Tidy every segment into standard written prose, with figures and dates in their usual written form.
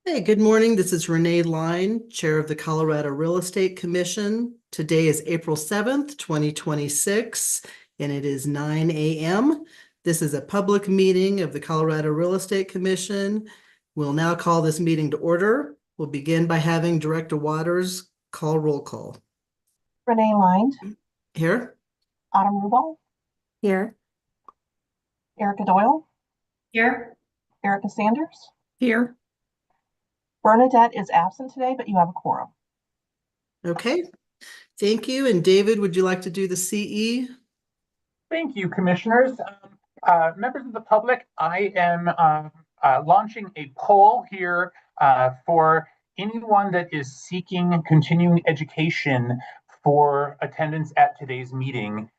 Hey, good morning. This is Renee Line, Chair of the Colorado Real Estate Commission. Today is April 7th, 2026, and it is 9 a.m. This is a public meeting of the Colorado Real Estate Commission. We'll now call this meeting to order. We'll begin by having Director Waters call roll call. Renee Lind, Here. Autumn Rubal, Here. Erica Doyle, Here. Erica Sanders. Here. Bernadette is absent today, but you have a quorum. Okay. Thank you. And David, would you like to do the CE? Thank you, commissioners. Members of the public, I am launching a poll here for anyone that is seeking continuing education for attendance at today's meeting.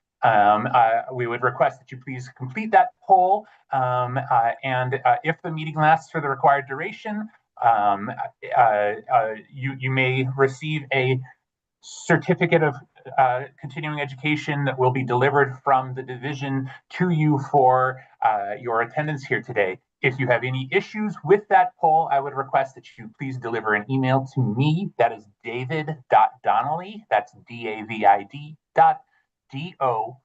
We would request that you please complete that poll, and if the meeting lasts for the required duration, you may receive a certificate of continuing education that will be delivered from the division to you for your attendance here today. If you have any issues with that poll, I would request that you please deliver an email to me. That is david.donnelly, that's D-A-V-I-D D-O-N-N-E-L-L-Y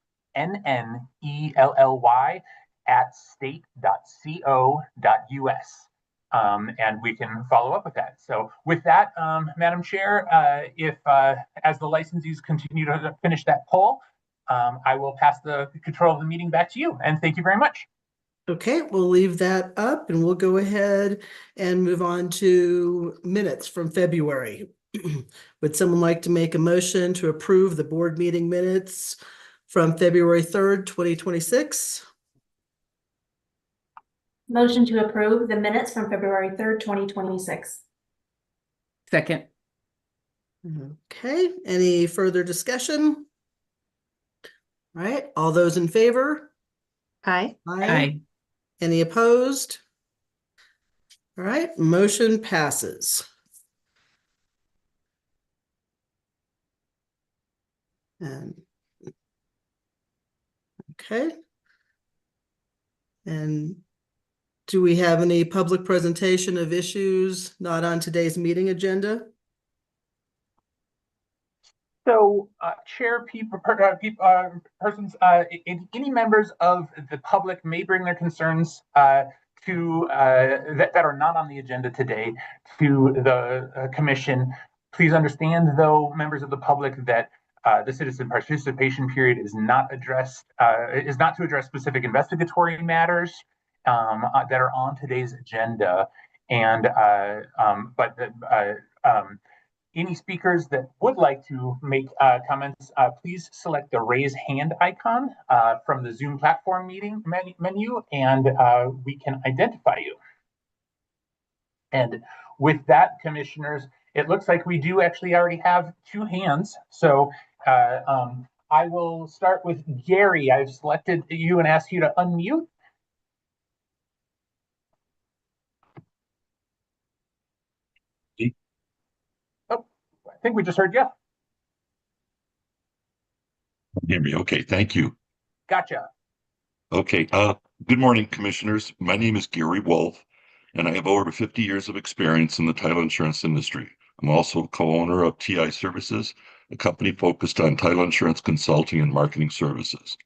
@state.co.us. And we can follow up with that. So with that, Madam Chair, if as the licensees continue to finish that poll, I will pass the control of the meeting back to you. And thank you very much. Okay, we'll leave that up and we'll go ahead and move on to minutes from February. Would someone like to make a motion to approve the board meeting minutes from February 3rd, 2026? Motion to approve the minutes from February 3rd, 2026. Second. Okay, any further discussion? All right, all those in favor? Aye. Aye. Any opposed? All right, motion passes. And okay. And do we have any public presentation of issues not on today's meeting agenda? So, Chair, persons, any members of the public may bring their concerns to that are not on the agenda today to the commission. Please understand, though, members of the public, that the citizen participation period is not to address specific investigatory matters that are on today's agenda, and any speakers that would like to make comments, please select the raise hand icon from the Zoom platform meeting menu, and we can identify you. And with that, commissioners, it looks like we do actually already have two hands. So I will start with Gary. I've selected you and asked you to unmute. I think we just heard you. Hear me? Okay, thank you. Gotcha. Okay, good morning, commissioners. My name is Gary Wolf, and I have over 50 years of experience in the title insurance industry. I'm also co-owner of TI Services, a company focused on title insurance consulting and marketing services.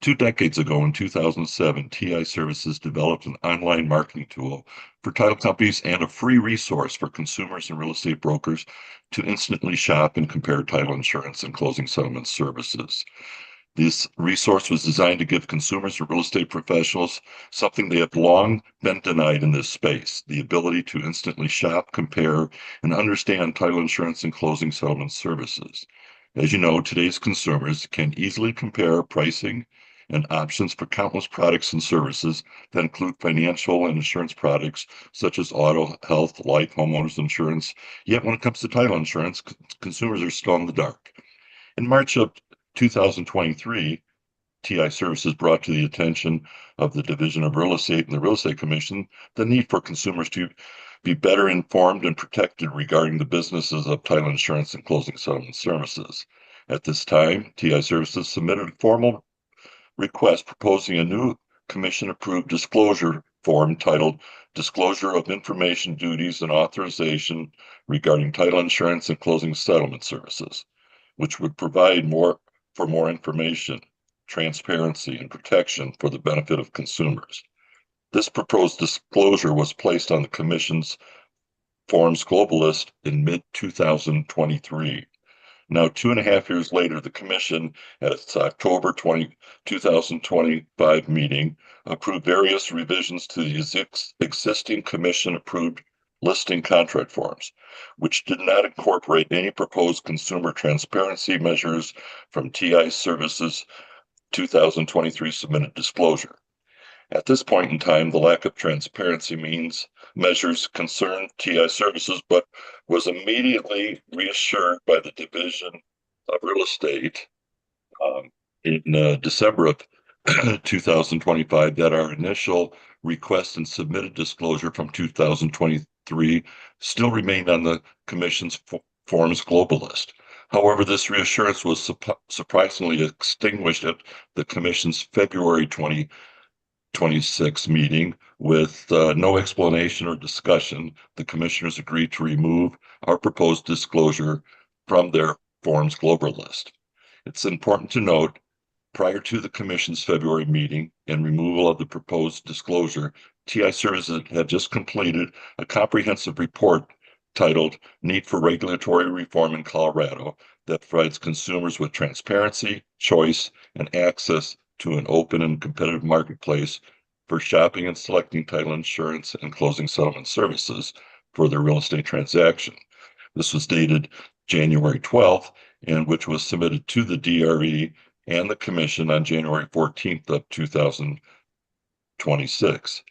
2 decades ago, in 2007, TI Services developed an online marketing tool for title companies and a free resource for consumers and real estate brokers to instantly shop and compare title insurance and closing settlement services. This resource was designed to give consumers and real estate professionals something they have long been denied in this space: the ability to instantly shop, compare, and understand title insurance and closing settlement services. As you know, today's consumers can easily compare pricing and options for countless products and services that include financial and insurance products such as auto, health, life, homeowners insurance. Yet when it comes to title insurance, consumers are still in the dark. In March of 2023, TI Services brought to the attention of the Division of Real Estate and the Real Estate Commission the need for consumers to be better informed and protected regarding the businesses of title insurance and closing settlement services. At this time, TI Services submitted a formal request proposing a new commission-approved disclosure form titled Disclosure of Information Duties and Authorization Regarding Title Insurance and Closing Settlement Services, which would provide more information, transparency, and protection for the benefit of consumers. This proposed disclosure was placed on the Commission's Forms Global List in mid-2023. Now, 2.5 years later, the Commission, at its October 2025 meeting, approved various revisions to the existing Commission-approved listing contract forms, which did not incorporate any proposed consumer transparency measures from TI Services 2023 submitted disclosure. At this point in time, the lack of transparency measures concerned TI Services, but was immediately reassured by the Division of Real Estate in December of 2025 that our initial request and submitted disclosure from 2023 still remained on the Commission's Forms Global List. However, this reassurance was surprisingly extinguished at the Commission's February 2026 meeting with no explanation or discussion. The Commissioners agreed to remove our proposed disclosure from their Forms Global List. It's important to note, prior to the Commission's February meeting and removal of the proposed disclosure, TI Services had just completed a comprehensive report titled Need for Regulatory Reform in Colorado that provides consumers with transparency, choice, and access to an open and competitive marketplace for shopping and selecting title insurance and closing settlement services for their real estate transaction. This was dated January 12th, and which was submitted to the DRE and the Commission on January 14th of 2026.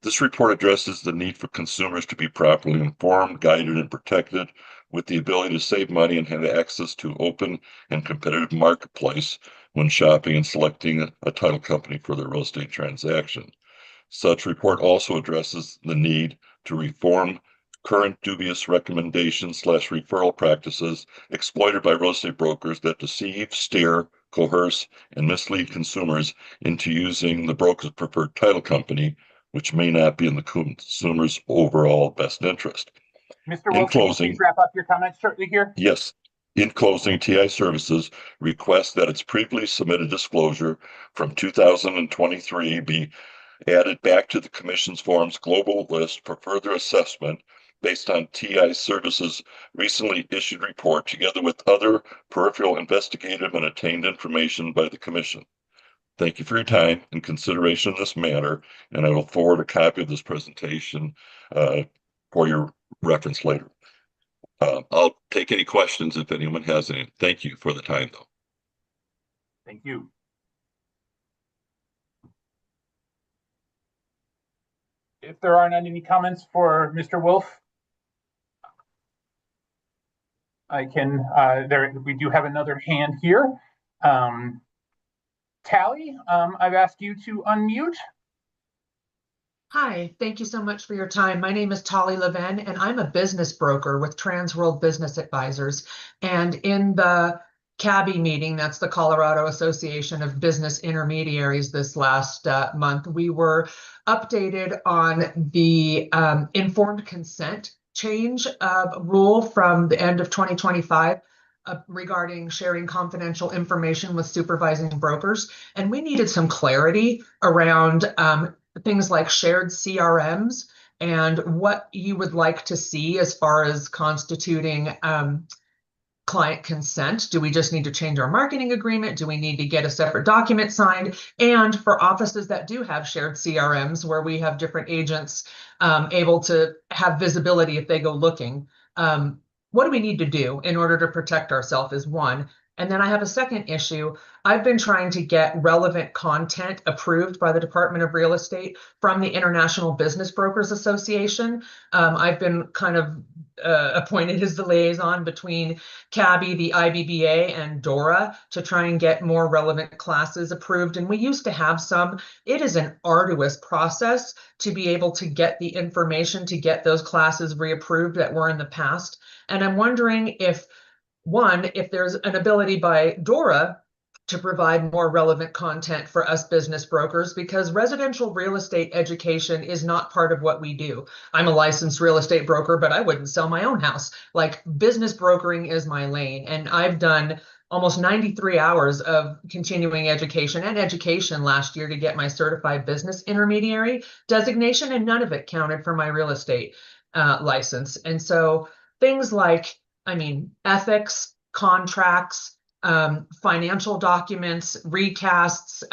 This report addresses the need for consumers to be properly informed, guided, and protected with the ability to save money and have access to open and competitive marketplace when shopping and selecting a title company for their real estate transaction. Such report also addresses the need to reform current dubious recommendations/referral practices exploited by real estate brokers that deceive, steer, coerce, and mislead consumers into using the broker's preferred title company, which may not be in the consumer's overall best interest. Mr. In Wolf, can you closing, please wrap up your comments shortly here? yes. In closing, TI Services requests that its previously submitted disclosure from 2023 be added back to the Commission's Forms Global List for further assessment based on TI Services' recently issued report, together with other peripheral investigative and attained information by the Commission. Thank you for your time and consideration of this matter, and I will forward a copy of this presentation for your reference later. I'll take any questions if anyone has any. Thank you for the time, though. Thank you. If there are not any comments for Mr. Wolf, I can, we do have another hand here. Tally, I've asked you to unmute. Hi, thank you so much for your time. My name is Tali Leven, and I'm a business broker with Transworld Business Advisors. And in the CABI meeting, that's the Colorado Association of Business Intermediaries, this last month, we were updated on the informed consent change rule from the end of 2025 regarding sharing confidential information with supervising brokers. And we needed some clarity around things like shared CRMs and what you would like to see as far as constituting client consent. Do we just need to change our marketing agreement? Do we need to get a separate document signed? And for offices that do have shared CRMs where we have different agents able to have visibility if they go looking, what do we need to do in order to protect ourselves is one. And then I have a second issue. I've been trying to get relevant content approved by the Department of Real Estate from the International Business Brokers Association. I've been kind of appointed as the liaison between CABI, the IBBA, and DORA to try and get more relevant classes approved. And we used to have some. It is an arduous process to be able to get the information to get those classes reapproved that were in the past. And I'm wondering if, one, if there's an ability by DORA to provide more relevant content for us business brokers because residential real estate education is not part of what we do. I'm a licensed real estate broker, but I wouldn't sell my own house. Like, business brokering is my lane, and I've done almost 93 hours of continuing education and education last year to get my certified business intermediary designation, and none of it counted for my real estate license. And so things like, ethics, contracts, financial documents, recasts.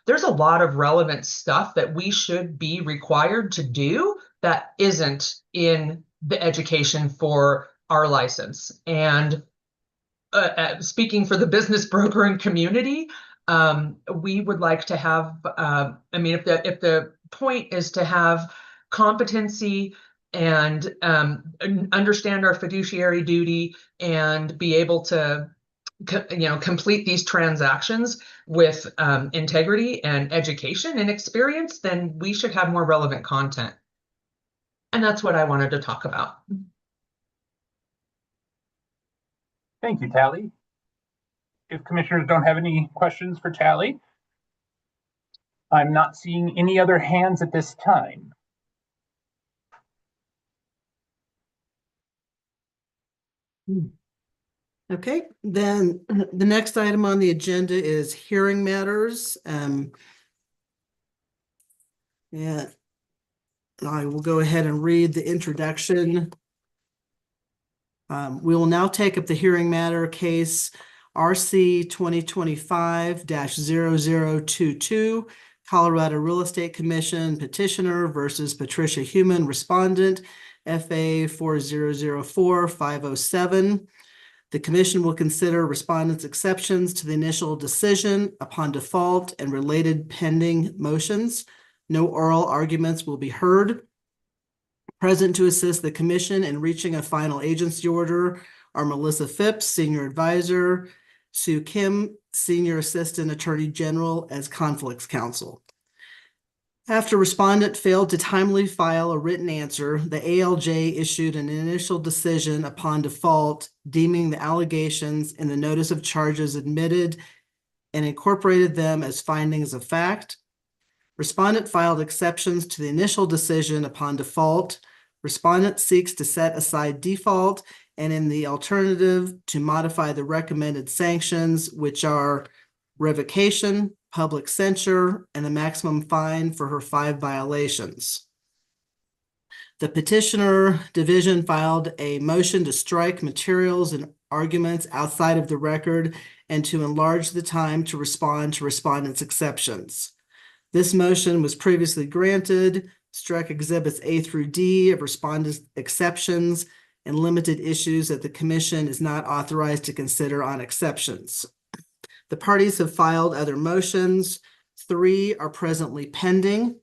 There's a lot of relevant stuff that we should be required to do that isn't in the education for our license. And speaking for the business brokering community, we would like to have, if the point is to have competency and understand our fiduciary duty and be able to complete these transactions with integrity and education and experience, then we should have more relevant content. And that's what I wanted to talk about. Thank you, Tally. If commissioners don't have any questions for Tally, I'm not seeing any other hands at this time. Okay, then the next item on the agenda is hearing matters. Yeah, I will go ahead and read the introduction. We will now take up the hearing matter case RC 2025-0022, Colorado Real Estate Commission petitioner versus Patricia Human respondent, FA 4004507. The commission will consider respondents' exceptions to the initial decision upon default and related pending motions. No oral arguments will be heard. Present to assist the commission in reaching a final agency order are Melissa Phipps, Senior Advisor, Sue Kim, Senior Assistant Attorney General as Conflicts Counsel. After respondent failed to timely file a written answer, the ALJ issued an initial decision upon default, deeming the allegations in the notice of charges admitted and incorporated them as findings of fact. Respondent filed exceptions to the initial decision upon default. Respondent seeks to set aside default and in the alternative to modify the recommended sanctions, which are revocation, public censure, and the maximum fine for her 5 violations. The petitioner division filed a motion to strike materials and arguments outside of the record and to enlarge the time to respond to respondents' exceptions. This motion was previously granted, struck exhibits A through D of respondents' exceptions, and limited issues that the commission is not authorized to consider on exceptions. The parties have filed other motions. 3 are presently pending.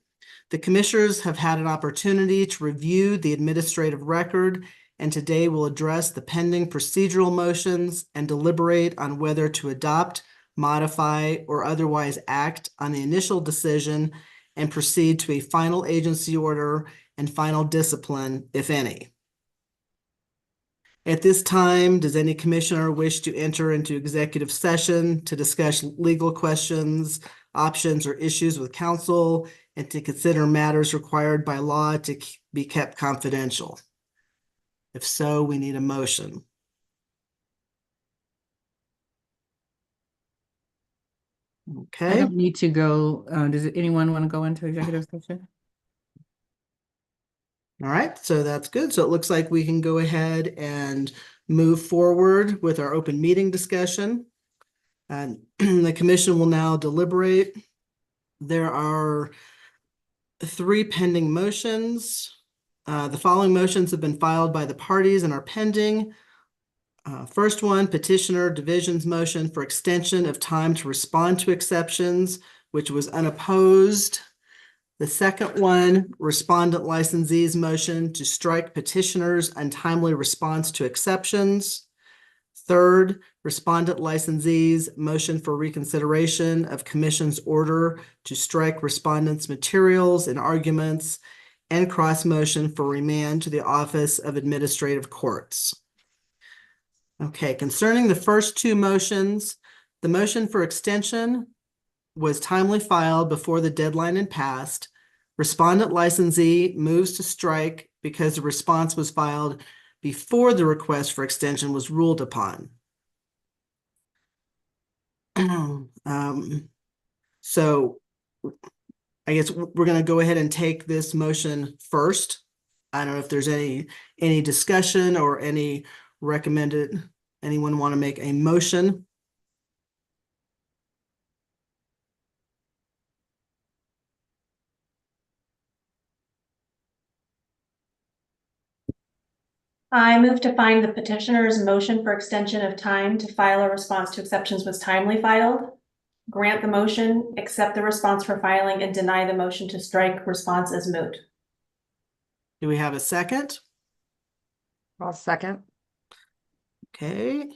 The commissioners have had an opportunity to review the administrative record and today will address the pending procedural motions and deliberate on whether to adopt, modify, or otherwise act on the initial decision and proceed to a final agency order and final discipline, if any. At this time, does any commissioner wish to enter into executive session to discuss legal questions, options, or issues with counsel, and to consider matters required by law to be kept confidential? If so, we need a motion. I Okay, don't need to go. Does anyone want to go into executive session? all right, so that's good. So it looks like we can go ahead and move forward with our open meeting discussion. And the commission will now deliberate. There are 3 pending motions. The following motions have been filed by the parties and are pending. First one, petitioner division's motion for extension of time to respond to exceptions, which was unopposed. The second one, respondent licensee's motion to strike petitioner's untimely response to exceptions. Third, respondent licensee's motion for reconsideration of commission's order to strike respondent's materials and arguments, and cross motion for remand to the Office of Administrative Courts. Okay, concerning the first 2 motions, The motion for extension was timely filed before the deadline had passed. Respondent licensee moves to strike because the response was filed before the request for extension was ruled upon. So I guess we're going to go ahead and take this motion first. I don't know if there's any discussion or any recommended, anyone want to make a motion? I move to find the petitioner's motion for extension of time to file a response to exceptions was timely filed. Grant the motion, accept the response for filing, and deny the motion to strike response as moot. Do we have a second? I'll second. Okay.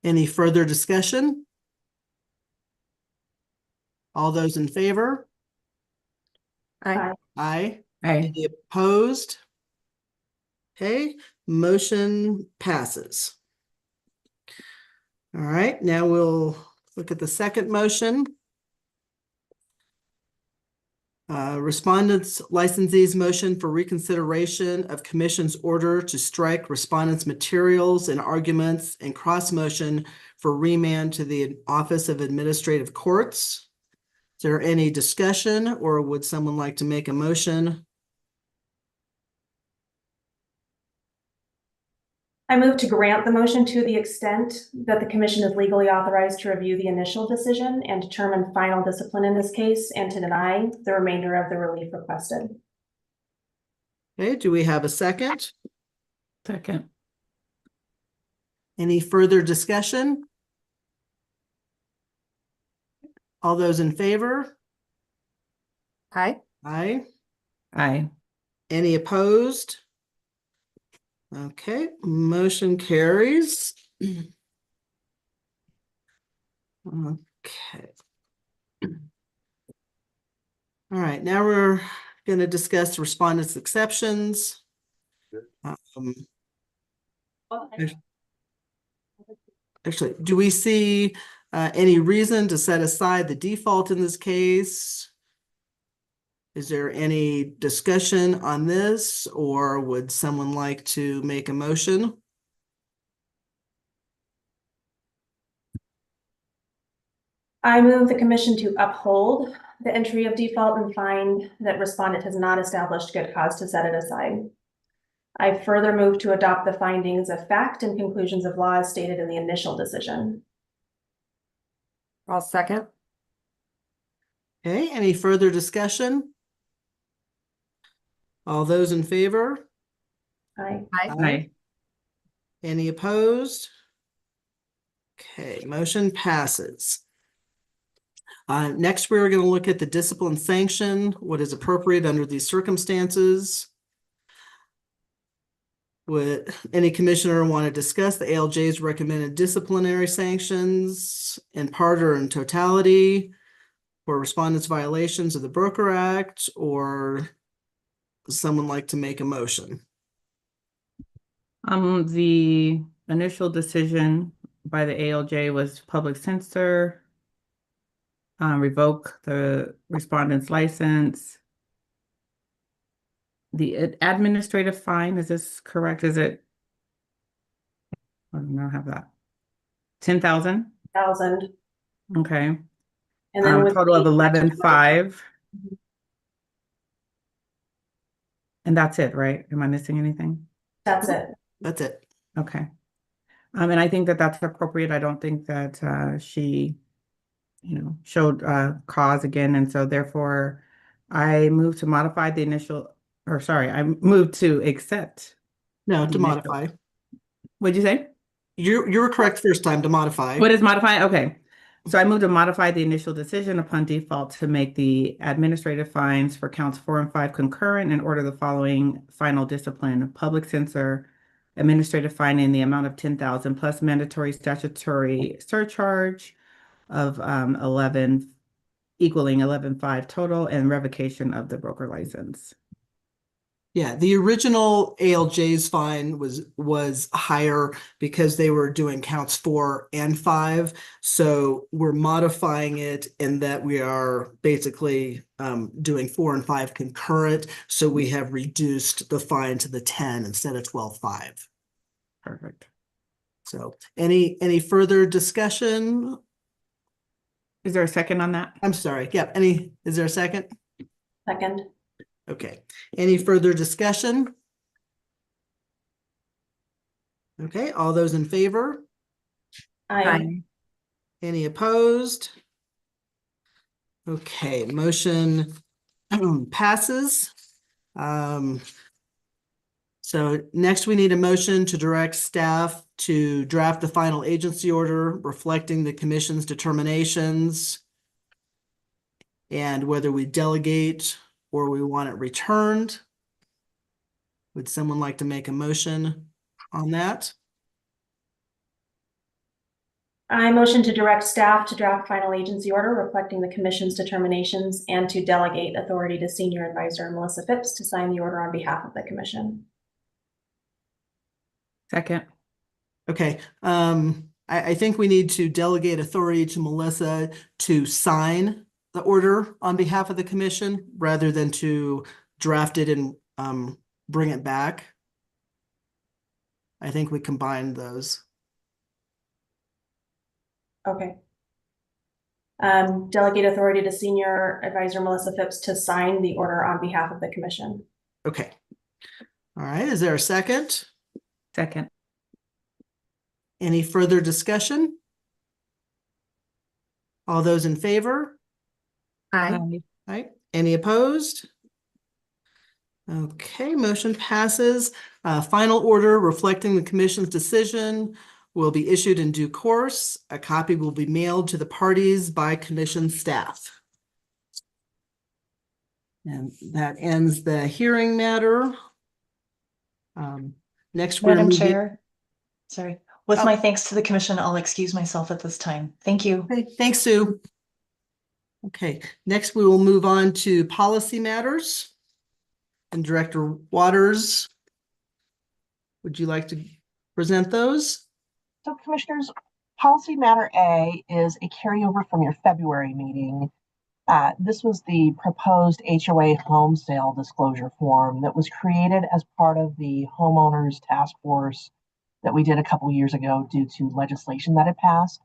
Any further discussion? All those in favor? Aye. Aye. Aye. Any opposed? Okay, motion passes. All right, now we'll look at the second motion. Respondents licensee's motion for reconsideration of commission's order to strike respondents' materials and arguments and cross motion for remand to the Office of Administrative Courts. Is there any discussion, or would someone like to make a motion? I move to grant the motion to the extent that the commission is legally authorized to review the initial decision and determine final discipline in this case, and to deny the remainder of the relief requested. Okay, do we have a second? Second. Any further discussion? All those in favor? Aye. Aye. Aye. Any opposed? Okay, motion carries. Okay. All right, now we're going to discuss respondents' exceptions. Actually, do we see any reason to set aside the default in this case? Is there any discussion on this, or would someone like to make a motion? I move the commission to uphold the entry of default and find that respondent has not established good cause to set it aside. I further move to adopt the findings of fact and conclusions of law as stated in the initial decision. I'll second. Okay, any further discussion? All those in favor? Aye. Aye. Any opposed? Okay, motion passes. Next, we're going to look at the discipline sanction, what is appropriate under these circumstances. Would any commissioner want to discuss the ALJ's recommended disciplinary sanctions in part or in totality for respondents' violations of the Broker Act, or does someone like to make a motion? The initial decision by the ALJ was public censor, revoke the respondent's license. The administrative fine, is this correct? Is it? I don't have that. 10,000? 1,000. Okay. And then with Total of the 11,500. And that's it, right? Am I missing anything? That's it. That's it. Okay. And I think that that's appropriate. I don't think that she, showed cause again. And so therefore, I move to modify the initial, or sorry, I move to accept. No, to Initial. modify. What'd you say? You were correct first time, to modify. What is modify? Okay. So I move to modify the initial decision upon default to make the administrative fines for counts 4 and 5 concurrent and order the following final discipline: public censor, administrative fine in the amount of 10,000 plus mandatory statutory surcharge of 11 equaling 11,500 total, and revocation of the broker license. Yeah, the original ALJ's fine was higher because they were doing counts 4 and 5. So we're modifying it in that we are basically doing 4 and 5 concurrent. So we have reduced the fine to the 10 instead of 12.5. Perfect. So any further discussion? Is there a second on that? I'm sorry. Yeah, is there a second? Second. Okay. Any further discussion? Okay, all those in favor? I Any opposed? Okay, motion passes. So next we need a motion to direct staff to draft the final agency order reflecting the commission's determinations and whether we delegate or we want it returned. Would someone like to make a motion on that? I motion to direct staff to draft final agency order reflecting the commission's determinations and to delegate authority to senior advisor Melissa Phipps to sign the order on behalf of the commission. Second. Okay, I think we need to delegate authority to Melissa to sign the order on behalf of the commission rather than to draft it and bring it back. I think we combined those. Okay. Delegate authority to senior advisor Melissa Phipps to sign the order on behalf of the commission. Okay. All right, is there a second? Second. Any further discussion? All those in favor? Aye. Right, any opposed? Okay, motion passes. Final order reflecting the commission's decision will be issued in due course. A copy will be mailed to the parties by commission staff. And that ends the hearing matter. Next, we're Madam moving. Chair, sorry. With Oh. my thanks to the commission, I'll excuse myself at this time. Thank you. Okay, thanks, Sue. Okay, next we will move on to policy matters. And Director Waters, would you like to present those? So Commissioners, Policy Matter A is a carryover from your February meeting. This was the proposed HOA home sale disclosure form that was created as part of the homeowners task force that we did a couple years ago due to legislation that had passed.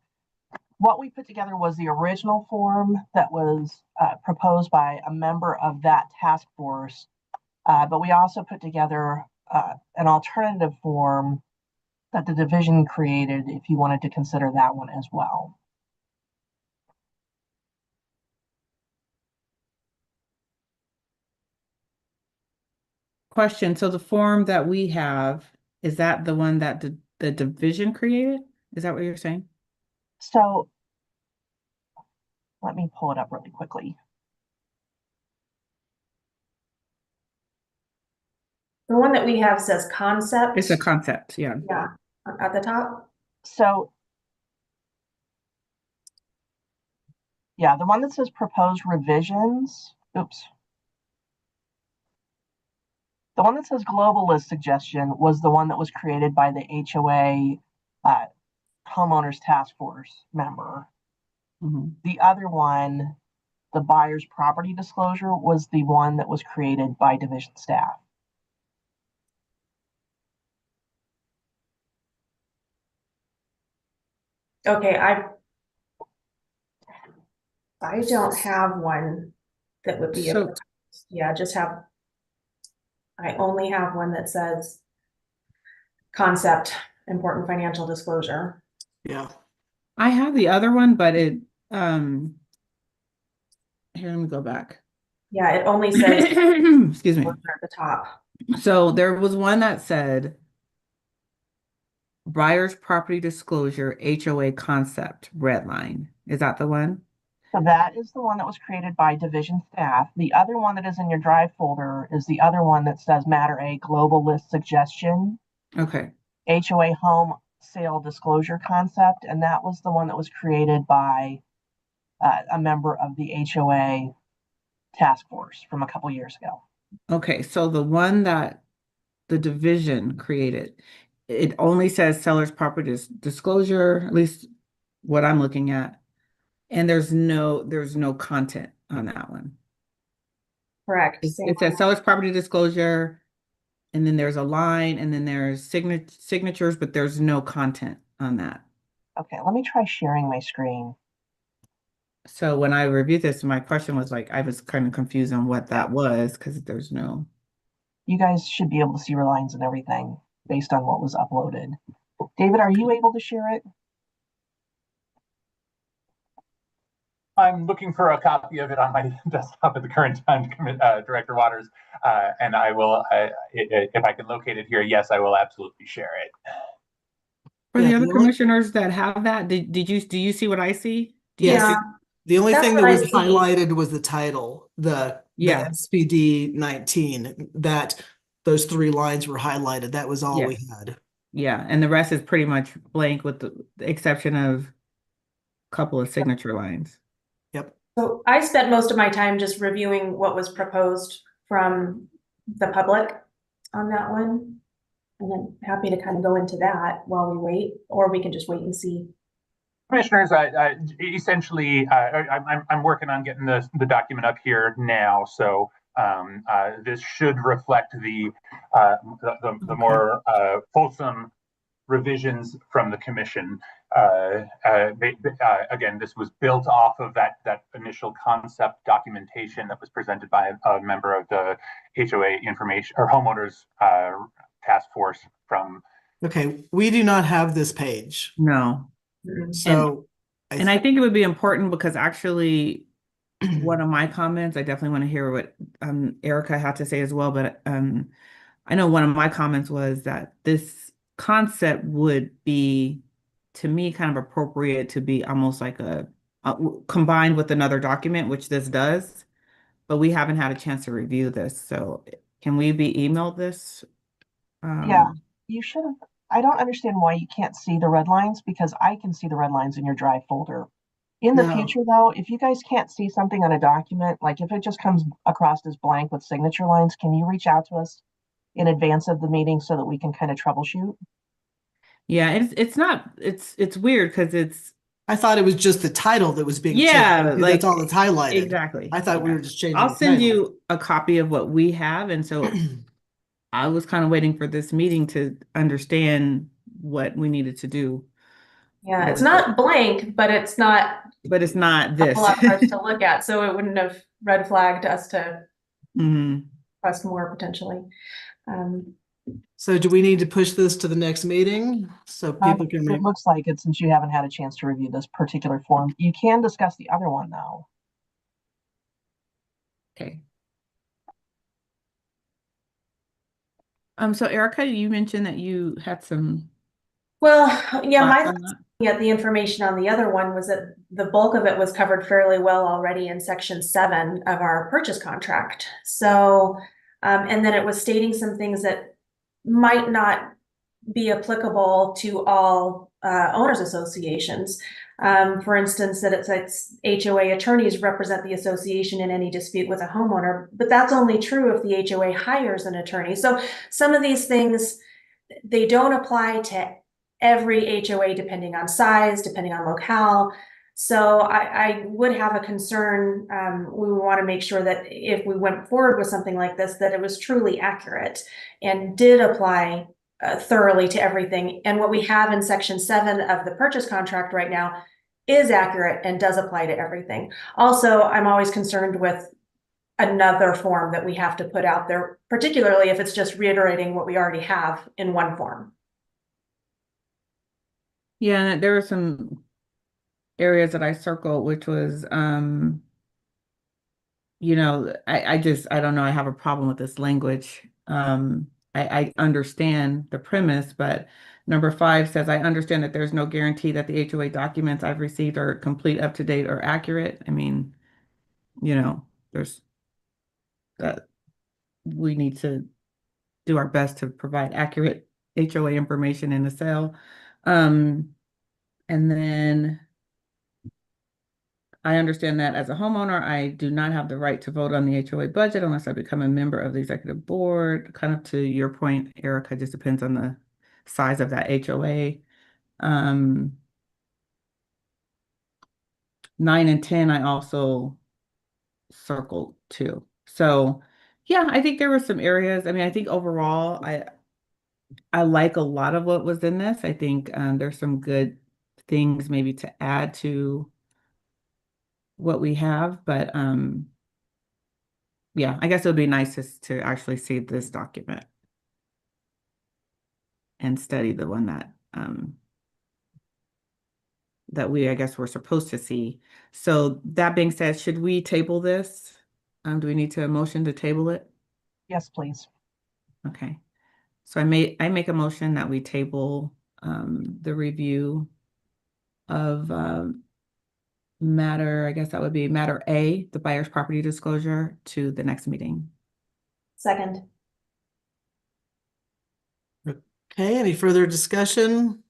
What we put together was the original form that was proposed by a member of that task force, but we also put together an alternative form that the division created if you wanted to consider that one as well. Question. So the form that we have, is that the one that the division created? Is that what you're saying? So let me pull it up really quickly. The one that we have says concept. It's a concept, yeah. Yeah, at the top. So yeah, the one that says proposed revisions, oops. The one that says global list suggestion was the one that was created by the HOA homeowners task force member. Mhm. The other one, the buyer's property disclosure, was the one that was created by division staff. Okay, I don't have one that would be, So- yeah, I only have one that says concept, important financial disclosure. Yeah. I have the other one, but it, here, let me go back. Yeah, it only says Excuse me. at the top. So there was one that said buyer's property disclosure, HOA concept, red line. Is that the one? So that is the one that was created by division staff. The other one that is in your drive folder is the other one that says Matter A global list suggestion, Okay. HOA home sale disclosure concept. And that was the one that was created by a member of the HOA task force from a couple years ago. Okay, so the one that the division created, it only says seller's property disclosure, at least what I'm looking at. And there's no content on that one. Correct. It says seller's property disclosure, and then there's a line, and then there's signatures, but there's no content on that. Okay, let me try sharing my screen. So when I reviewed this, my question was like, I was kind of confused on what that was because there's no. You guys should be able to see your lines and everything based on what was uploaded. David, are you able to share it? I'm looking for a copy of it on my desktop at the current time, Director Waters, and I will, if I can locate it here, yes, I will absolutely share it. For Yeah, the other the only- commissioners that have that, do you see what I see? Yes, Yeah. the only That's thing what that I was see. highlighted was the title, the Yeah. SPD 19, that those 3 lines were highlighted. That was all we had. Yeah, and the rest is pretty much blank with the exception of a couple of signature lines. Yep. So I spent most of my time just reviewing what was proposed from the public on that one. And I'm happy to kind of go into that while we wait, or we can just wait and see. Commissioners, essentially, I'm working on getting the document up here now, so this should reflect the more fulsome revisions from the commission. Again, this was built off of that initial concept documentation that was presented by a member of the HOA information or homeowners task force from. Okay, we do not have this page. No. So And I think it would be important because actually one of my comments, I definitely want to hear what Erica had to say as well, but I know one of my comments was that this concept would be, to me, kind of appropriate to be almost like combined with another document, which this does, but we haven't had a chance to review this. So can we be emailed this? Yeah, you should have. I don't understand why you can't see the red lines because I can see the red lines in your drive folder. In the No. future, though, if you guys can't see something on a document, like if it just comes across as blank with signature lines, can you reach out to us in advance of the meeting so that we can kind of troubleshoot? Yeah, it's weird because it's. I thought it was just the title that was being changed. Yeah, Because like that's all that's highlighted. exactly. I thought we Yeah. were just changing I'll the send title. you a copy of what we have, and so I was kind of waiting for this meeting to understand what we needed to do. Yeah, it's not blank, but it's not But it's not a this. lot for us to look at, so it wouldn't have red flagged us to Mhm. request more potentially. So do we need to push this to the next meeting so people can? It looks like it since you haven't had a chance to review this particular form. You can discuss the other one though. Okay. So Erica, you mentioned that you had some. Well, yeah, my thoughts on that? yeah, the information on the other one was that the bulk of it was covered fairly well already in section 7 of our purchase contract. So, and then it was stating some things that might not be applicable to all owners associations. For instance, that it's HOA attorneys represent the association in any dispute with a homeowner, but that's only true if the HOA hires an attorney. So some of these things, they don't apply to every HOA depending on size, depending on locale. So I would have a concern. We want to make sure that if we went forward with something like this, that it was truly accurate and did apply thoroughly to everything. And what we have in section 7 of the purchase contract right now is accurate and does apply to everything. Also, I'm always concerned with another form that we have to put out there, particularly if it's just reiterating what we already have in one form. Yeah, and there were some areas that I circled, which was, I don't know, I have a problem with this language. I understand the premise, but number 5 says, I understand that there's no guarantee that the HOA documents I've received are complete, up to date, or accurate. I mean, there's that we need to do our best to provide accurate HOA information in the sale. And then I understand that as a homeowner, I do not have the right to vote on the HOA budget unless I become a member of the executive board. Kind of to your point, Erica, it just depends on the size of that HOA. 9 and 10, I also circled too. So yeah, I think there were some areas. I mean, I think overall, I like a lot of what was in this. I think there's some good things maybe to add to what we have, but yeah, I guess it would be nice to actually see this document and study the one that we, I guess, were supposed to see. So that being said, should we table this? Do we need to motion to table it? Yes, please. Okay. So I make a motion that we table the review of matter, I guess that would be matter A, the buyer's property disclosure, to the next meeting. Second. Okay, any further discussion?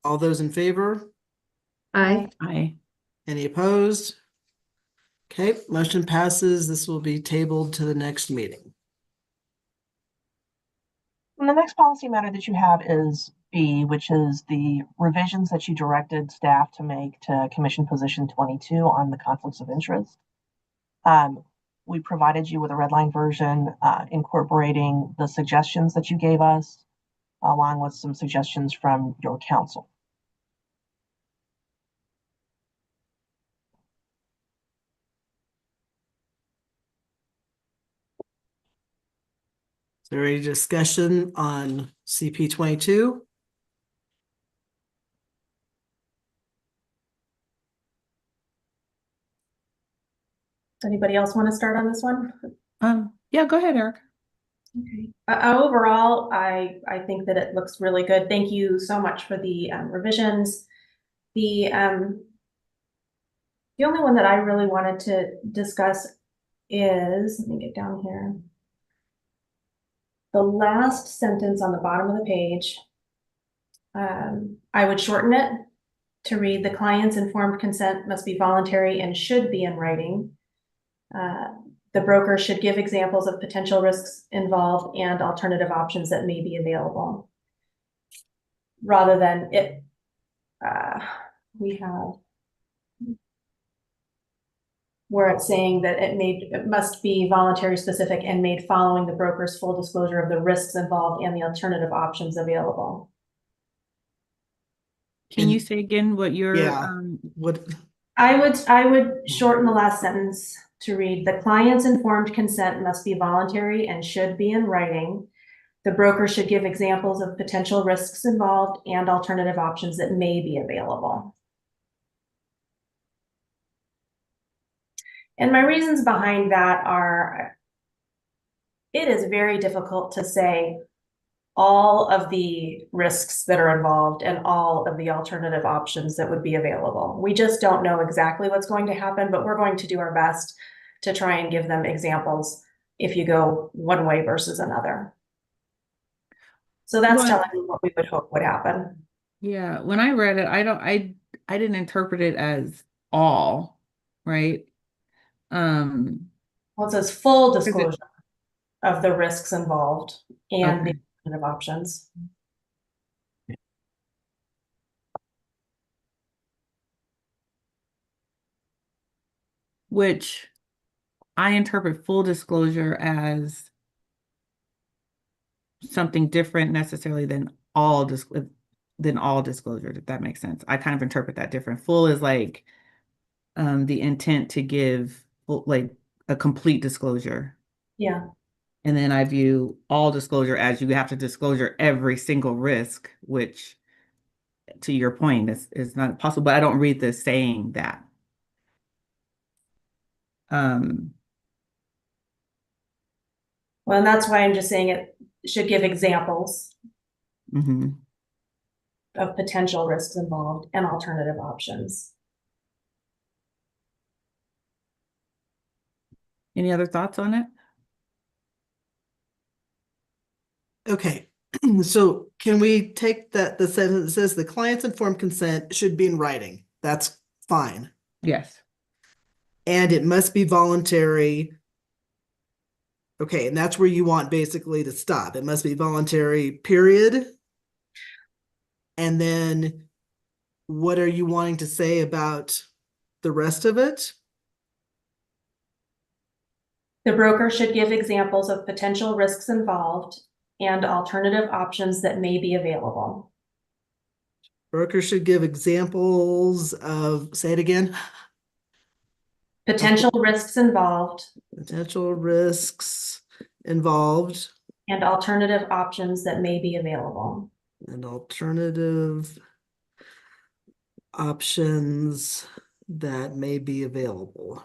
All those in favor? Aye. Aye. Any opposed? Okay, motion passes. This will be tabled to the next meeting. And the next policy matter that you have is B, which is the revisions that you directed staff to make to Commission Position 22 on the conflicts of interest. We provided you with a red line version incorporating the suggestions that you gave us, along with some suggestions from your counsel. Is there any discussion on CP 22? Does anybody else want to start on this one? Yeah, go ahead, Eric. Okay. Overall, I think that it looks really good. Thank you so much for the revisions. The only one that I really wanted to discuss is, let me get down here. The last sentence on the bottom of the page. I would shorten it to read, the client's informed consent must be voluntary and should be in writing. The broker should give examples of potential risks involved and alternative options that may be available. Rather than it, we have where it's saying that it must be voluntary, specific, and made following the broker's full disclosure of the risks involved and the alternative options available. Can you say again what your What? I would shorten the last sentence to read, the client's informed consent must be voluntary and should be in writing. The broker should give examples of potential risks involved and alternative options that may be available. And my reasons behind that are, it is very difficult to say all of the risks that are involved and all of the alternative options that would be available. We just don't know exactly what's going to happen, but we're going to do our best to try and give them examples if you go one way versus another. So that's telling me what we would hope would happen. Yeah, when I read it, I didn't interpret it as all, right? Well, it says full disclosure of the risks involved and the alternative options. Which I interpret full disclosure as something different necessarily than all disclosure, if that makes sense. I kind of interpret that different. Full is like the intent to give like a complete disclosure. Yeah. And then I view all disclosure as you have to disclosure every single risk, which to your point is not possible, but I don't read this saying that. Well, and that's why I'm just saying it should give examples of potential risks involved and alternative options. Any other thoughts on it? Okay, so can we take the sentence that says the client's informed consent should be in writing? That's fine. Yes. And it must be voluntary. Okay, and that's where you want basically to stop. It must be voluntary, period. And then what are you wanting to say about the rest of it? The broker should give examples of potential risks involved and alternative options that may be available. Broker should give examples of, say it again, Potential risks involved potential risks involved and alternative options that may be available. and alternative options that may be available.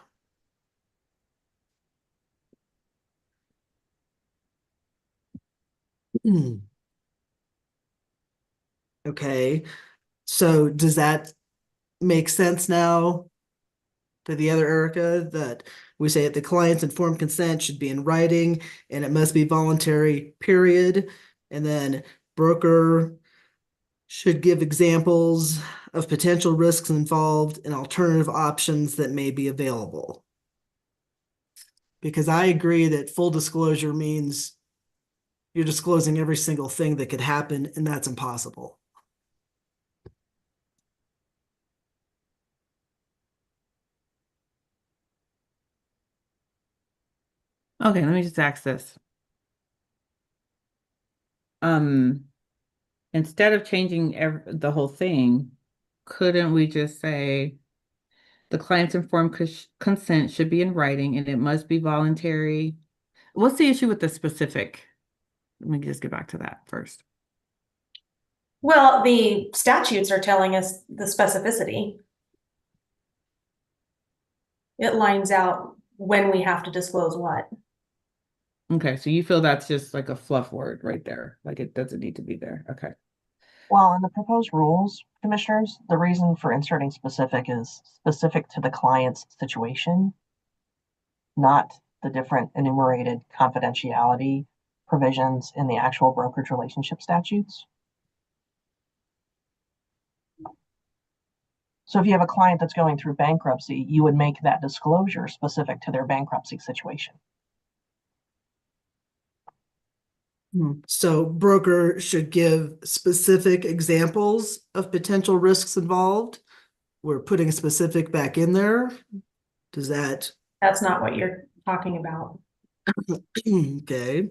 Okay, so does that make sense now to the other Erica, that we say that the client's informed consent should be in writing and it must be voluntary, period. And then broker should give examples of potential risks involved and alternative options that may be available. Because I agree that full disclosure means you're disclosing every single thing that could happen, and that's impossible. Okay, let me just ask this. Instead of changing the whole thing, couldn't we just say the client's informed consent should be in writing and it must be voluntary? What's the issue with the specific? Let me just get back to that first. Well, the statutes are telling us the specificity. It lines out when we have to disclose what. Okay, so you feel that's just like a fluff word right there, like it doesn't need to be there. Okay. Well, in the proposed rules, commissioners, the reason for inserting specific is specific to the client's situation, not the different enumerated confidentiality provisions in the actual brokerage relationship statutes. So if you have a client that's going through bankruptcy, you would make that disclosure specific to their bankruptcy situation. So broker should give specific examples of potential risks involved. We're putting specific back in there. Does that, That's not what you're talking about. okay,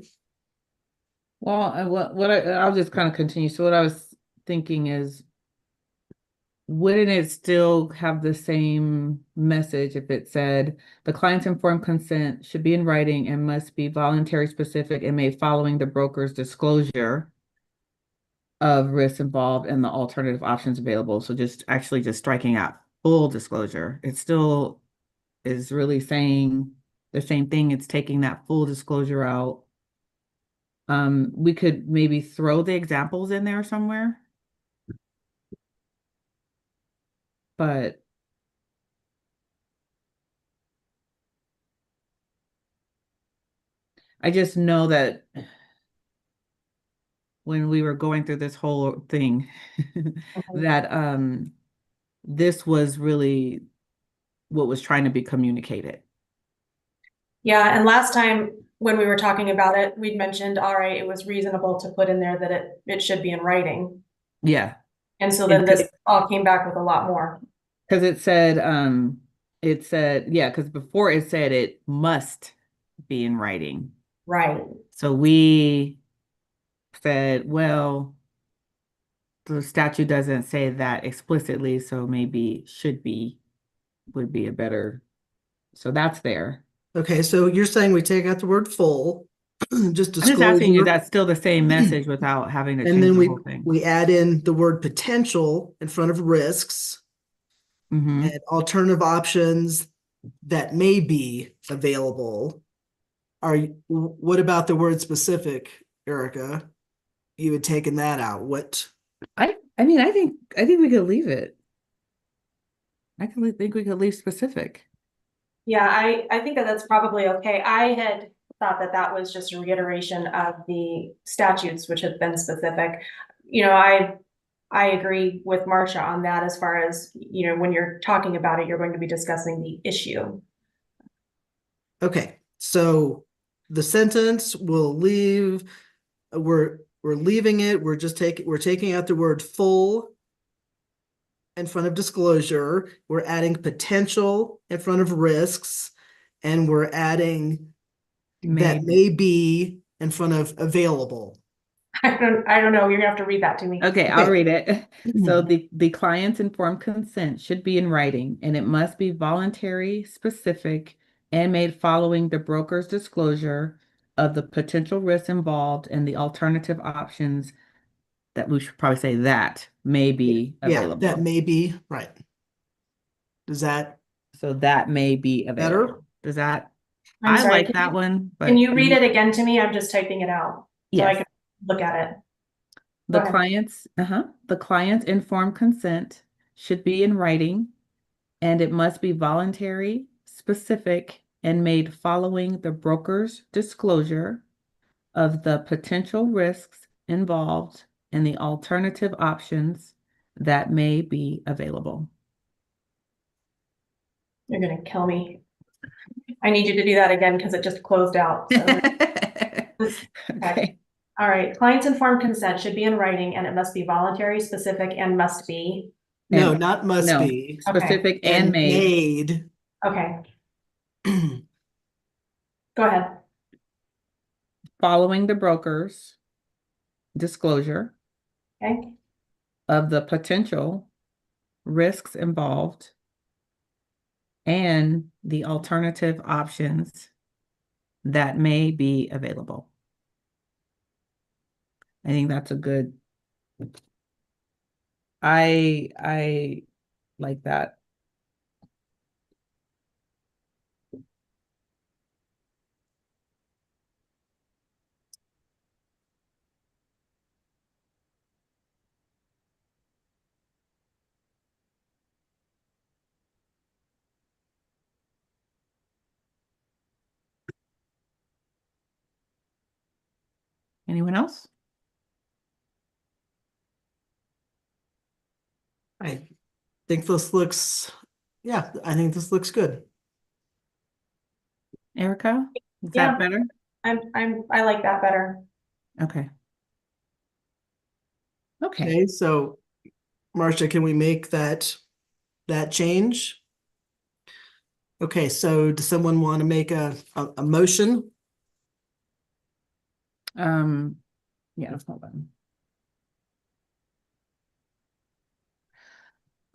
Well, I'll just kind of continue. So what I was thinking is, wouldn't it still have the same message if it said the client's informed consent should be in writing and must be voluntary, specific, and made following the broker's disclosure of risks involved and the alternative options available? So just striking out full disclosure. It still is really saying the same thing. It's taking that full disclosure out. We could maybe throw the examples in there somewhere. But I just know that when we were going through this whole thing, that this was really what was trying to be communicated. Yeah, and last time when we were talking about it, we'd mentioned, all right, it was reasonable to put in there that it should be in writing. Yeah. And so then this all came back with a lot more. Because it said, yeah, because before it said it must be in writing. Right. So we said, well, the statute doesn't say that explicitly, so maybe should be would be a better. So that's there. okay, so you're saying we take out the word full, just I'm just asking you, disclosure, that's still the same message without having to and change then the whole thing. we add in the word potential in front of risks Mhm. and alternative options that may be available. What about the word specific, Erica? You had taken that out. What? I mean, I think we could leave it. I think we could leave specific. Yeah, I think that that's probably okay. I had thought that that was just a reiteration of the statutes, which have been specific. You know, I agree with Marcia on that as far as, you know, when you're talking about it, you're going to be discussing the issue. Okay, so the sentence will leave, we're leaving it, we're taking out the word full in front of disclosure, we're adding potential in front of risks, and we're adding that may be in front of available. I don't know, you're gonna have to read that to me. Okay, I'll Okay. read it. So the client's informed consent should be in writing, and it must be voluntary, specific, and made following the broker's disclosure of the potential risks involved and the alternative options that we should probably say that may be Yeah, available. that may be, right. Does that So that may be available. better? Does that, I'm I sorry, like can that you- one, but. Can you read it again to me? I'm just typing it out. So I Yes. can look at it. The Go ahead. client's informed consent should be in writing, and it must be voluntary, specific, and made following the broker's disclosure of the potential risks involved and the alternative options that may be available. You're gonna kill me. I need you to do that again because it just closed out. So Okay. All right, client's informed consent should be in writing and it must be voluntary, specific, and must be. No, And- not must no. be. Specific and made. Okay, go ahead. Following the broker's disclosure Okay, of the potential risks involved and the alternative options that may be available. I think that's a good. I like that. Anyone else? I think this looks, yeah, I think this looks good. Erica, is Yeah. that better? I like that better. Okay. Okay. Okay, so Marcia, can we make that change? Okay, so does someone want to make a motion? Yeah, hold on.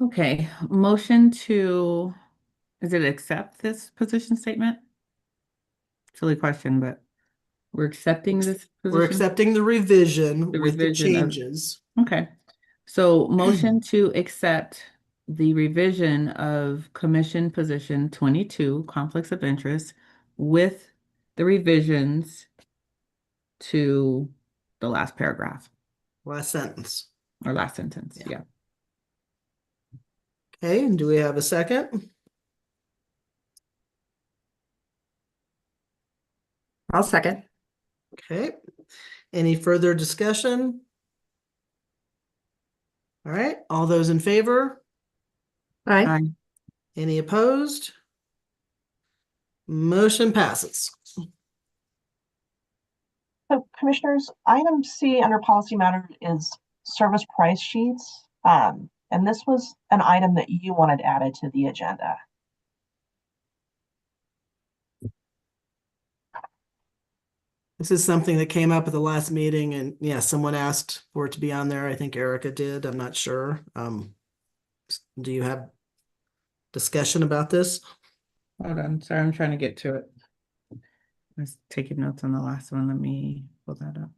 Okay, motion to, is it accept this position statement? Silly question, but we're accepting this We're position? accepting the revision The with the revision of- changes. Okay, so motion to accept the revision of commission position 22, conflicts of interest, with the revisions to the last paragraph Last sentence. or last sentence, Yeah. yeah. Okay, and do we have a second? I'll second. Okay, any further discussion? All right, all those in favor? Aye. Aye. Any opposed? Motion passes. So Commissioners, item C under policy matter is service price sheets. And this was an item that you wanted added to the agenda. This is something that came up at the last meeting and yeah, someone asked for it to be on there. I think Erica did. I'm not sure. Do you have discussion about this? Hold on, sorry, I'm trying to get to it. I was taking notes on the last one. Let me pull that up.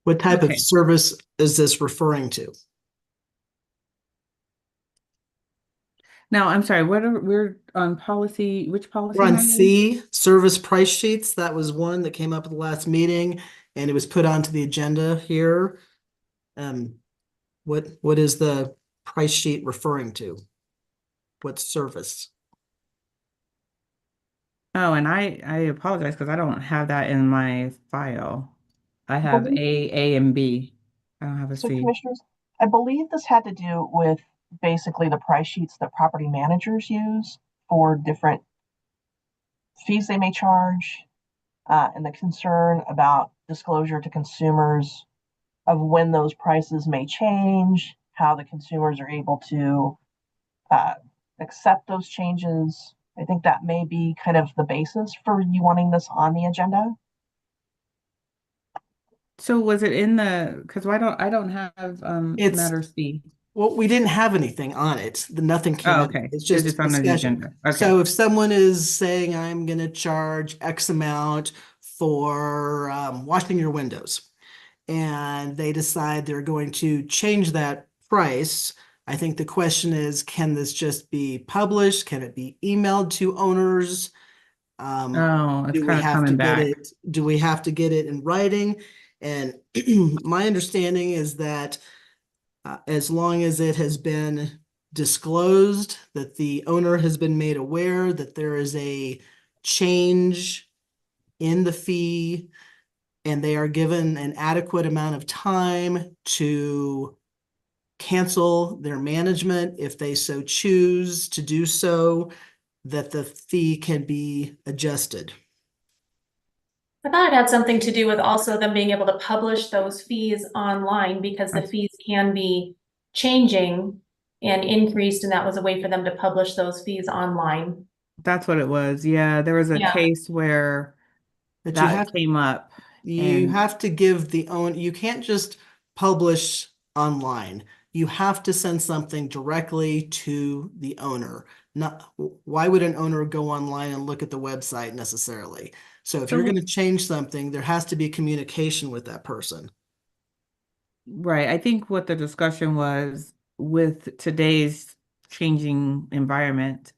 What type Okay. of service is this referring to? Now, I'm sorry, we're on policy, which policy? We're on number? C, service price sheets. That was one that came up at the last meeting and it was put onto the agenda here. What is the price sheet referring to? what service. Oh, and I apologize because I don't have that in my file. I have A, and B. I don't have a So C. commissioners, I believe this had to do with basically the price sheets that property managers use for different fees they may charge, and the concern about disclosure to consumers of when those prices may change, how the consumers are able to uh, accept those changes. I think that may be kind of the basis for you wanting this on the agenda. So was it in the, because I don't have It's matter C. Well, we didn't have anything on it. Nothing came Oh, out. okay. It's It's just just on the discussion. agenda. Okay. So if someone is saying, I'm going to charge X amount for washing your windows, and they decide they're going to change that price, I think the question is, can this just be published? Can it be emailed to owners? Oh, it's Do we kind of have to coming get back. it? Do we have to get it in writing? And my understanding is that as long as it has been disclosed, that the owner has been made aware that there is a change in the fee, and they are given an adequate amount of time to cancel their management if they so choose to do so, that the fee can be adjusted. I thought it had something to do with also them being able to publish those fees online because the fees can be changing and increased, and that was a way for them to publish those fees online. That's what it was. Yeah, there was a Yeah. case where But that came up. you And have to give the own, you can't just publish online. You have to send something directly to the owner. Not, why would an owner go online and look at the website necessarily? So if you're going to change something, there has to be communication with that person. right, I think what the discussion was with today's changing environment,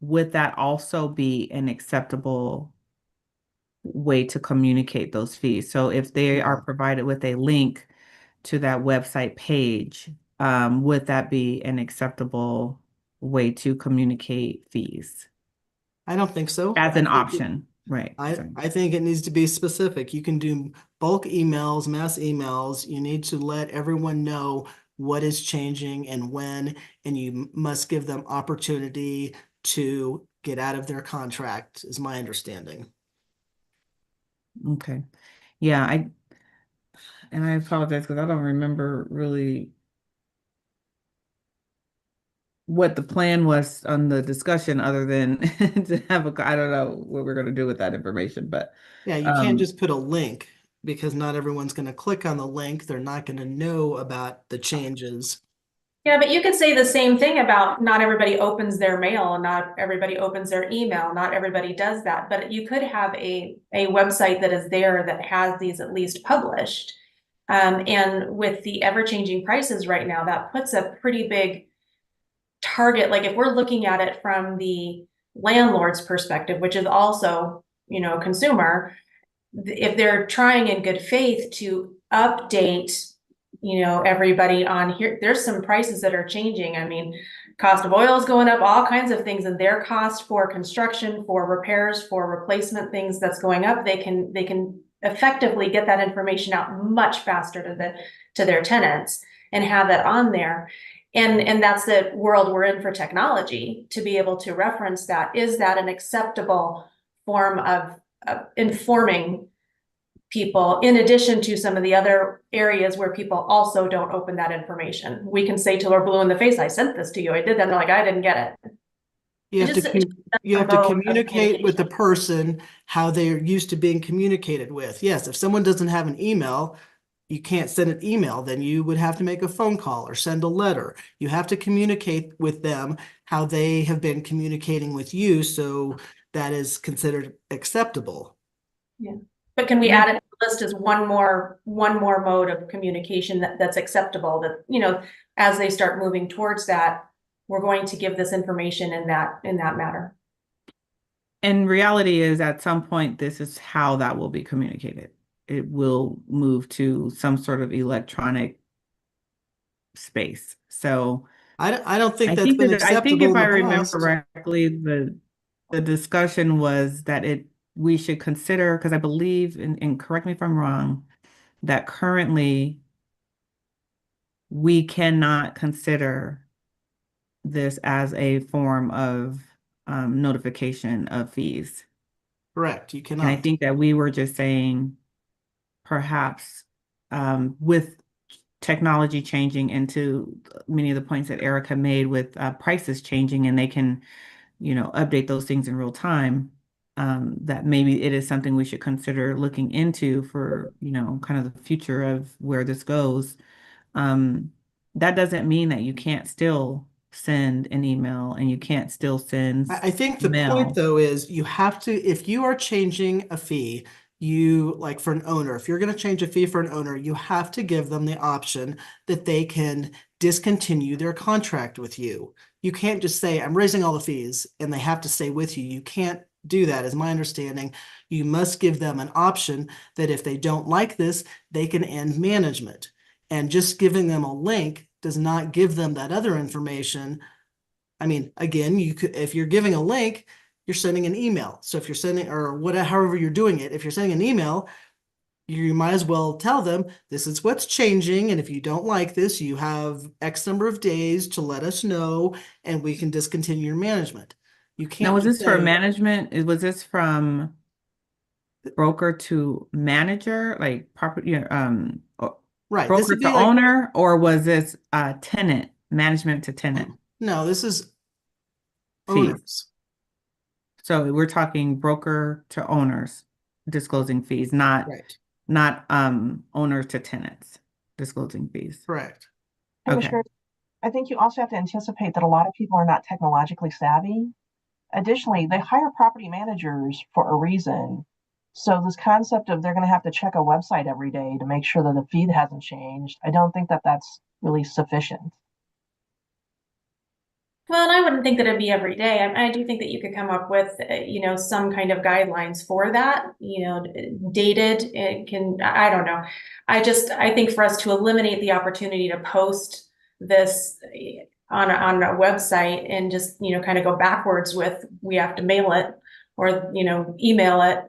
would that also be an acceptable way to communicate those fees? So if they are provided with a link to that website page, would that be an acceptable way to communicate fees I don't think so. as I an think option? Right. I think it needs to be specific. You can do bulk emails, mass emails. You need to let everyone know what is changing and when, and you must give them opportunity to get out of their contract, is my understanding. Okay. Yeah, and I apologize because I don't remember really what the plan was on the discussion other than to have I don't know what we're going to do with that information, but Yeah, you can't just put a link because not everyone's going to click on the link. They're not going to know about the changes. Yeah, but you could say the same thing about not everybody opens their mail and not everybody opens their email. Not everybody does that, but you could have a website that is there that has these at least published. And with the ever-changing prices right now, that puts a pretty big target. Like if we're looking at it from the landlord's perspective, which is also, you know, a consumer, if they're trying in good faith to update, you know, everybody on here, there's some prices that are changing. I mean, cost of oil is going up, all kinds of things, and their cost for construction, for repairs, for replacement things that's going up, they can effectively get that information out much faster to their tenants and have that on there. And that's the world we're in for technology, to be able to reference that. Is that an acceptable form of informing people, in addition to some of the other areas where people also don't open that information? We can say till we're blue in the face, I sent this to you, I did that, and they're like, I didn't get it. You have to communicate with the person how they're used to being communicated with. Yes, if someone doesn't have an email, you can't send an email, then you would have to make a phone call or send a letter. You have to communicate with them how they have been communicating with you, so that is considered acceptable. Yeah, but can we add it to the list as one more mode of communication that's acceptable, that, you know, as they start moving towards that, we're going to give this information in that matter. And reality is at some point, this is how that will be communicated. It will move to some sort of electronic space. So I don't think I that's think been that, I think acceptable if in I the remember past. correctly, the discussion was that we should consider, because I believe, and correct me if I'm wrong, that currently we cannot consider this as a form of notification of fees. Correct, you And I cannot. think that we were just saying perhaps with technology changing into many of the points that Erica made with prices changing and they can, update those things in real time, that maybe it is something we should consider looking into for, kind of the future of where this goes. That doesn't mean that you can't still send an email and you can't still send I think the point mail. though is you have to, if you are changing a fee, you like for an owner, if you're going to change a fee for an owner, you have to give them the option that they can discontinue their contract with you. You can't just say, I'm raising all the fees and they have to stay with you. You can't do that, is my understanding. You must give them an option that if they don't like this, they can end management. And just giving them a link does not give them that other information. I mean, again, you could, if you're giving a link, you're sending an email. So if you're sending, or whatever, however you're doing it, if you're sending an email, you might as well tell them this is what's changing. And if you don't like this, you have X number of days to let us know and we can discontinue your management. You Now, can't was just this for say, management? Was this from broker to manager, like property, right, this broker would to be like, owner, or was this tenant, management to tenant no, this is fees? owners. So we're talking broker to owners disclosing fees, not Right, owners to tenants disclosing fees. correct. Okay. Commissioners, I think you also have to anticipate that a lot of people are not technologically savvy. Additionally, they hire property managers for a reason. So this concept of they're going to have to check a website every day to make sure that the feed hasn't changed, I don't think that that's really sufficient. Well, and I wouldn't think that it'd be every day. I do think that you could come up with, some kind of guidelines for that, dated, it can, I don't know. I think for us to eliminate the opportunity to post this on a website and just, kind of go backwards with, we have to mail it or, email it,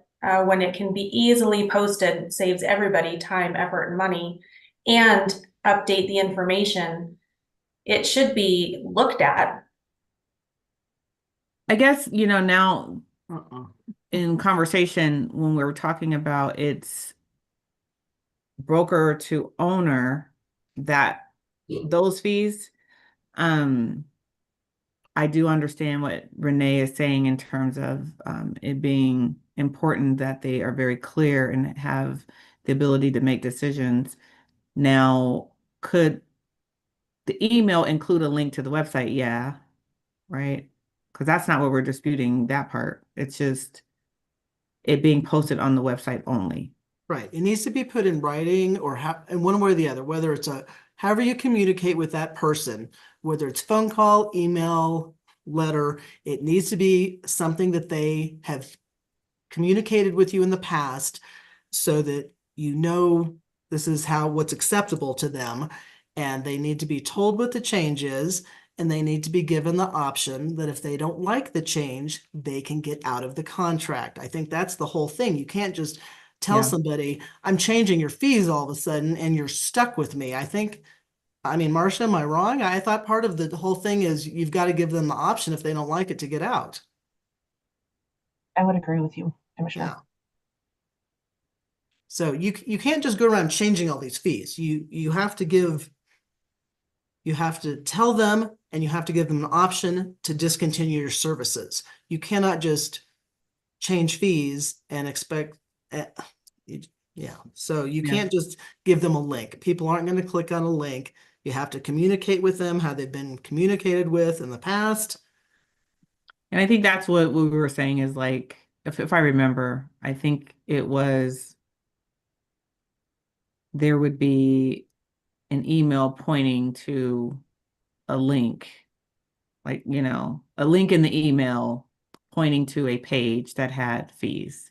when it can be easily posted, saves everybody time, effort, and money, and update the information. It should be looked at. I guess, now Uh-uh. in conversation, when we were talking about it's broker to owner, that those fees, I do understand what Renee is saying in terms of it being important that they are very clear and have the ability to make decisions. Now, could the email include a link to the website? Yeah, right? Because that's not what we're disputing, that part. It's just it being posted on the website only. Right. It needs to be put in writing or in one way or the other, whether it's however you communicate with that person, whether it's phone call, email, letter, it needs to be something that they have communicated with you in the past so that this is what's acceptable to them. And they need to be told what the change is, and they need to be given the option that if they don't like the change, they can get out of the contract. I think that's the whole thing. You can't just tell Yeah. somebody, I'm changing your fees all of a sudden and you're stuck with me. I mean, Marcia, am I wrong? I thought part of the whole thing is you've got to give them the option if they don't like it to get out. I would agree with you, Commissioner. Yeah. So you can't just go around changing all these fees. You have to tell them and you have to give them an option to discontinue your services. You cannot just change fees and expect, yeah. So you Yeah. can't just give them a link. People aren't going to click on a link. You have to communicate with them how they've been communicated with in the past. And I think that's what we were saying is like, if I remember, I think it was there would be an email pointing to a link, like, a link in the email pointing to a page that had fees.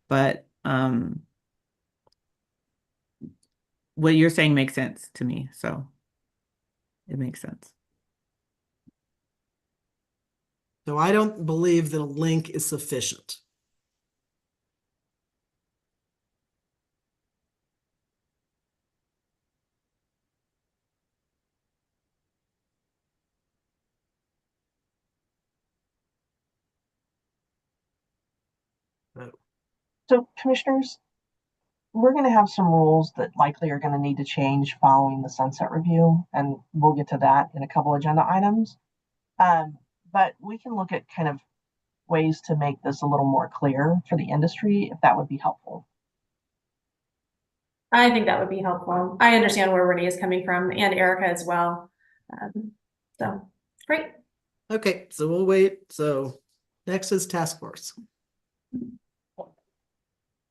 But what you're saying makes sense to me, so it makes sense. So I don't believe that a link is sufficient. So commissioners, we're going to have some rules that likely are going to need to change following the sunset review, and we'll get to that in a couple agenda items. But we can look at kind of ways to make this a little more clear for the industry, if that would be helpful. I think that would be helpful. I understand where Renee is coming from and Erica as well. So, great. Okay, so we'll wait. So next is task force.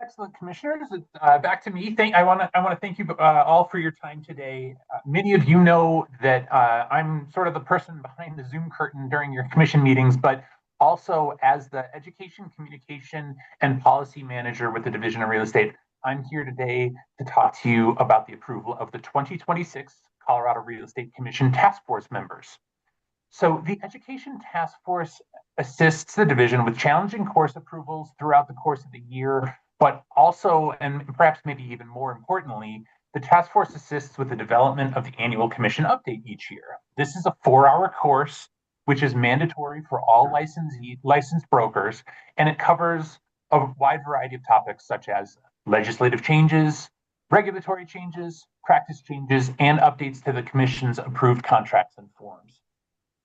Excellent, commissioners. Back to me. I want to thank you all for your time today. Many of you know that I'm sort of the person behind the Zoom curtain during your commission meetings, but also as the education, communication, and policy manager with the Division of Real Estate, I'm here today to talk to you about the approval of the 2026 Colorado Real Estate Commission Task Force members. So the Education Task Force assists the division with challenging course approvals throughout the course of the year, but also, and perhaps maybe even more importantly, the task force assists with the development of the annual commission update each year. This is a 4-hour course, which is mandatory for all licensed brokers, and it covers a wide variety of topics such as legislative changes, regulatory changes, practice changes, and updates to the commission's approved contracts and forms.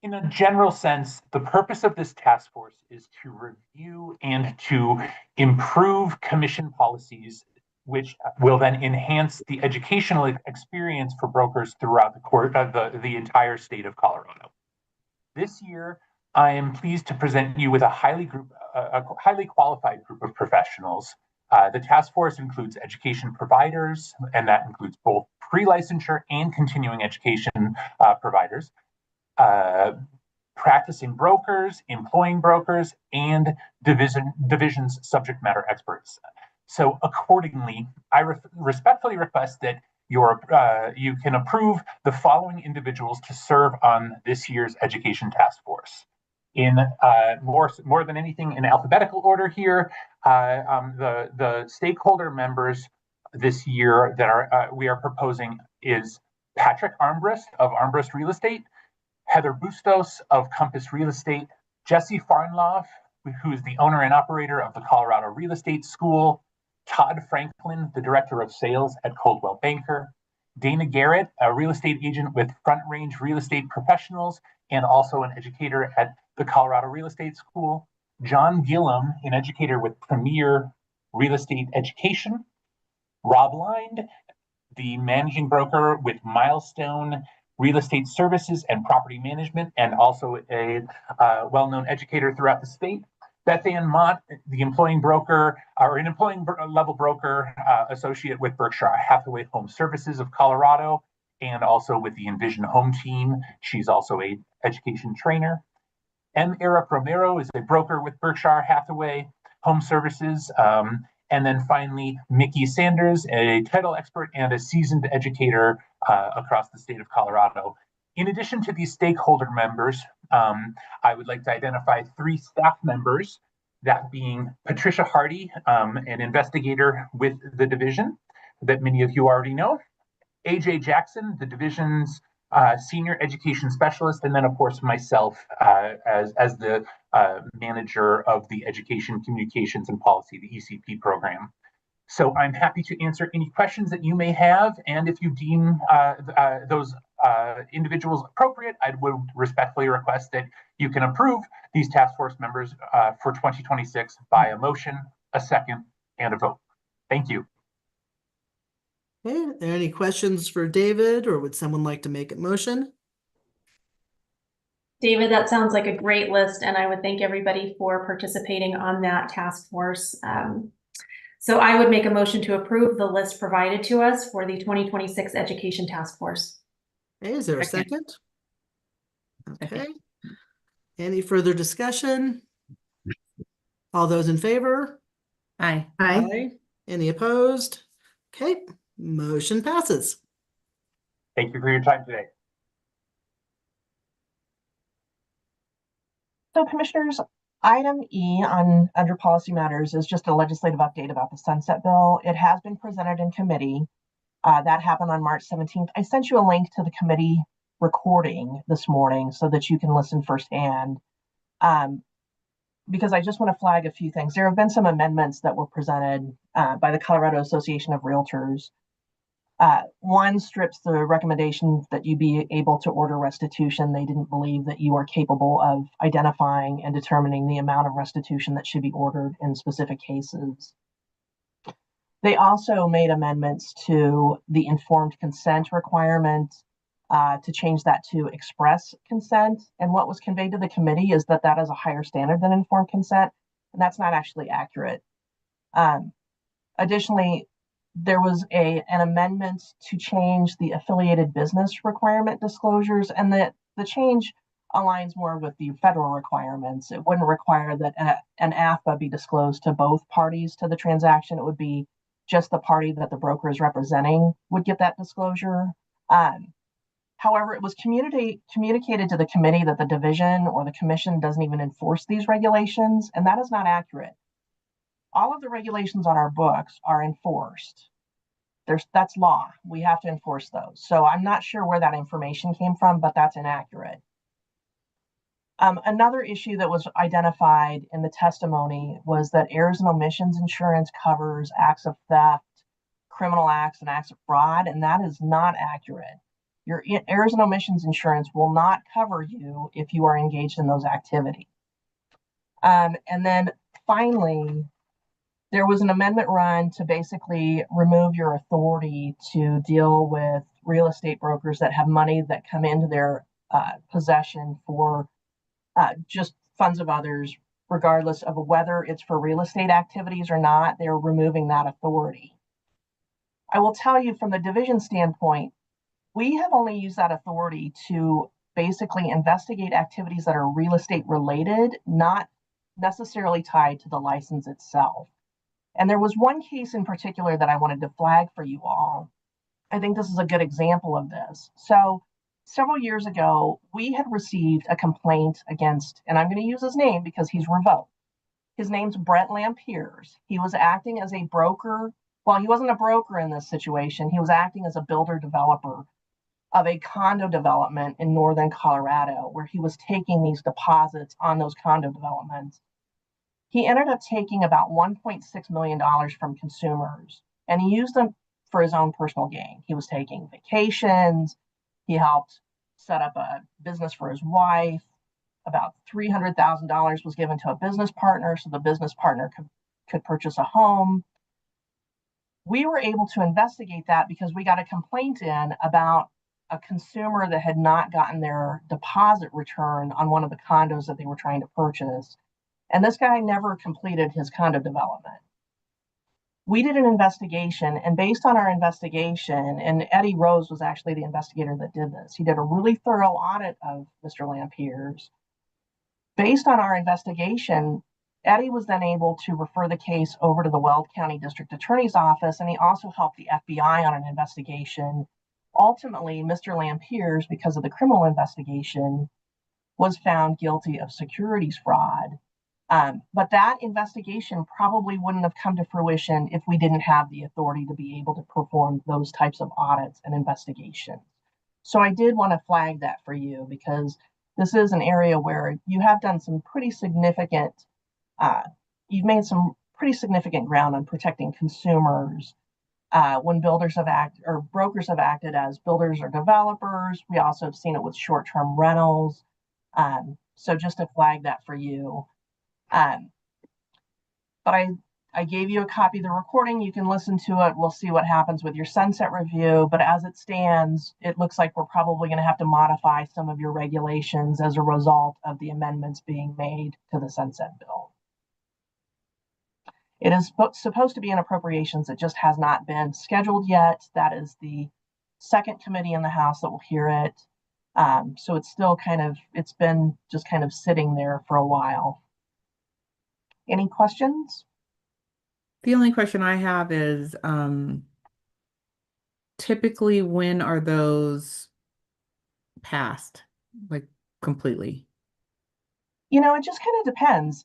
In a general sense, the purpose of this task force is to review and to improve commission policies, which will then enhance the educational experience for brokers throughout the entire state of Colorado. This year, I am pleased to present you with a highly qualified group of professionals. The task force includes education providers, and that includes both pre-licensure and continuing education providers, practicing brokers, employing brokers, and division's subject matter experts. So accordingly, I respectfully request that you can approve the following individuals to serve on this year's Education Task Force. In more than anything, in alphabetical order here, the stakeholder members this year that we are proposing is Patrick Armbrust of Armbrust Real Estate, Heather Bustos of Compass Real Estate, Jesse Farnloff, who is the owner and operator of the Colorado Real Estate School, Todd Franklin, the director of sales at Coldwell Banker, Dana Garrett, a real estate agent with Front Range Real Estate Professionals and also an educator at the Colorado Real Estate School, John Gillum, an educator with Premier Real Estate Education, Rob Lind, the managing broker with Milestone Real Estate Services and Property Management, and also a well-known educator throughout the state. Beth Ann Mott, the employing broker, or an employing level broker associate with Berkshire Hathaway Home Services of Colorado, and also with the Envision Home team. She's also an education trainer. M. Eric Romero is a broker with Berkshire Hathaway Home Services. And then finally, Mickey Sanders, a title expert and a seasoned educator across the state of Colorado. In addition to these stakeholder members, I would like to identify 3 staff members, that being Patricia Hardy, an investigator with the division that many of you already know, AJ Jackson, the division's senior education specialist, and then of course myself as the manager of the Education, Communications, and Policy, the ECP program. So I'm happy to answer any questions that you may have, and if you deem those individuals appropriate, I would respectfully request that you can approve these task force members for 2026 by a motion, a second, and a vote. Thank you. Okay, are there any questions for David, or would someone like to make a motion? David, that sounds like a great list, and I would thank everybody for participating on that task force. So I would make a motion to approve the list provided to us for the 2026 Education Task Force. Okay, is there a Second. second? Okay. Any further discussion? All those in favor? Aye. Aye. Any opposed? Okay, motion passes. Thank you for your time today. So Commissioners, item E on under policy matters is just a legislative update about the Sunset Bill. It has been presented in committee. That happened on March 17th. I sent you a link to the committee recording this morning so that you can listen firsthand. Because I just want to flag a few things. There have been some amendments that were presented by the Colorado Association of Realtors. One strips the recommendation that you be able to order restitution. They didn't believe that you are capable of identifying and determining the amount of restitution that should be ordered in specific cases. They also made amendments to the informed consent requirement to change that to express consent. And what was conveyed to the committee is that that is a higher standard than informed consent, and that's not actually accurate. Additionally, there was an amendment to change the affiliated business requirement disclosures, and the change aligns more with the federal requirements. It wouldn't require that an AFBA be disclosed to both parties to the transaction. It would be just the party that the broker is representing would get that disclosure. However, it was communicated to the committee that the division or the commission doesn't even enforce these regulations, and that is not accurate. All of the regulations on our books are enforced. That's law. We have to enforce those. So I'm not sure where that information came from, but that's inaccurate. Another issue that was identified in the testimony was that errors and omissions insurance covers acts of theft, criminal acts, and acts of fraud, and that is not accurate. Your errors and omissions insurance will not cover you if you are engaged in those activities. And then finally, there was an amendment run to basically remove your authority to deal with real estate brokers that have money that come into their possession for just funds of others, regardless of whether it's for real estate activities or not. They're removing that authority. I will tell you from the division standpoint, we have only used that authority to basically investigate activities that are real estate related, not necessarily tied to the license itself. And there was one case in particular that I wanted to flag for you all. I think this is a good example of this. So several years ago, we had received a complaint against, and I'm going to use his name because he's revoked. His name's Brett Lampiers. He was acting as a broker. Well, he wasn't a broker in this situation. He was acting as a builder developer of a condo development in northern Colorado, where he was taking these deposits on those condo developments. He ended up taking about $1.6 million from consumers, and he used them for his own personal gain. He was taking vacations. He helped set up a business for his wife. About $300,000 was given to a business partner, so the business partner could purchase a home. We were able to investigate that because we got a complaint in about a consumer that had not gotten their deposit return on one of the condos that they were trying to purchase. And this guy never completed his condo development. We did an investigation, and based on our investigation, and Eddie Rose was actually the investigator that did this. He did a really thorough audit of Mr. Lampiers. Based on our investigation, Eddie was then able to refer the case over to the Weld County District Attorney's Office, and he also helped the FBI on an investigation. Ultimately, Mr. Lampiers, because of the criminal investigation, was found guilty of securities fraud. But that investigation probably wouldn't have come to fruition if we didn't have the authority to be able to perform those types of audits and investigations. So I did want to flag that for you because this is an area where you have done some pretty significant, you've made some pretty significant ground on protecting consumers when builders have acted or brokers have acted as builders or developers. We also have seen it with short-term rentals. So just to flag that for you. But I gave you a copy of the recording. You can listen to it. We'll see what happens with your sunset review. But as it stands, it looks like we're probably going to have to modify some of your regulations as a result of the amendments being made to the sunset bill. It is supposed to be an appropriations that just has not been scheduled yet. That is the second committee in the House that will hear it. So it's still it's been just kind of sitting there for a while. Any questions? The only question I have is, typically when are those passed, like completely? It just kind of depends.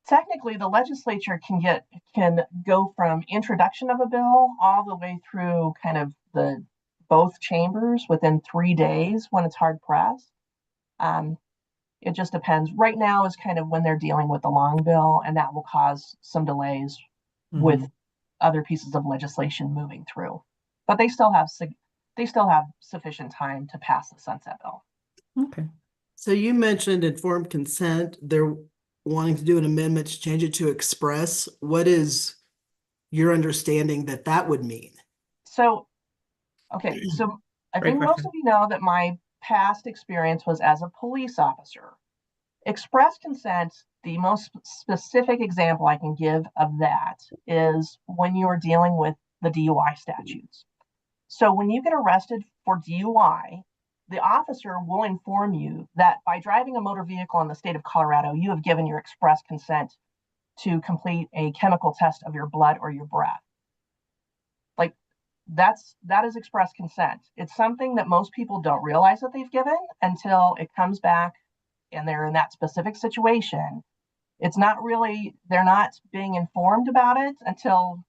Technically, the legislature can go from introduction of a bill all the way through kind of the both chambers within 3 days when it's hard pressed. It just depends. Right now is kind of when they're dealing with the long bill, and that will cause some delays with other pieces of legislation moving through. But they still have sufficient time to pass the sunset bill. Okay. So you mentioned informed consent. They're wanting to do an amendment to change it to express. What is your understanding that that would mean? So, okay, so I Great think most question. of you know that my past experience was as a police officer. Express consent, the most specific example I can give of that is when you're dealing with the DUI statutes. So when you get arrested for DUI, the officer will inform you that by driving a motor vehicle in the state of Colorado, you have given your express consent to complete a chemical test of your blood or your breath. Like that is express consent. It's something that most people don't realize that they've given until it comes back and they're in that specific situation. It's not really, they're not being informed about it until,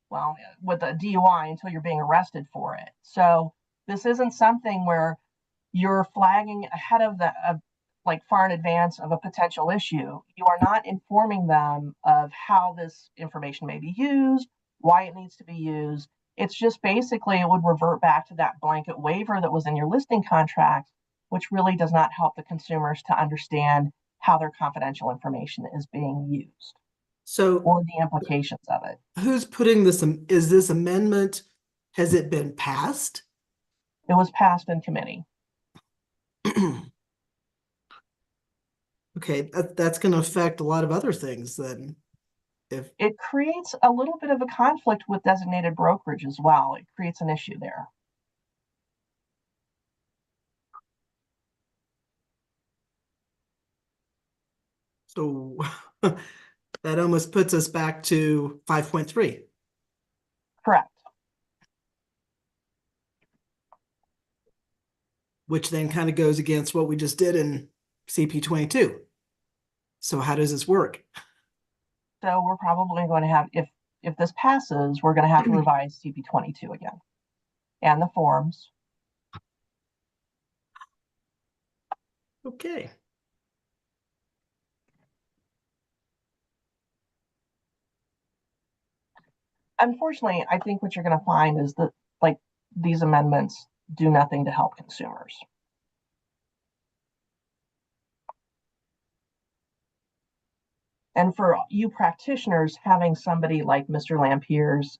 well, with a DUI, until you're being arrested for it. So this isn't something where you're flagging ahead of like far in advance of a potential issue. You are not informing them of how this information may be used, why it needs to be used. It's just basically, it would revert back to that blanket waiver that was in your listing contract, which really does not help the consumers to understand how their confidential information is being used So or the implications of it. who's putting this, is this amendment, has it been passed? It was passed in committee. Okay, that's going to affect a lot of other things then. If It creates a little bit of a conflict with designated brokerage as well. It creates an issue there. so, that almost puts us back to 5.3. Correct. Which then kind of goes against what we just did in CP 22. So how does this work? So we're probably going to have, if this passes, we're going to have to revise CP 22 again and the forms. Okay. Unfortunately, I think what you're going to find is that like these amendments do nothing to help consumers. And for you practitioners, having somebody like Mr. Lampiers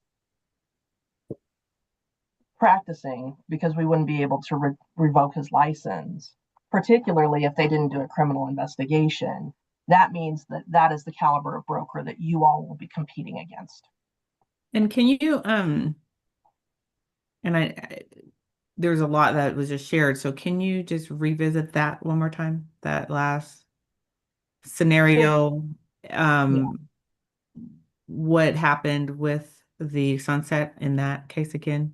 practicing, because we wouldn't be able to revoke his license, particularly if they didn't do a criminal investigation, that means that that is the caliber of broker that you all will be competing against. And can you, and there's a lot that was just shared. So can you just revisit that one more time? That last scenario, what happened with the sunset in that case again?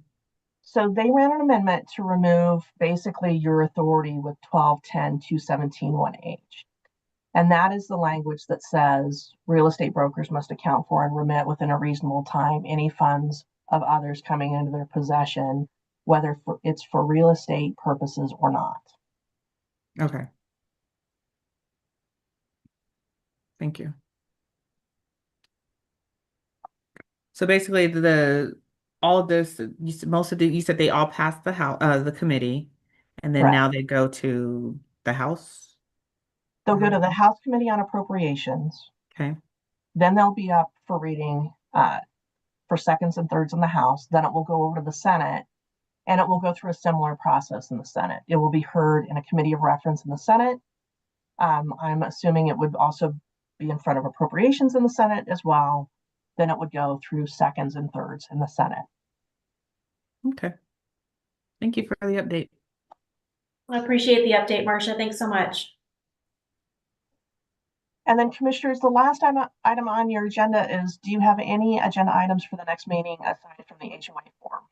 So they ran an amendment to remove basically your authority with 1210-217-1H. And that is the language that says real estate brokers must account for and remit within a reasonable time any funds of others coming into their possession, whether it's for real estate purposes or not. Okay. Thank you. So basically all of this, you said they all passed the committee, and then Correct. now they go to the House? They'll go to the House Committee on Appropriations. Okay. Then they'll be up for reading for seconds and thirds in the House. Then it will go over to the Senate, and it will go through a similar process in the Senate. It will be heard in a committee of reference in the Senate. I'm assuming it would also be in front of Appropriations in the Senate as well. Then it would go through seconds and thirds in the Senate. Okay. Thank you for the update. I appreciate the update, Marcia. Thanks so much. And then commissioners, the last item on your agenda is, do you have any agenda items for the next meeting aside from the HOA form?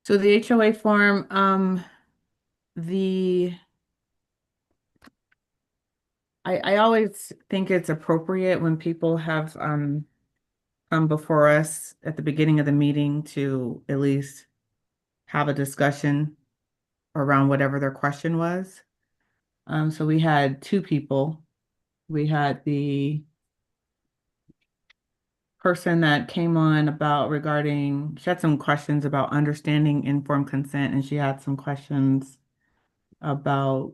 So the HOA form, the I always think it's appropriate when people have come before us at the beginning of the meeting to at least have a discussion around whatever their question was. So we had two people. We had the person that came on she had some questions about understanding informed consent, and she had some questions about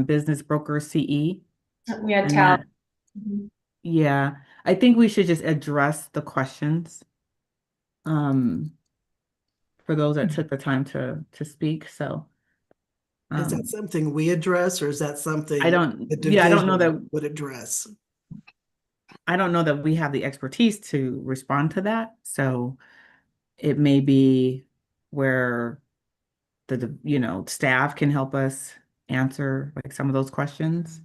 business broker CE. We had And Tal. that, yeah, I think we should just address the questions for those that took the time to speak. So Is that something we address, or is that something I don't, the yeah, I don't know division that would address? I don't know that we have the expertise to respond to that. So it may be where staff can help us answer like some of those questions.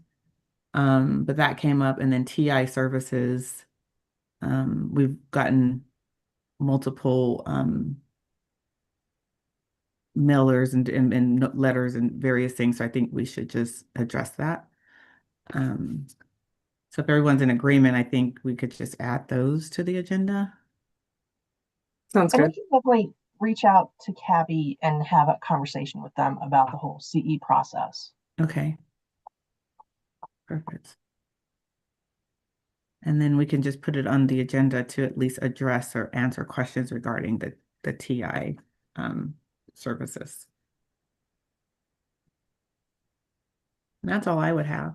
But that came up, and then TI services, we've gotten multiple mailers and letters and various things. So I think we should just address that. So if everyone's in agreement, I think we could just add those to the agenda. Sounds And we good. can definitely reach out to Cabby and have a conversation with them about the whole CE process. Okay. Perfect. And then we can just put it on the agenda to at least address or answer questions regarding the TI services. And that's all I would have.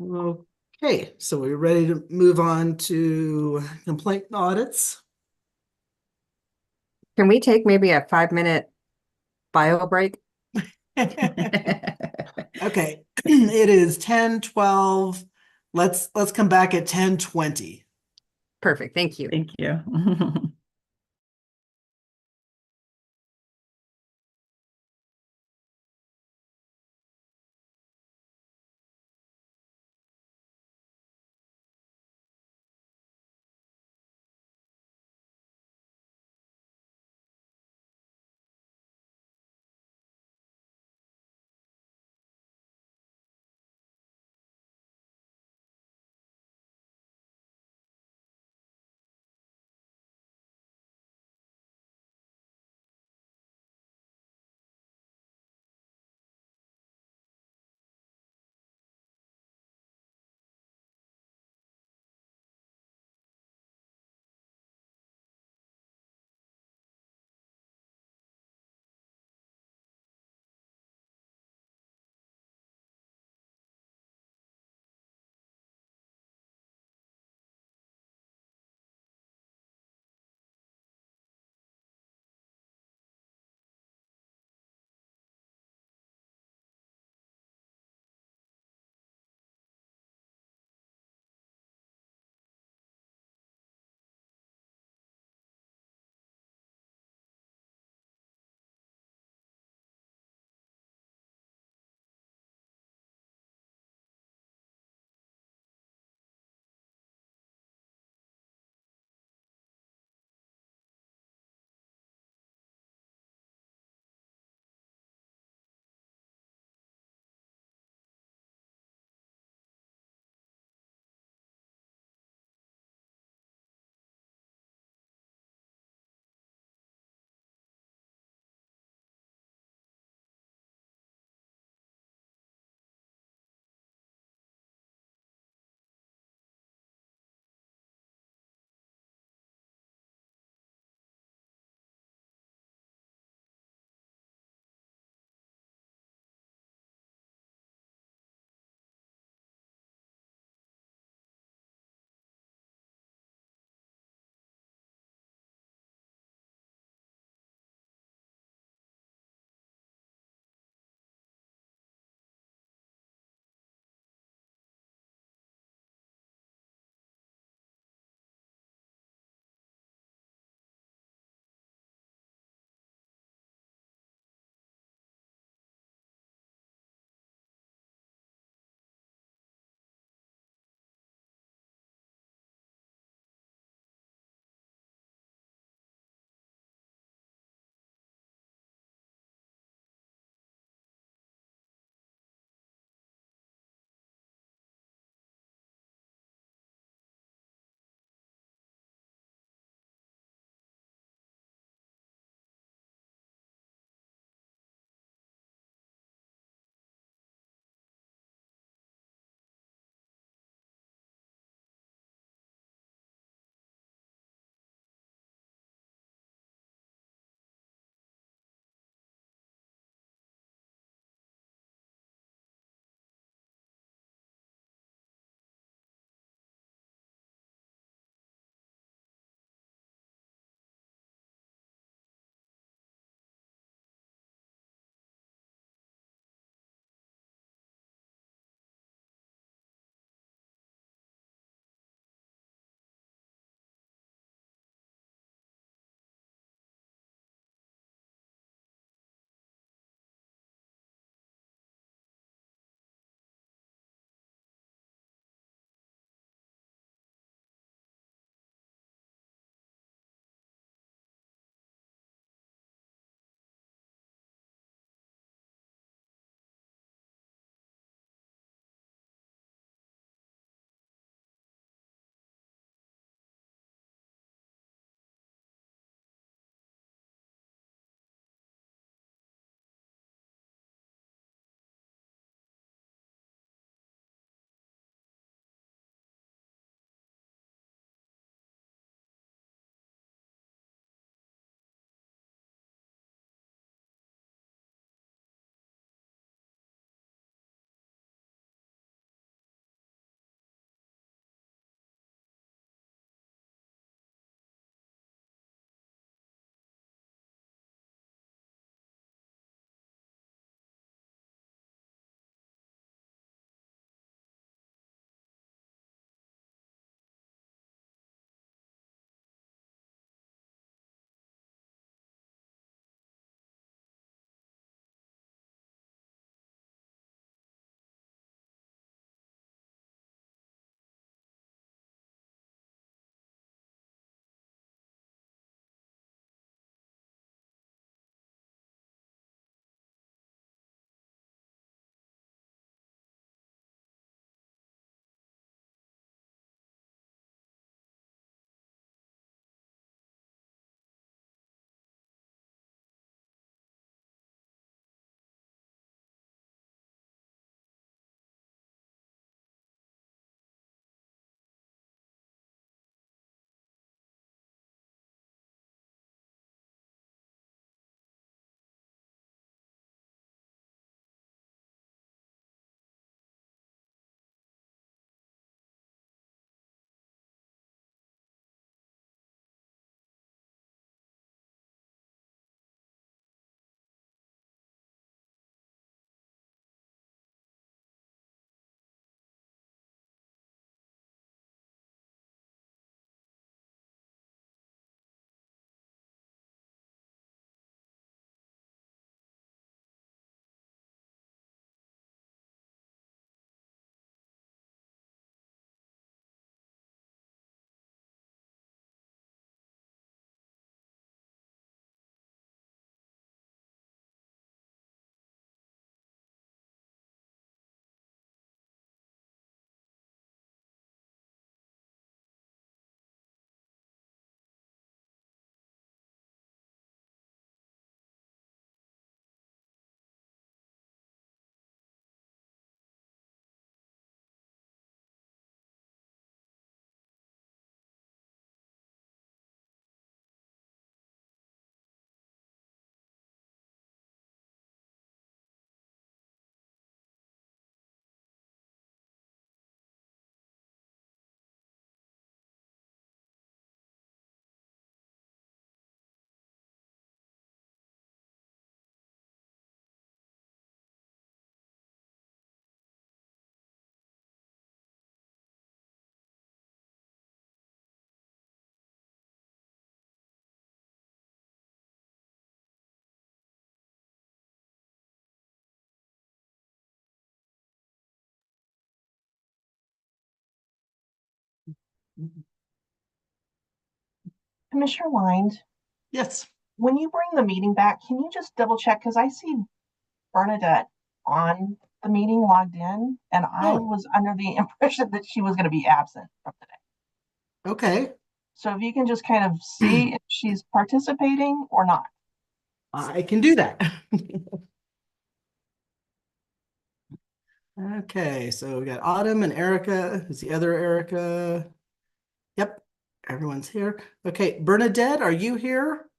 Okay, so we're ready to move on to complaint and audits. Can we take maybe a 5-minute bio break? Okay, it is 10:12. Let's come back at 10:20. Perfect. Thank you. Thank you. Commissioner Wind, Yes. when you bring the meeting back, can you just double check? Because I see Bernadette on the meeting logged in, and I Oh. was under the impression that she was going to be absent from today. Okay, So if you can just kind of see if she's participating or not. I can do that. Okay, so we got Autumn and Erica. Who's the other Erica? Yep, everyone's here. Okay, Bernadette, are you here?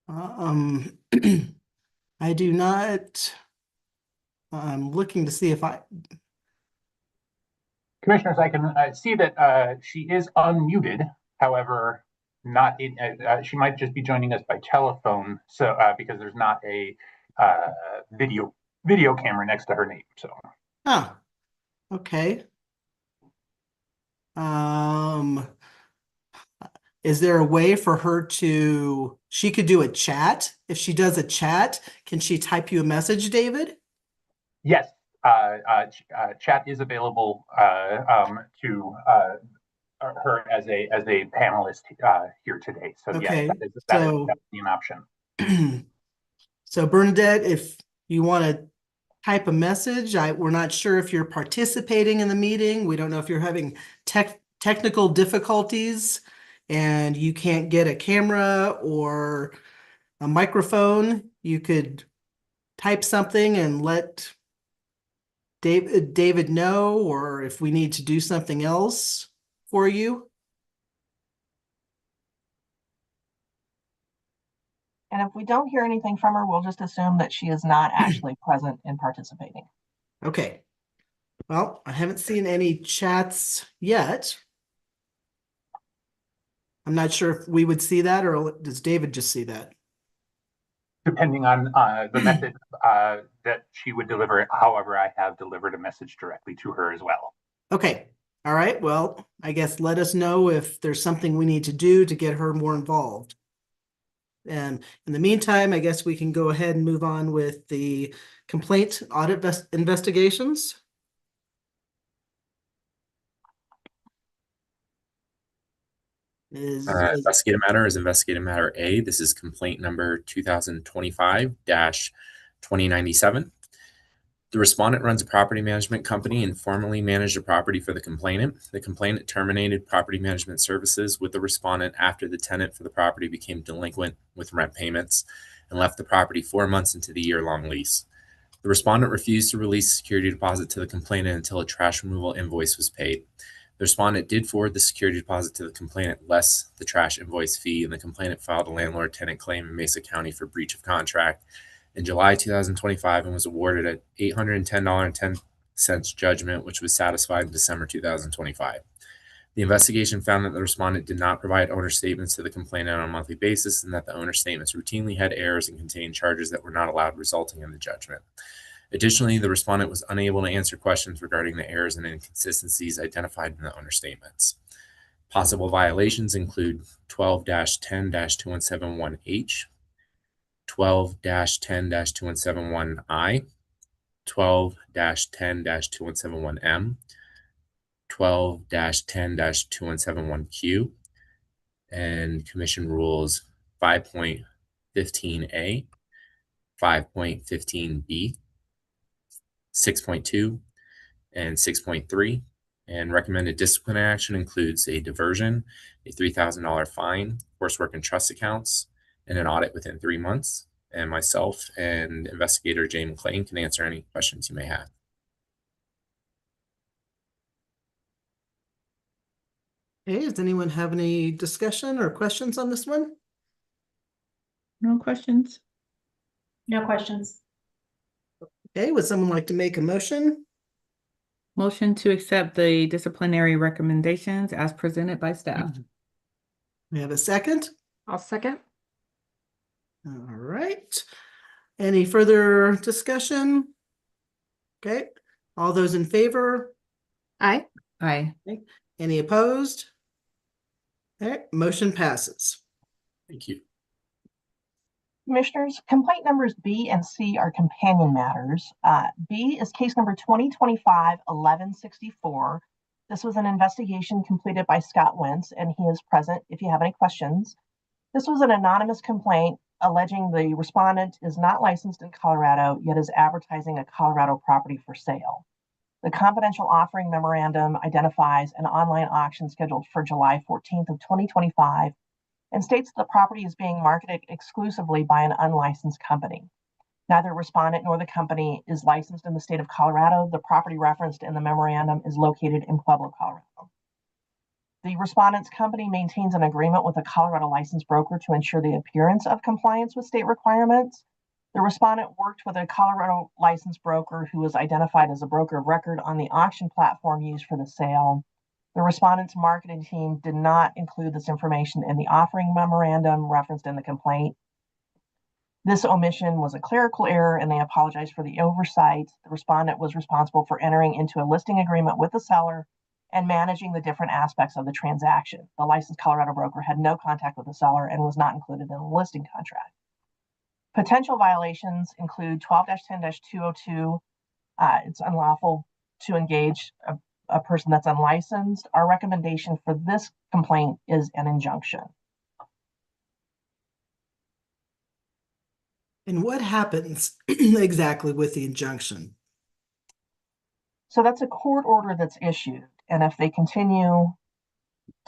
I do not. I'm looking to see if I, Commissioners, I can see that she is unmuted. However, not in, she might just be joining us by telephone. So because there's not a video camera next to her name. So okay. Is there a way for her to, she could do a chat? If she does a chat, can she type you a message, David? yes, chat is available to her as a panelist here today. So Okay, yes, that is so an option. so Bernadette, if you want to type a message, we're not sure if you're participating in the meeting. We don't know if you're having technical difficulties and you can't get a camera or a microphone. You could type something and let David know, or if we need to do something else for you. And if we don't hear anything from her, we'll just assume that she is not actually present and participating. Okay. Well, I haven't seen any chats yet. I'm not sure if we would see that, or does David just see that? Depending on the method that she would deliver. However, I have delivered a message directly to her as well. Okay. All right. Well, I guess let us know if there's something we need to do to get her more involved. And in the meantime, I guess we can go ahead and move on with the complaint audit investigations. Investigative matter is investigative matter A. This is complaint number 2025-2097. The respondent runs a property management company and formerly managed a property for the complainant. The complainant terminated property management services with the respondent after the tenant for the property became delinquent with rent payments and left the property 4 months into the year-long lease. The respondent refused to release security deposit to the complainant until a trash removal invoice was paid. The respondent did forward the security deposit to the complainant less the trash invoice fee, and the complainant filed a landlord-tenant claim in Mesa County for breach of contract in July 2025 and was awarded an $810.10 judgment, which was satisfied in December 2025. The investigation found that the respondent did not provide owner statements to the complainant on a monthly basis and that the owner statements routinely had errors and contained charges that were not allowed, resulting in the judgment. Additionally, the respondent was unable to answer questions regarding the errors and inconsistencies identified in the owner statements. Possible violations include 12-10-2171H, 12-10-2171I, 12-10-2171M, 12-10-2171Q, and Commission Rules 5.15A, 5.15B, 6.2, and 6.3. And recommended disciplinary action includes a diversion, a $3,000 fine, coursework and trust accounts, and an audit within 3 months. And myself and investigator Jay McLean can answer any questions you may have. Okay, does anyone have any discussion or questions on this one? No questions? No questions. Okay, would someone like to make a motion? Motion to accept the disciplinary recommendations as presented by staff. We have a second? I'll second. All right. Any further discussion? Okay, all those in favor? Aye. Aye. Any opposed? Okay, motion passes. Thank you. Commissioners, complaint numbers B and C are companion matters. B is case number 2025-1164. This was an investigation completed by Scott Wentz, and he is present if you have any questions. This was an anonymous complaint alleging the respondent is not licensed in Colorado, yet is advertising a Colorado property for sale. The confidential offering memorandum identifies an online auction scheduled for July 14th of 2025 and states the property is being marketed exclusively by an unlicensed company. Neither respondent nor the company is licensed in the state of Colorado. The property referenced in the memorandum is located in Pueblo, Colorado. The respondent's company maintains an agreement with a Colorado licensed broker to ensure the appearance of compliance with state requirements. The respondent worked with a Colorado licensed broker who was identified as a broker of record on the auction platform used for the sale. The respondent's marketing team did not include this information in the offering memorandum referenced in the complaint. This omission was a clerical error, and they apologized for the oversight. The respondent was responsible for entering into a listing agreement with the seller and managing the different aspects of the transaction. The licensed Colorado broker had no contact with the seller and was not included in the listing contract. Potential violations include 12-10-202. It's unlawful to engage a person that's unlicensed. Our recommendation for this complaint is an injunction. And what happens exactly with the injunction? So that's a court order that's issued. And if they continue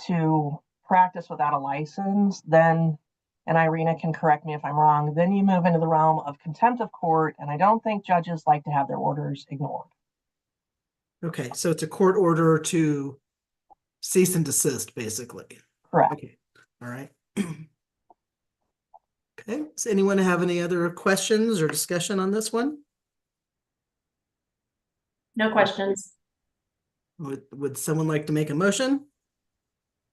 to practice without a license, then, and Irina can correct me if I'm wrong, then you move into the realm of contempt of court. And I don't think judges like to have their orders ignored. Okay, so it's a court order to cease and desist, basically. Correct. Okay, all right. Okay, does anyone have any other questions or discussion on this one? No questions. Would someone like to make a motion?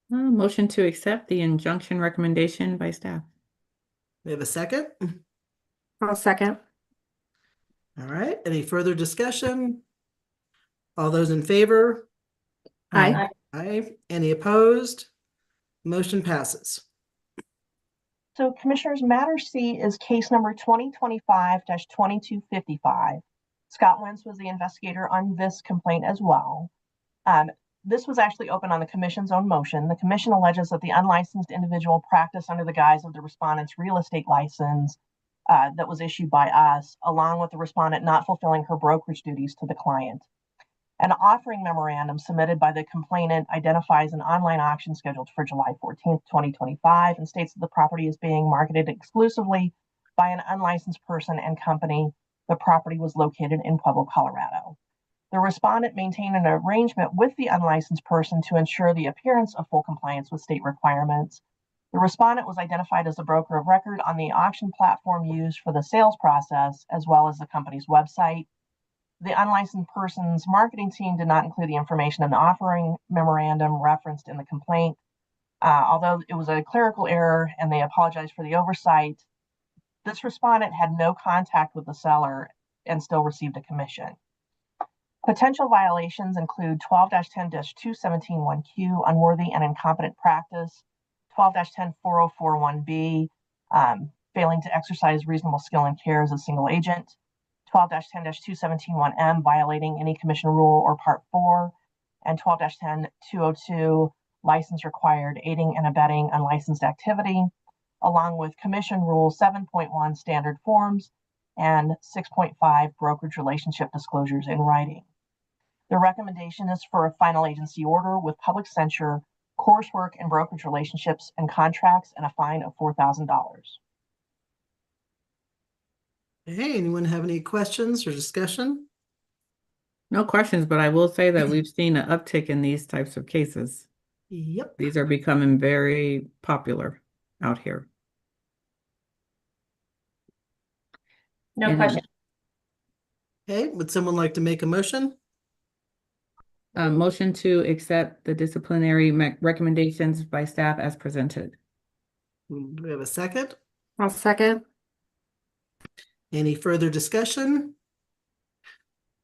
Motion to accept the injunction recommendation by staff. We have a second? I'll second. All right, any further discussion? All those in favor? Aye. Aye. Any opposed? Motion passes. So Commissioners, matter C is case number 2025-2255. Scott Wentz was the investigator on this complaint as well. This was actually open on the commission's own motion. The commission alleges that the unlicensed individual practiced under the guise of the respondent's real estate license that was issued by us, along with the respondent not fulfilling her brokerage duties to the client. An offering memorandum submitted by the complainant identifies an online auction scheduled for July 14th, 2025, and states that the property is being marketed exclusively by an unlicensed person and company. The property was located in Pueblo, Colorado. The respondent maintained an arrangement with the unlicensed person to ensure the appearance of full compliance with state requirements. The respondent was identified as a broker of record on the auction platform used for the sales process, as well as the company's website. The unlicensed person's marketing team did not include the information in the offering memorandum referenced in the complaint. Although it was a clerical error and they apologized for the oversight, this respondent had no contact with the seller and still received a commission. Potential violations include 12-10-2171Q, unworthy and incompetent practice, 12-10-4041B, failing to exercise reasonable skill and care as a single agent, 12-10-2171M, violating any commission rule or part 4, and 12-10-202, license required, aiding and abetting unlicensed activity, along with commission rule 7.1 standard forms and 6.5 brokerage relationship disclosures in writing. The recommendation is for a final agency order with public censure, coursework and brokerage relationships and contracts, and a fine of $4,000. Hey, anyone have any questions or discussion? No questions, but I will say that we've seen an uptick in these types of cases. Yep. These are becoming very popular out here. No And- questions. Okay, would someone like to make a motion? Motion to accept the disciplinary recommendations by staff as presented. Do we have a second? I'll second. Any further discussion?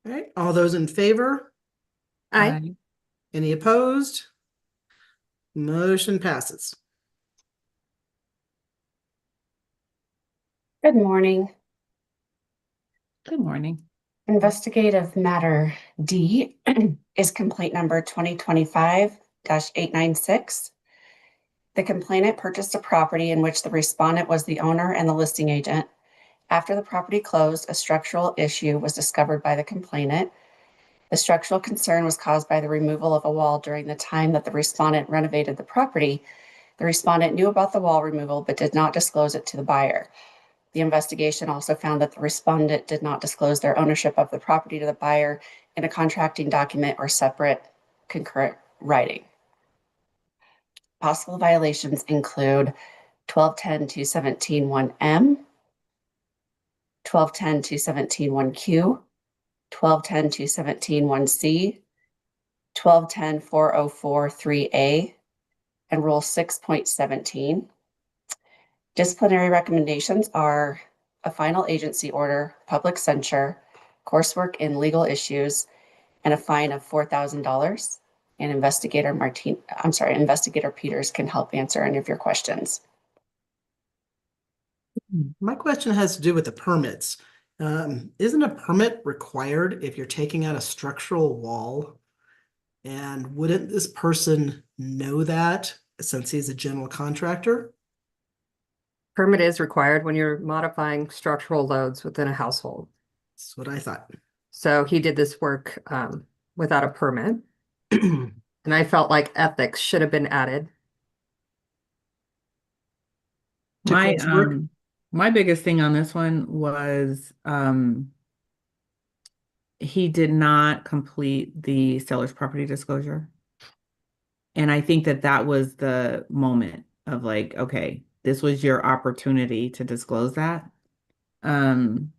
All right, all those in favor? Aye. Any opposed? Motion passes. Good morning. Good morning. Investigative matter D is complaint number 2025-896. The complainant purchased a property in which the respondent was the owner and the listing agent. After the property closed, a structural issue was discovered by the complainant. The structural concern was caused by the removal of a wall during the time that the respondent renovated the property. The respondent knew about the wall removal but did not disclose it to the buyer. The investigation also found that the respondent did not disclose their ownership of the property to the buyer in a contracting document or separate concurrent writing. Possible violations include 1210-217-1M, 1210-217-1Q, 1210-217-1C, 1210-404-3A, and Rule 6.17. Disciplinary recommendations are a final agency order, public censure, coursework in legal issues, and a fine of $4,000. And Investigator Peters can help answer any of your questions. My question has to do with the permits. Isn't a permit required if you're taking out a structural wall? And wouldn't this person know that since he's a general contractor? Permit is required when you're modifying structural loads within a household. That's what I thought. So he did this work without a permit. And I felt like ethics should have been added. My biggest thing on this one was he did not complete the seller's property disclosure. And I think that was the moment of like, okay, this was your opportunity to disclose that. Him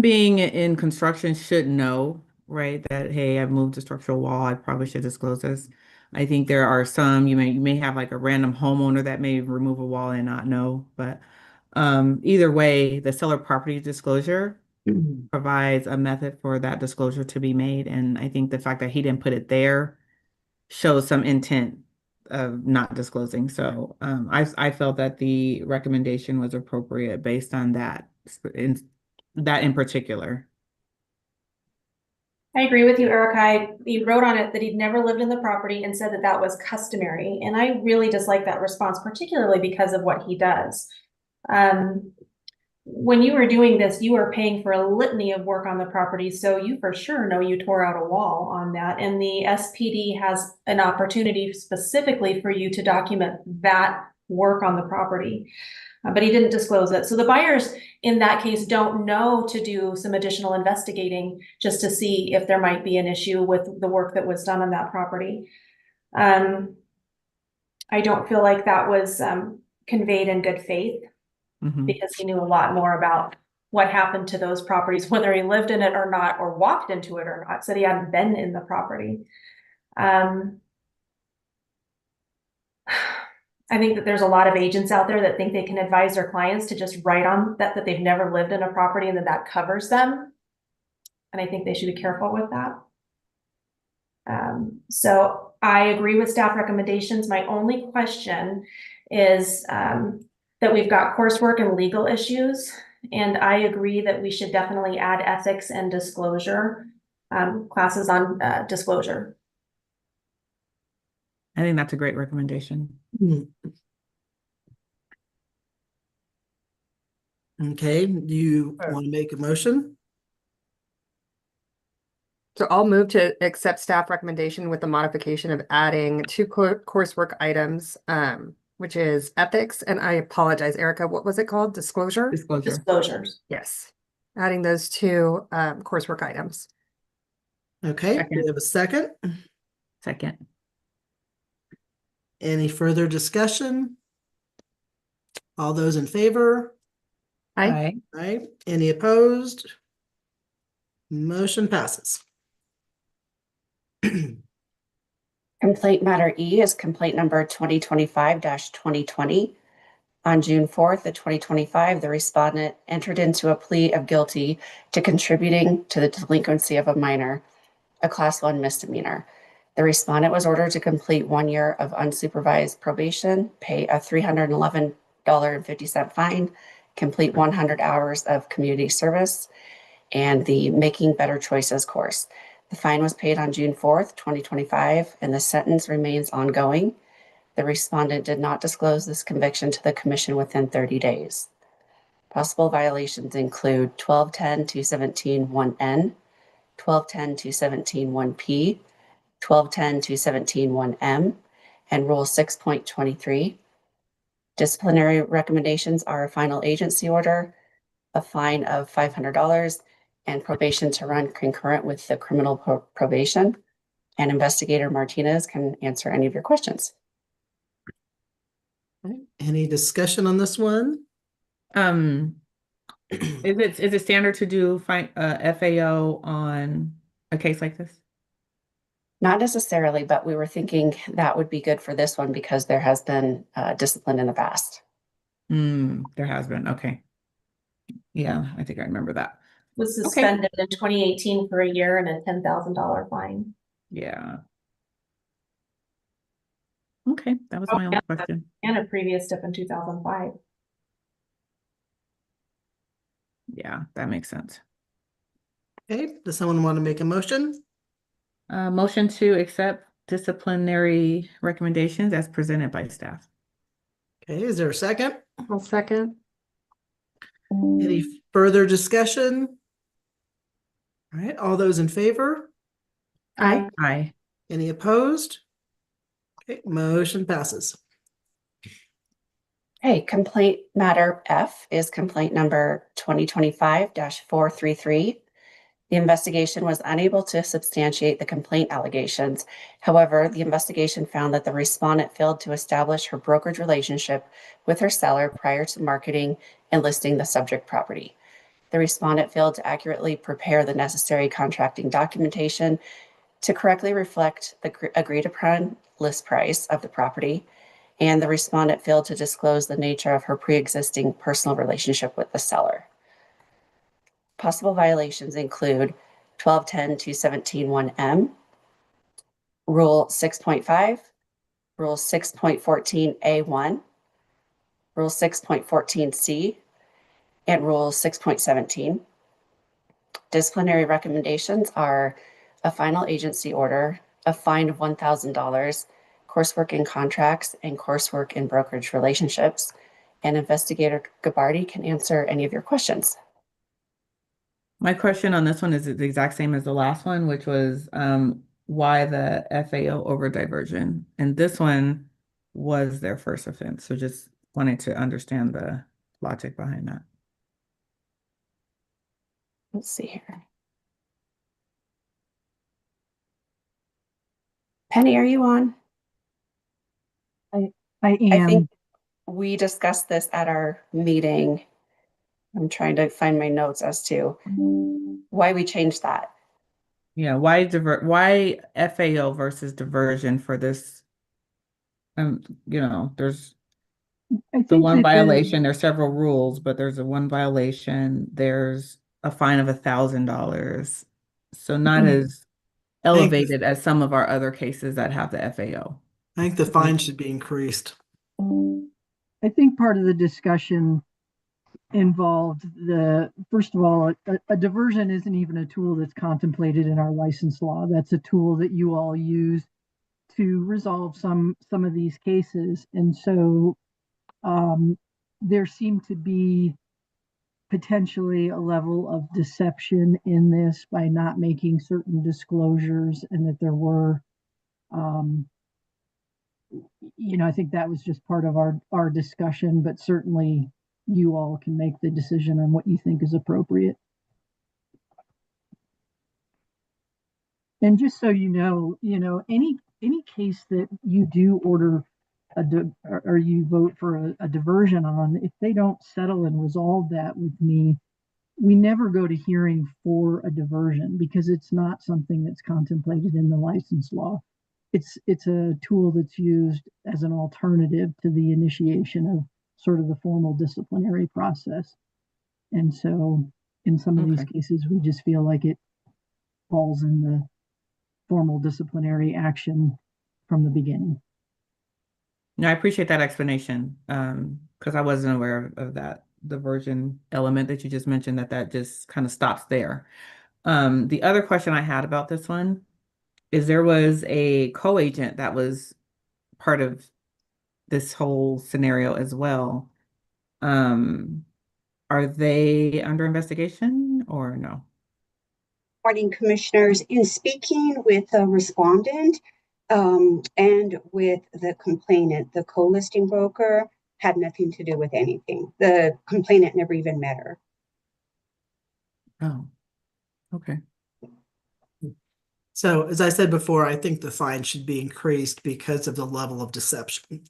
being in construction should know, right, that, hey, I've moved a structural wall. I probably should disclose this. I think there are some, you may have like a random homeowner that may remove a wall and not know, but either way, the seller property disclosure provides a method for that disclosure to be made. And I think the fact that he didn't put it there shows some intent of not disclosing. So I felt that the recommendation was appropriate based on that in particular. I agree with you, Erica. He wrote on it that he'd never lived in the property and said that that was customary. And I really dislike that response, particularly because of what he does. When you were doing this, you were paying for a litany of work on the property. So you for sure know you tore out a wall on that. And the SPD has an opportunity specifically for you to document that work on the property. But he didn't disclose it. So the buyers in that case don't know to do some additional investigating just to see if there might be an issue with the work that was done on that property. I don't feel like that was conveyed in good faith because he knew a lot more about what happened to those properties, whether he lived in it or not, or walked into it or not, said he hadn't been in the property. I think that there's a lot of agents out there that think they can advise their clients to just write on that they've never lived in a property and that covers them. And I think they should be careful with that. So I agree with staff recommendations. My only question is that we've got coursework and legal issues. And I agree that we should definitely add ethics and disclosure, classes on disclosure. I think that's a great recommendation. Okay, do you want to make a motion? So I'll move to accept staff recommendation with the modification of adding two coursework items, which is ethics. And I apologize, Erica, what was it called? Disclosure? Disclosures. Yes. Adding those two coursework items. Okay, do we have a second? Second. Any further discussion? All those in favor? Aye. Aye. Any opposed? Motion passes. Complaint matter E is complaint number 2025-2020. On June 4th of 2025, the respondent entered into a plea of guilty to contributing to the delinquency of a minor, a class 1 misdemeanor. The respondent was ordered to complete 1 year of unsupervised probation, pay a $311.50 fine, complete 100 hours of community service, and the Making Better Choices course. The fine was paid on June 4th, 2025, and the sentence remains ongoing. The respondent did not disclose this conviction to the commission within 30 days. Possible violations include 1210-217-1N, 1210-217-1P, 1210-217-1M, and Rule 6.23. Disciplinary recommendations are a final agency order, a fine of $500, and probation to run concurrent with the criminal probation. And Investigator Martinez can answer any of your questions. Any discussion on this one? Is it standard to do FAO on a case like this? Not necessarily, but we were thinking that would be good for this one because there has been discipline in the past. There has been. Okay. Yeah, I think I remember that. Was suspended in 2018 for a year and a $10,000 fine. Yeah. Okay, that was my only question. And a previous step in 2005. Yeah, that makes sense. Okay, does someone want to make a motion? Motion to accept disciplinary recommendations as presented by staff. Okay, is there a second? I'll second. Any further discussion? All right, all those in favor? Aye. Aye. Any opposed? Okay, motion passes. Hey, complaint matter F is complaint number 2025-433. The investigation was unable to substantiate the complaint allegations. However, the investigation found that the respondent failed to establish her brokerage relationship with her seller prior to marketing and listing the subject property. The respondent failed to accurately prepare the necessary contracting documentation to correctly reflect the agreed upon list price of the property, and the respondent failed to disclose the nature of her pre-existing personal relationship with the seller. Possible violations include 1210-217-1M, Rule 6.5, Rule 6.14A1, Rule 6.14C, and Rule 6.17. Disciplinary recommendations are a final agency order, a fine of $1,000, coursework in contracts, and coursework in brokerage relationships. And Investigator Gabarty can answer any of your questions. My question on this one is the exact same as the last one, which was why the FAO over diversion. And this one was their first offense. So just wanted to understand the logic behind that. Let's see here. Penny, are you on? I I am. think we discussed this at our meeting. I'm trying to find my notes as to why we changed that. Yeah, why FAO versus diversion for this? There's I the think one that violation, there's several rules, but there's a one violation, there's a fine of $1,000. So not as elevated as some of our other cases that have the FAO. I think the fine should be increased. I think part of the discussion involved first of all, a diversion isn't even a tool that's contemplated in our license law. That's a tool that you all use to resolve some of these cases. And so there seemed to be potentially a level of deception in this by not making certain disclosures, and that there were, I think that was just part of our discussion, but certainly you all can make the decision on what you think is appropriate. And just so you know, any case that you do order or you vote for a diversion on, if they don't settle and resolve that with me, we never go to hearing for a diversion because it's not something that's contemplated in the license law. It's a tool that's used as an alternative to the initiation of sort of the formal disciplinary process. And so in some of these cases, we just feel like it falls in the formal disciplinary action from the beginning. No, I appreciate that explanation because I wasn't aware of that diversion element that you just mentioned, that just kind of stops there. The other question I had about this one is there was a co-agent that was part of this whole scenario as well. Are they under investigation or no? Morning, Commissioners. In speaking with the respondent and with the complainant, the co-listing broker had nothing to do with anything. The complainant never even met her. Oh, okay. So as I said before, I think the fine should be increased because of the level of deception.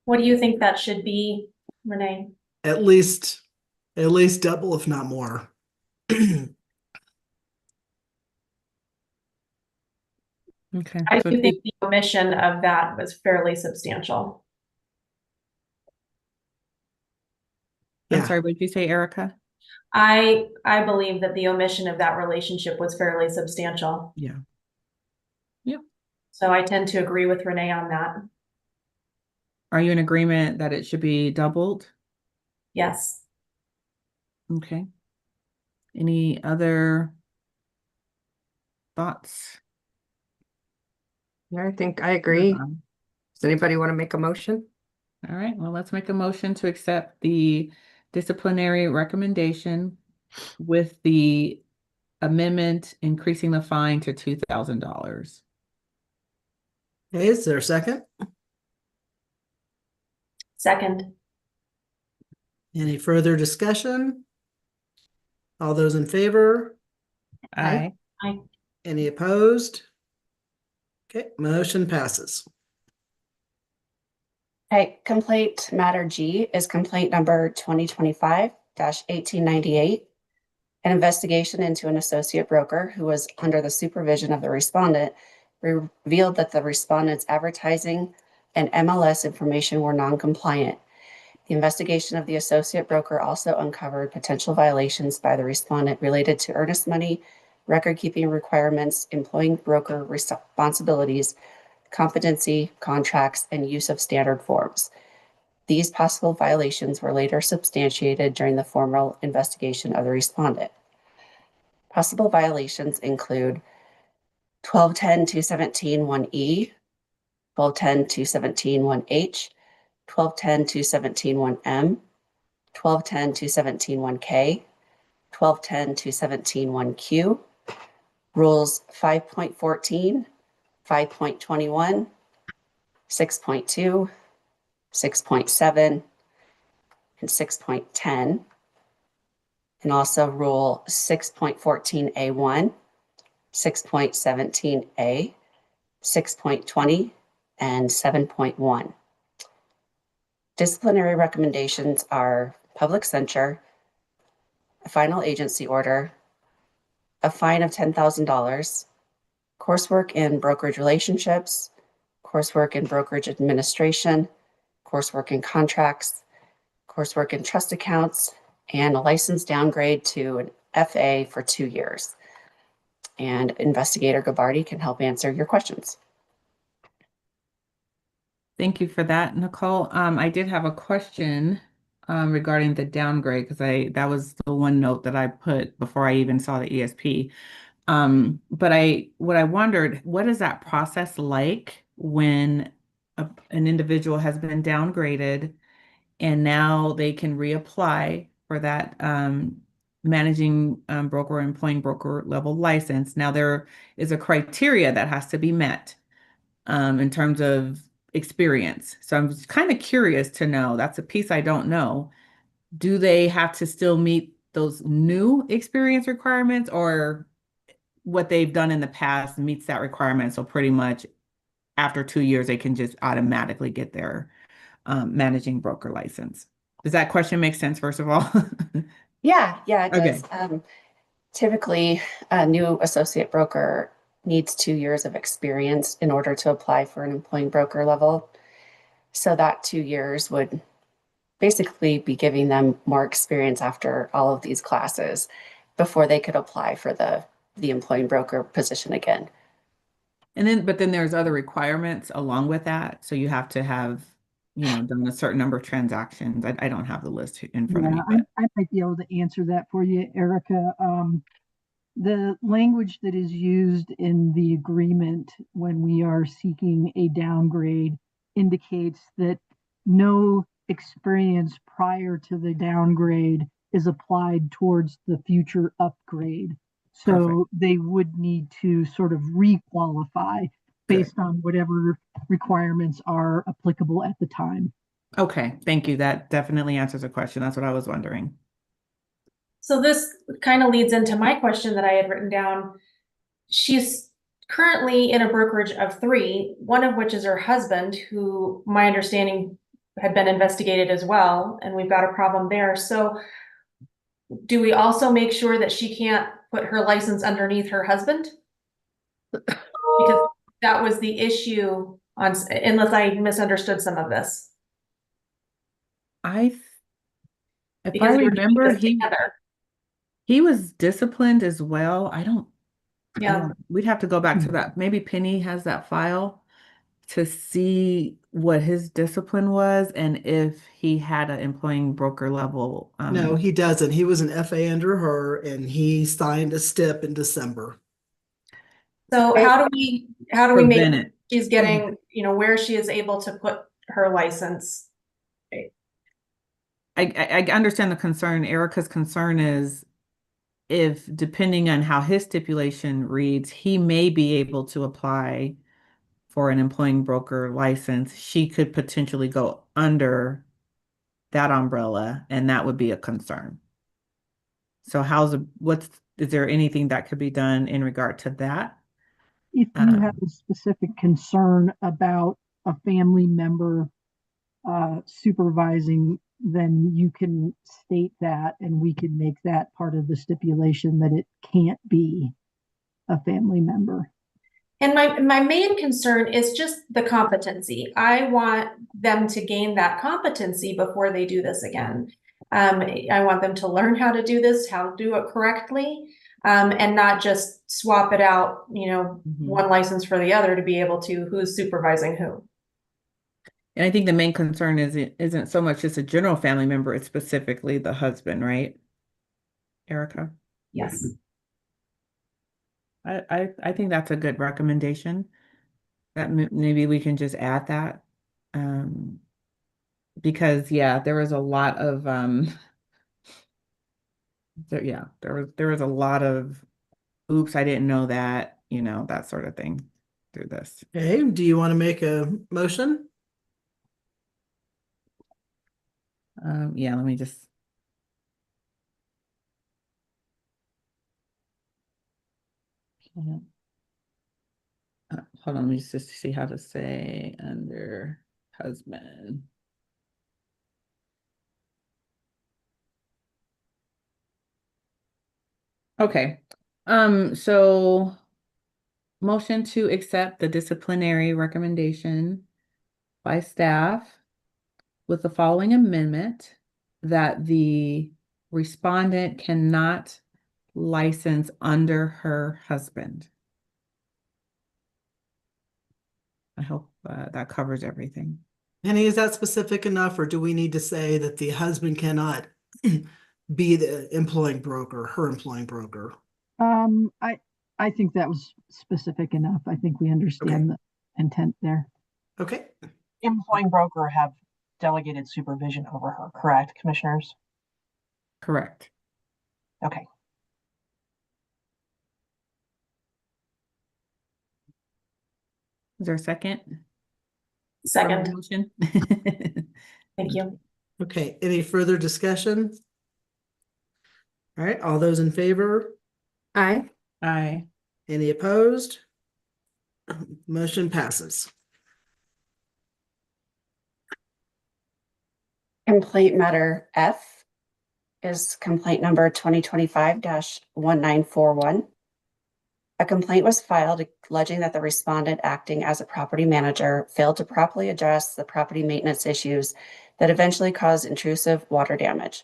What do you think that should be, Renee? At least double, if not more. Okay. I So do think the omission of that was fairly substantial. I'm Yeah. sorry, what did you say, Erica? I believe that the omission of that relationship was fairly substantial. Yeah. Yep. So I tend to agree with Renee on that. Are you in agreement that it should be doubled? Yes. Okay. Any other thoughts? I think I agree. Does anybody want to make a motion? All right, well, let's make a motion to accept the disciplinary recommendation with the amendment increasing the fine to $2,000. Okay, is there a second? Second. Any further discussion? All those in favor? Aye. Aye. Any opposed? Okay, motion passes. Okay, complaint matter G is complaint number 2025-1898. An investigation into an associate broker who was under the supervision of the respondent revealed that the respondent's advertising and MLS information were non-compliant. The investigation of the associate broker also uncovered potential violations by the respondent related to earnest money, record-keeping requirements, employing broker responsibilities, competency, contracts, and use of standard forms. These possible violations were later substantiated during the formal investigation of the respondent. Possible violations include 1210-217-1E, 1210-217-1H, 1210-217-1M, 1210-217-1K, 1210-217-1Q, Rules 5.14, 5.21, 6.2, 6.7, and 6.10, and also Rule 6.14A1, 6.17A, 6.20, and 7.1. Disciplinary recommendations are public censure, a final agency order, a fine of $10,000, coursework in brokerage relationships, coursework in brokerage administration, coursework in contracts, coursework in trust accounts, and a license downgrade to an FA for 2 years. And Investigator Gabarty can help answer your questions. Thank you for that, Nicole. I did have a question regarding the downgrade because that was the one note that I put before I even saw the ESP. But what I wondered, what is that process like when an individual has been downgraded and now they can reapply for that managing broker or employing broker level license? Now there is a criteria that has to be met in terms of experience. So I'm kind of curious to know, that's a piece I don't know. Do they have to still meet those new experience requirements, or what they've done in the past meets that requirement? So pretty much after 2 years, they can just automatically get their managing broker license. Does that question make sense, first of all? Yeah, it Okay. does. Typically, a new associate broker needs 2 years of experience in order to apply for an employing broker level. So that 2 years would basically be giving them more experience after all of these classes before they could apply for the employing broker position again. But then there's other requirements along with that. So you have to have done a certain number of transactions. I don't have the list in front of me, Yeah, but I might be able to answer that for you, Erica. The language that is used in the agreement when we are seeking a downgrade indicates that no experience prior to the downgrade is applied towards the future upgrade. So they would need to sort of re-qualify based on whatever requirements are applicable at the time. okay, thank you. That definitely answers the question. That's what I was wondering. So this kind of leads into my question that I had written down. She's currently in a brokerage of 3, one of which is her husband, who my understanding had been investigated as well, and we've got a problem there. So do we also make sure that she can't put her license underneath her husband? Because that was the issue unless I misunderstood some of this. If I Because we were doing remember, this together. he was disciplined as well. I don't, Yeah. we'd have to go back to that. Maybe Penny has that file to see what his discipline was and if he had an employing broker level. No, he doesn't. He was an FA under her and he signed a stip in December. So how do we make prevent it. she's getting, where she is able to put her license? I understand the concern. Erica's concern is if, depending on how his stipulation reads, he may be able to apply for an employing broker license. She could potentially go under that umbrella, and that would be a concern. So is there anything that could be done in regard to that? If you have a specific concern about a family member supervising, then you can state that, and we can make that part of the stipulation that it can't be a family member. And my main concern is just the competency. I want them to gain that competency before they do this again. I want them to learn how to do this, how to do it correctly, and not just swap it out, one license for the other to be able to who's supervising who. And I think the main concern isn't so much just a general family member, it's specifically the husband, right? Erica? Yes. I think that's a good recommendation. That maybe we can just add that. Because there was a lot of there was a lot of oops, I didn't know that, that sort of thing through this. Okay, do you want to make a motion? Yeah, let me just. Hold on, let me just see how to say under husband. Okay, so motion to accept the disciplinary recommendation by staff with the following amendment, that the respondent cannot license under her husband. I hope that covers everything. Penny, is that specific enough, or do we need to say that the husband cannot be the employing broker, her employing broker? I think that was specific enough. I think we understand the intent there. Okay. Employing broker have delegated supervision over her, correct, commissioners? Correct. Okay. Is there a second? Second. Motion? Thank you. Okay, any further discussion? All right, all those in favor? Aye. Aye. Any opposed? Motion passes. Complaint matter F is complaint number 2025-1941. A complaint was filed alleging that the respondent, acting as a property manager, failed to properly address the property maintenance issues that eventually caused intrusive water damage.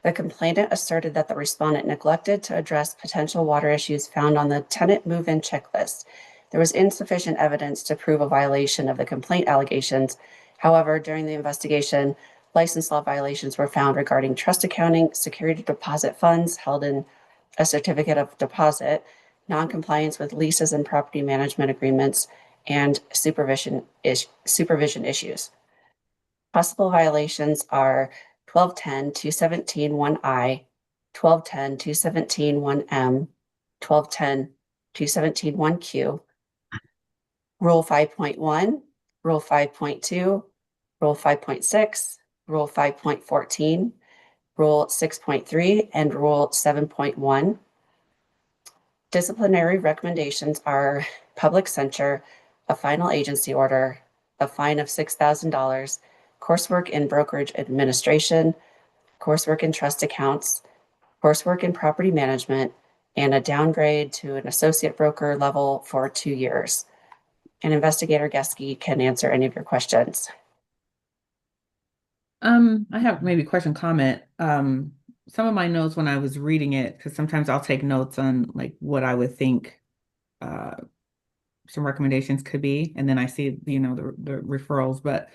The complainant asserted that the respondent neglected to address potential water issues found on the tenant move-in checklist. There was insufficient evidence to prove a violation of the complaint allegations, However, during the investigation, license law violations were found regarding trust accounting, security deposit funds held in a certificate of deposit, non-compliance with leases and property management agreements, and supervision issues. Possible violations are 1210-217-1I, 1210-217-1M, 1210-217-1Q, Rule 5.1, Rule 5.2, Rule 5.6, Rule 5.14, Rule 6.3, and Rule 7.1. Disciplinary recommendations are public censure, a final agency order, a fine of $6,000, coursework in brokerage administration, coursework in trust accounts, coursework in property management, and a downgrade to an associate broker level for 2 years. And Investigator Geske can answer any of your questions. I have maybe question, comment. Some of my notes when I was reading it, because sometimes I'll take notes on like what I would think some recommendations could be, and then I see, you know, the referrals. But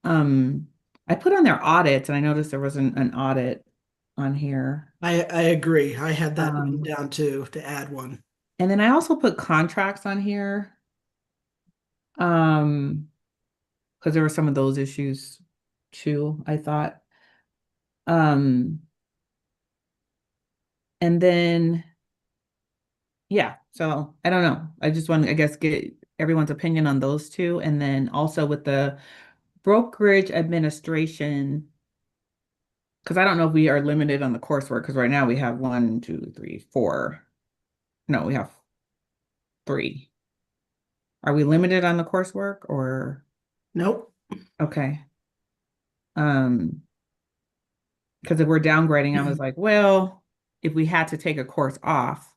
I put on their audits, and I noticed there wasn't an audit on here. I agree. I had that written down too, to add one. And then I also put contracts on here. Because there were some of those issues too, I thought. And then, yeah, so I don't know. I just want to, I guess, get everyone's opinion on those two. And then also with the brokerage administration, because I don't know if we are limited on the coursework, because right now we have 1, 2, 3, 4. No, we have 3. Are we limited on the coursework or? Nope. Okay. Because if we're downgrading, I was like, well, if we had to take a course off,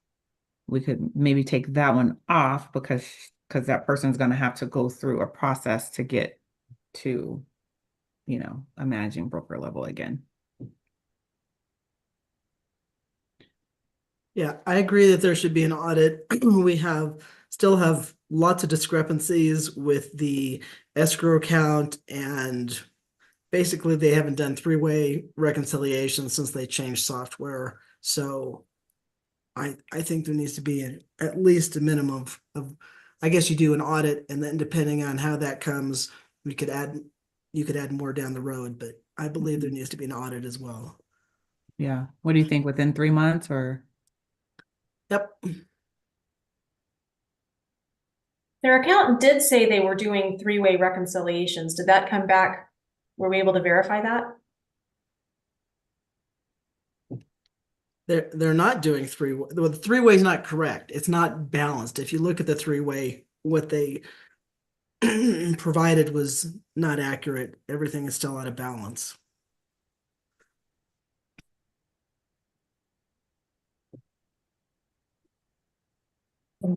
we could maybe take that one off because that person's going to have to go through a process to get to, you know, a managing broker level again. Yeah, I agree that there should be an audit. We still have lots of discrepancies with the escrow account, and basically they haven't done three-way reconciliation since they changed software. So I think there needs to be at least a minimum of, I guess you do an audit, and then depending on how that comes, you could add more down the road, but I believe there needs to be an audit as well. Yeah. What do you think, within 3 months or? Yep. Their accountant did say they were doing three-way reconciliations. Did that come back? Were we able to verify that? They're not doing three-way. The three-way is not correct. It's not balanced. If you look at the three-way, what they provided was not accurate. Everything is still out of balance.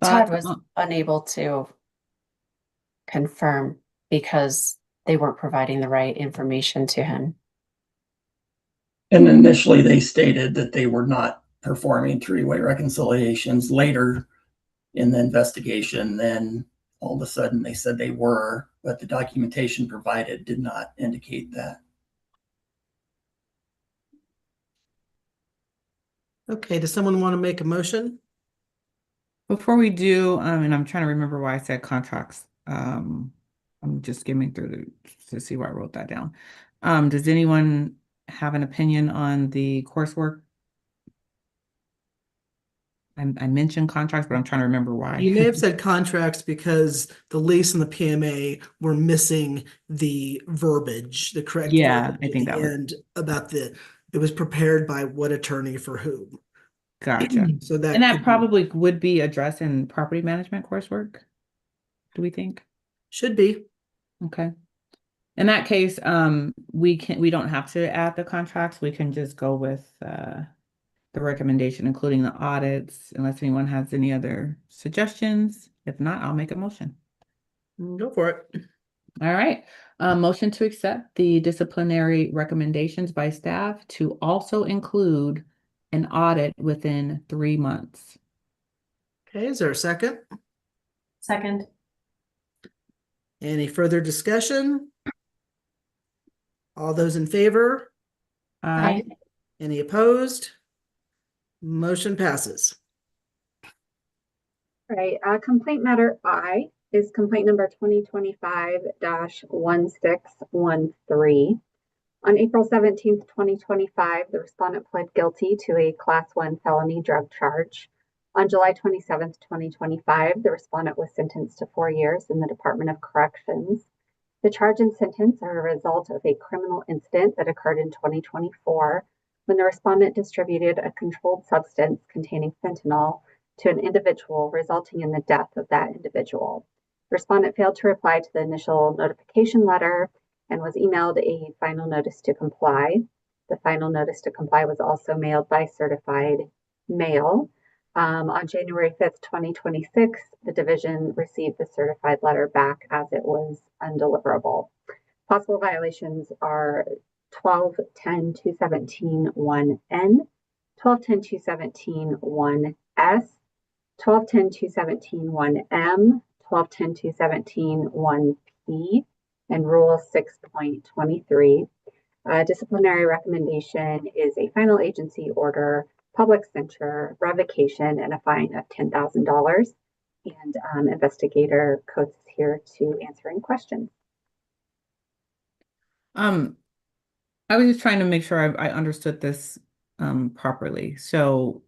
Todd was unable to confirm because they weren't providing the right information to him. And initially they stated that they were not performing three-way reconciliations. Later in the investigation, then all of a sudden they said they were, but the documentation provided did not indicate that. Okay, does someone want to make a motion? Before we do, and I'm trying to remember why I said contracts. I'm just skimming through to see why I wrote that down. Does anyone have an opinion on the coursework? I mentioned contracts, but I'm trying to remember why. You may have said contracts because the lease and the PMA were missing the verbiage, the correct Yeah, verbiage I think at that the was end about it was prepared by what attorney for whom. gotcha. So that And that could probably would be addressed in property management coursework, do we think? should be. Okay. In that case, we don't have to add the contracts. We can just go with the recommendation, including the audits, unless anyone has any other suggestions. If not, I'll make a motion. Go for it. All right. Motion to accept the disciplinary recommendations by staff to also include an audit within 3 months. Okay, is there a second? Second. Any further discussion? All those in favor? Aye. Any opposed? Motion passes. Right, complaint matter I is complaint number 2025-1613. On April 17th, 2025, the respondent pled guilty to a Class 1 felony drug charge. On July 27th, 2025, the respondent was sentenced to 4 years in the Department of Corrections. The charge and sentence are a result of a criminal incident that occurred in 2024 when the respondent distributed a controlled substance containing fentanyl to an individual, resulting in the death of that individual. The respondent failed to reply to the initial notification letter and was emailed a final notice to comply. The final notice to comply was also mailed by certified mail. On January 5th, 2026, the division received the certified letter back as it was undeliverable. Possible violations are 12-10-217-1N, 12-10-217-1S, 12-10-217-1M, 12-10-217-1P, and Rule 6.23. Disciplinary recommendation is a final agency order, public censure, revocation, and a fine of $10,000. And Investigator Coates is here to answer any questions. I was just trying to make sure I understood this properly. So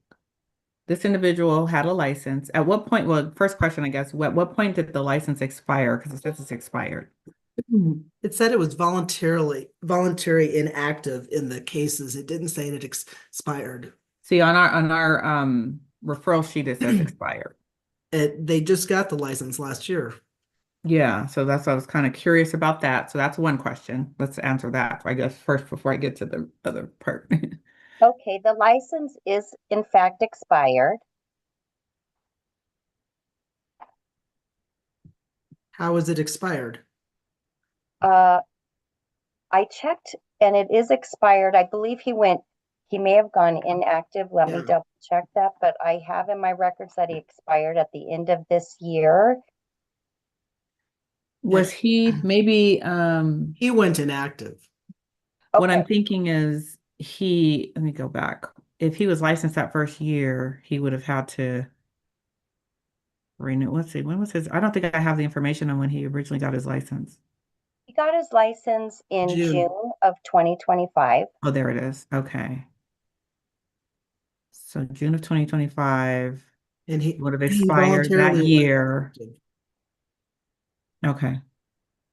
this individual had a license. At what point, well, first question, I guess, at what point did the license expire? Because it says it's expired. It said it was voluntary inactive in the cases. It didn't say it expired. See, on our referral sheet, it says expired. They just got the license last year. Yeah, so that's why I was kind of curious about that. So that's one question. Let's answer that, I guess, first before I get to the other part. Okay, the license is in fact expired. How is it expired? I checked and it is expired. I believe he may have gone inactive. Let me double check that, but I have in my records that he expired at the end of this year. Was he maybe he went inactive. What I'm thinking is let me go back. If he was licensed that first year, he would have had to renew. Let's see, when was his? I don't think I have the information on when he originally got his license. He got his license in June of 2025. Oh, there it is. Okay. So June of 2025, and he would have expired that year. Okay.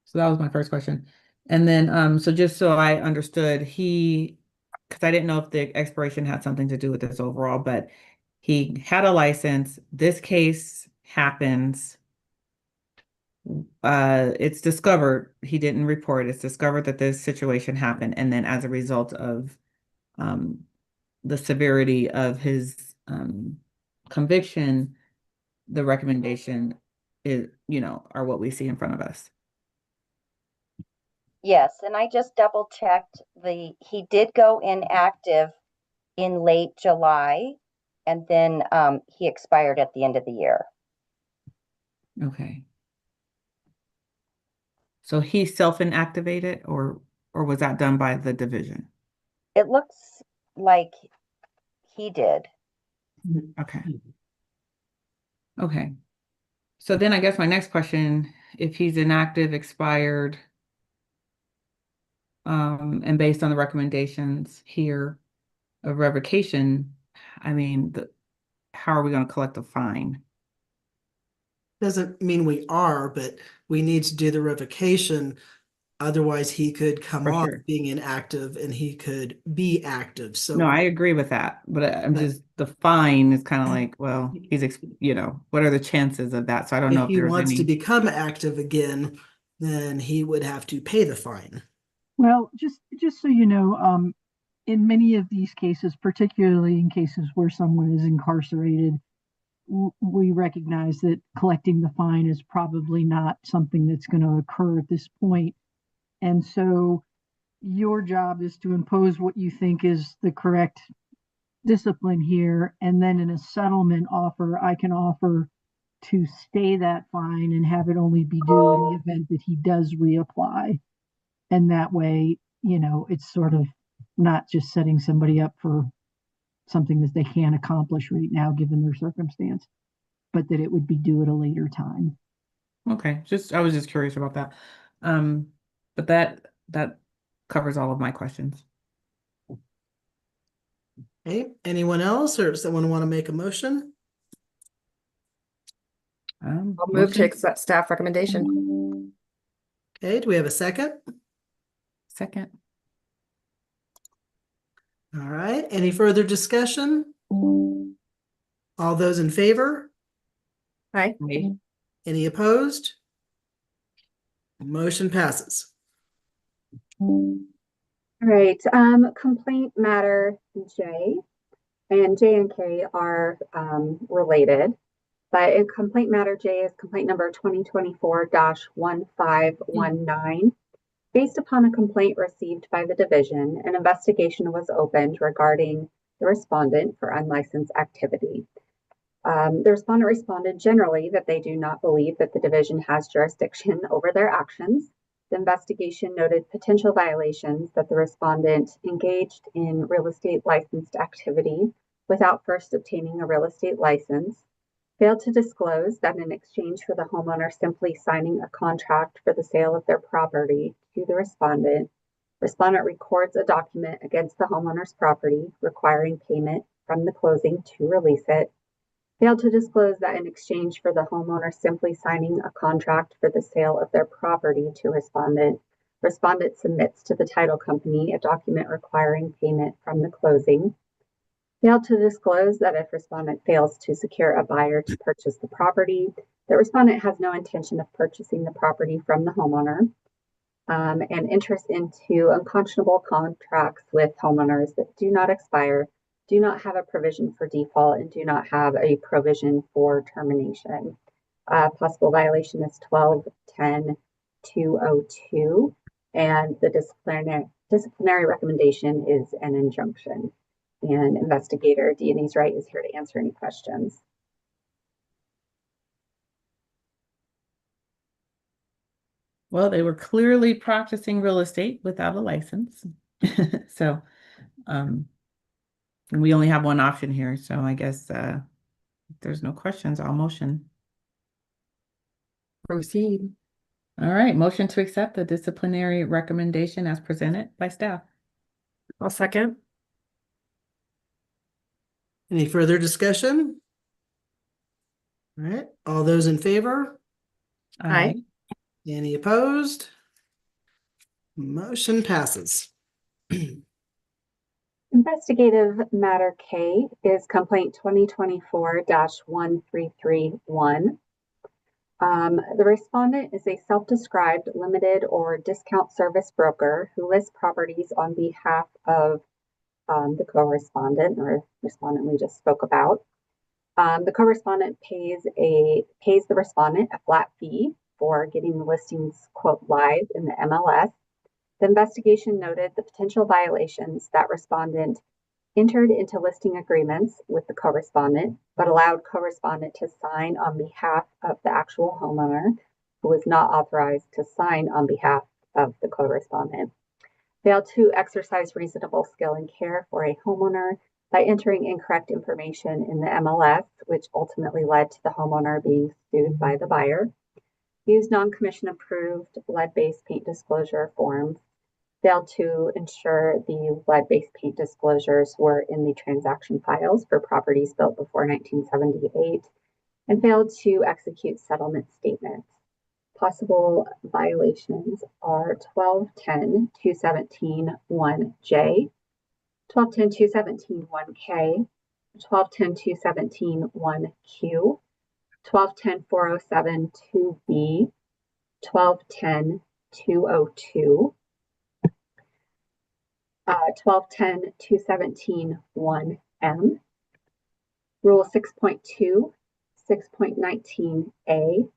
So that was my first question. And then, so just so I understood, because I didn't know if the expiration had something to do with this overall, but he had a license. This case happens. It's discovered, he didn't report, it's discovered that this situation happened. And then as a result of the severity of his conviction, the recommendation is, are what we see in front of us. Yes, and I just double checked he did go inactive in late July, and then he expired at the end of the year. Okay. So he self-inactivated or was that done by the division? It looks like he did. Okay. Okay. So then I guess my next question, if he's inactive, expired, and based on the recommendations here of revocation, I mean, how are we going to collect a fine? Doesn't mean we are, but we need to do the revocation. Otherwise, he could come off being inactive and he could be active. So no, I agree with that, but I'm just, the fine is kind of like, well, he's, what are the chances of that? So I don't know if he there's wants any... to become active again, then he would have to pay the fine. Well, just so you know, in many of these cases, particularly in cases where someone is incarcerated, we recognize that collecting the fine is probably not something that's going to occur at this point. And so your job is to impose what you think is the correct discipline here. And then in a settlement offer, I can offer to stay that fine and have it only be due in the event that he does reapply. And that way, it's sort of not just setting somebody up for something that they can't accomplish right now, given their circumstance, but that it would be due at a later time. Okay, I was just curious about that. But that covers all of my questions. Okay, anyone else, or does someone want to make a motion? I'll move to accept staff recommendation. Okay, do we have a second? Second. All right, any further discussion? All those in favor? Aye. Any opposed? Motion passes. All right, complaint matter J and J and K are related, but in complaint matter J is complaint number 2024-1519. Based upon a complaint received by the division, an investigation was opened regarding the respondent for unlicensed activity. The respondent responded generally that they do not believe that the division has jurisdiction over their actions. The investigation noted potential violations that the respondent engaged in real estate licensed activity without first obtaining a real estate license, failed to disclose that in exchange for the homeowner simply signing a contract for the sale of their property to the respondent records a document against the homeowner's property requiring payment from the closing to release it, failed to disclose that in exchange for the homeowner simply signing a contract for the sale of their property to respondent submits to the title company a document requiring payment from the closing, failed to disclose that if respondent fails to secure a buyer to purchase the property, the respondent has no intention of purchasing the property from the homeowner, and enters into unconscionable contracts with homeowners that do not expire, do not have a provision for default, and do not have a provision for termination. Possible violation is 12-10-202, and the disciplinary recommendation is an injunction. And investigator Denise Wright is here to answer any questions. Well, they were clearly practicing real estate without a license. So, and we only have one option here. So I guess if there's no questions, I'll motion. Proceed. All right, motion to accept the disciplinary recommendation as presented by staff. I'll second. Any further discussion? All right, all those in favor? Aye. Any opposed? Motion passes. Investigative matter K is complaint 2024-1331. The respondent is a self-described limited or discount service broker who lists properties on behalf of the co-respondent or respondent we just spoke about. The co-respondent pays the respondent a flat fee for getting the listings, quote, live in the MLS. The investigation noted the potential violations that respondent entered into listing agreements with the co-respondent, but allowed co-respondent to sign on behalf of the actual homeowner who was not authorized to sign on behalf of the co-respondent. Failed to exercise reasonable skill and care for a homeowner by entering incorrect information in the MLS, which ultimately led to the homeowner being sued by the buyer. Used non-commission approved lead-based paint disclosure forms. Failed to ensure the lead-based paint disclosures were in the transaction files for properties built before 1978, and failed to execute settlement statements. Possible violations are 12-10-217-1J, 12-10-217-1K, 12-10-217-1Q, 12-10-407-2B, 12-10-202, 12-10-217-1M, Rule 6.2, 6.19A,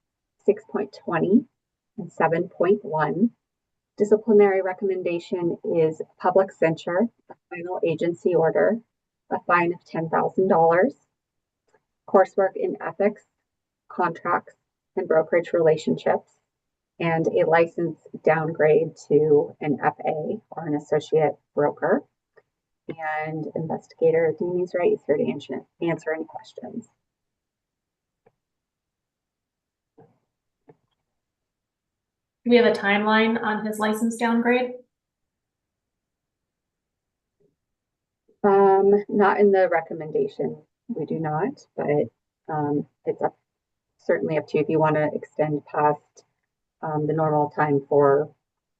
6.20, and 7.1. Disciplinary recommendation is public censure, a final agency order, a fine of $10,000, coursework in ethics, contracts, and brokerage relationships, and a license downgrade to an FA or an associate broker. And investigator Denise Wright is here to answer any questions. Do we have a timeline on his license downgrade? Not in the recommendation, we do not, but it's certainly up to you if you want to extend past the normal time for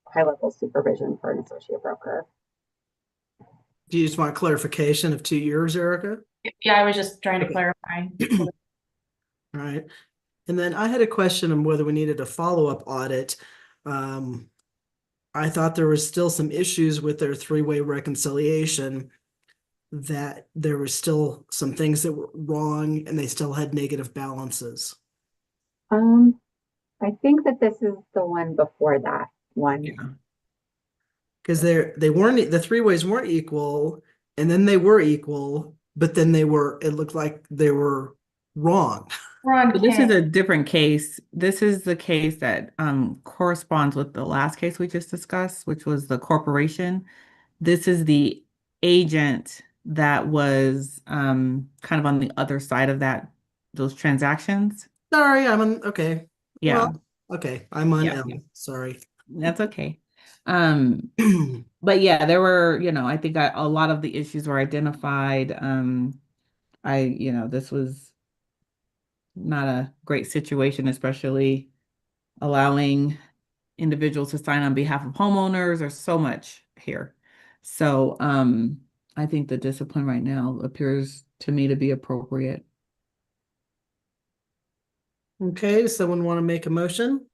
high-level supervision for an associate broker. Do you just want clarification of 2 years, Erica? Yeah, I was just trying to clarify. All right. And then I had a question on whether we needed a follow-up audit. I thought there was still some issues with their three-way reconciliation, that there were still some things that were wrong and they still had negative balances. I think that this is the one before that one. Yeah. Because they weren't, the three ways weren't equal, and then they were equal, but then it looked like they were wrong. We're on But this K. is a different case. This is the case that corresponds with the last case we just discussed, which was the corporation. This is the agent that was kind of on the other side of those transactions. Sorry, I'm on, okay. Yeah. Well, okay, I'm on Yeah, L, yeah. sorry. That's okay. But yeah, there were, I think a lot of the issues were identified. This was not a great situation, especially allowing individuals to sign on behalf of homeowners. There's so much here. So I think the discipline right now appears to me to be appropriate. Okay, does someone want to make a motion?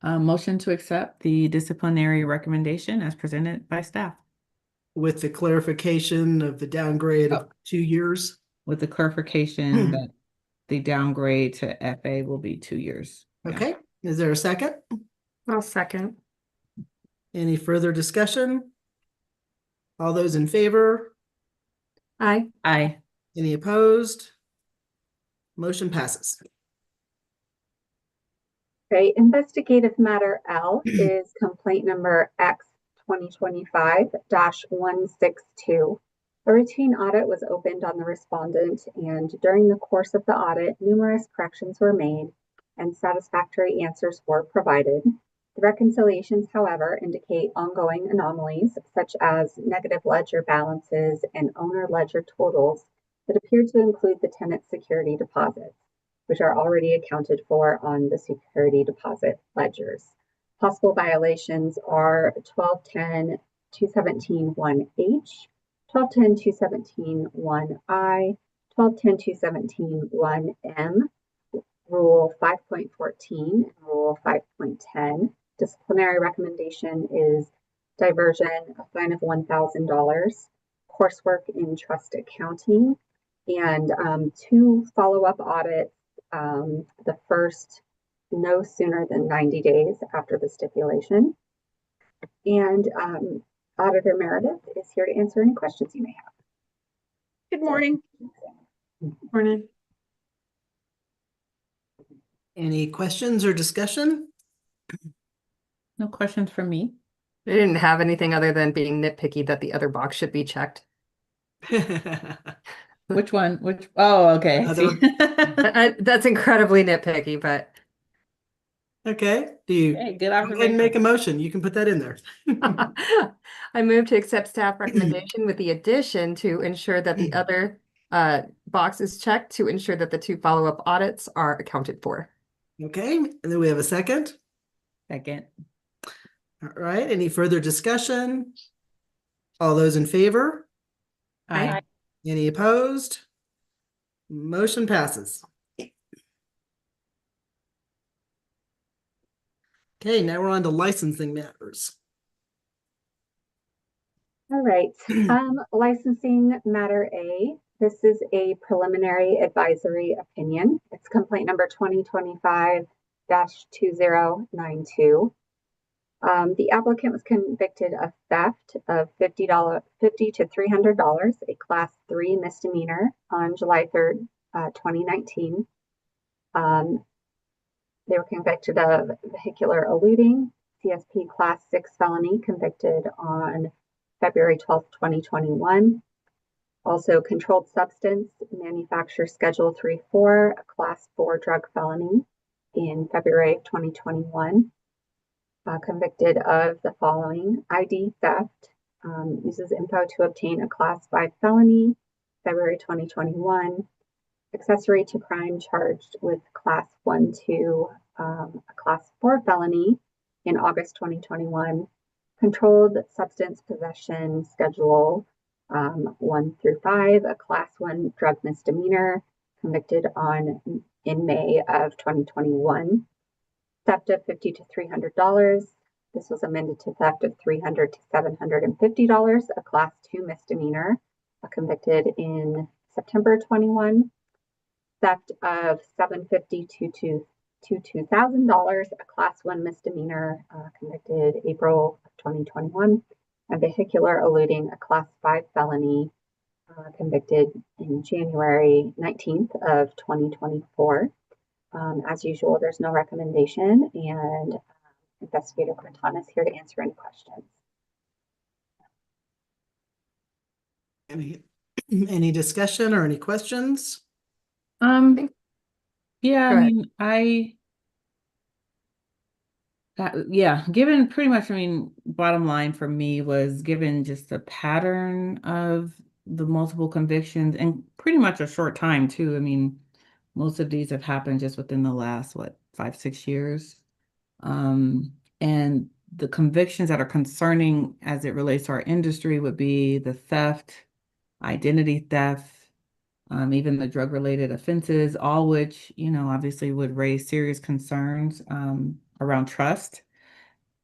Motion to accept the disciplinary recommendation as presented by staff. With the clarification of the downgrade of 2 years? With the clarification that the downgrade to FA will be 2 years. Yeah. Okay, is there a second? I'll second. Any further discussion? All those in favor? Aye. Aye. Any opposed? Motion passes. Okay, investigative matter L is complaint number X 2025-162. A routine audit was opened on the respondent, and during the course of the audit, numerous corrections were made and satisfactory answers were provided. The reconciliations, however, indicate ongoing anomalies, such as negative ledger balances and owner ledger totals that appear to include the tenant's security deposits, which are already accounted for on the security deposit ledgers. Possible violations are 1210-217-1H, 1210-217-1I, 1210-217-1M, Rule 5.14, and Rule 5.10. Disciplinary recommendation is diversion, a fine of $1,000, coursework in trust accounting, and 2 follow-up audits. The first no sooner than 90 days after the stipulation. And Auditor Meredith is here to answer any questions you may have. Good morning. Morning. Any questions or discussion? No questions from me. I didn't have anything other than being nitpicky that the other box should be checked. Which one? Oh, okay. I see. That's incredibly nitpicky, but Okay, do you Hey, good go ahead and observation. make a motion? You can put that in there. I move to accept staff recommendation with the addition to ensure that the other box is checked to ensure that the 2 follow-up audits are accounted for. Okay, and then we have a second. Second. All right, any further discussion? All those in favor? Aye. Any opposed? Motion passes. Okay, now we're on to licensing matters. All right, licensing matter A. This is a preliminary advisory opinion. It's complaint number 2025-2092. The applicant was convicted of theft of $50 to $300, a class 3 misdemeanor on July 3rd, 2019. They were convicted of vehicular eluding, CSP Class 6 felony, convicted on February 12th, 2021. Also, controlled substance, manufacturer Schedule 3-4, a Class 4 drug felony in February of 2021. Convicted of the following: ID theft, uses info to obtain a Class 5 felony, February 2021. Accessory to crime charged with Class 1-2, a Class 4 felony in August 2021. Controlled substance possession Schedule 1-5, a Class 1 drug misdemeanor, convicted in May of 2021. Theft of $50 to $300. This was amended to theft of $300 to $750, a Class 2 misdemeanor, convicted in September 21. Theft of $750 to $2,000, a Class 1 misdemeanor, convicted April of 2021. And vehicular eluding, a Class 5 felony, convicted in January 19th of 2024. As usual, there's no recommendation, and Investigator Quintana is here to answer any questions. Any discussion or any questions? Yeah, Go I ahead. mean, given pretty much, bottom line for me was given just the pattern of the multiple convictions and pretty much a short time too. Most of these have happened just within the last, 5-6 years. And the convictions that are concerning as it relates to our industry would be the theft, identity theft, even the drug-related offenses, all which, obviously would raise serious concerns around trust.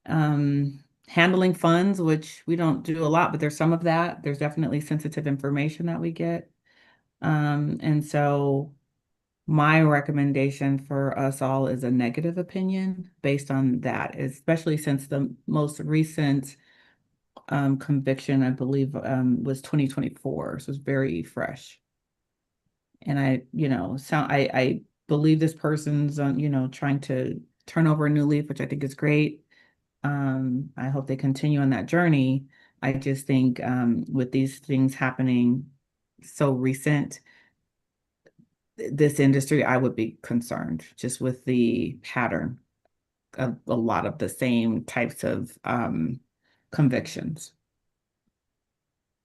Handling funds, which we don't do a lot, but there's some of that. There's definitely sensitive information that we get. And so my recommendation for us all is a negative opinion based on that, especially since the most recent conviction, I believe, was 2024. So it's very fresh. And I believe this person's trying to turn over a new leaf, which I think is great. I hope they continue on that journey. I just think with these things happening so recent, this industry, I would be concerned just with the pattern of a lot of the same types of convictions.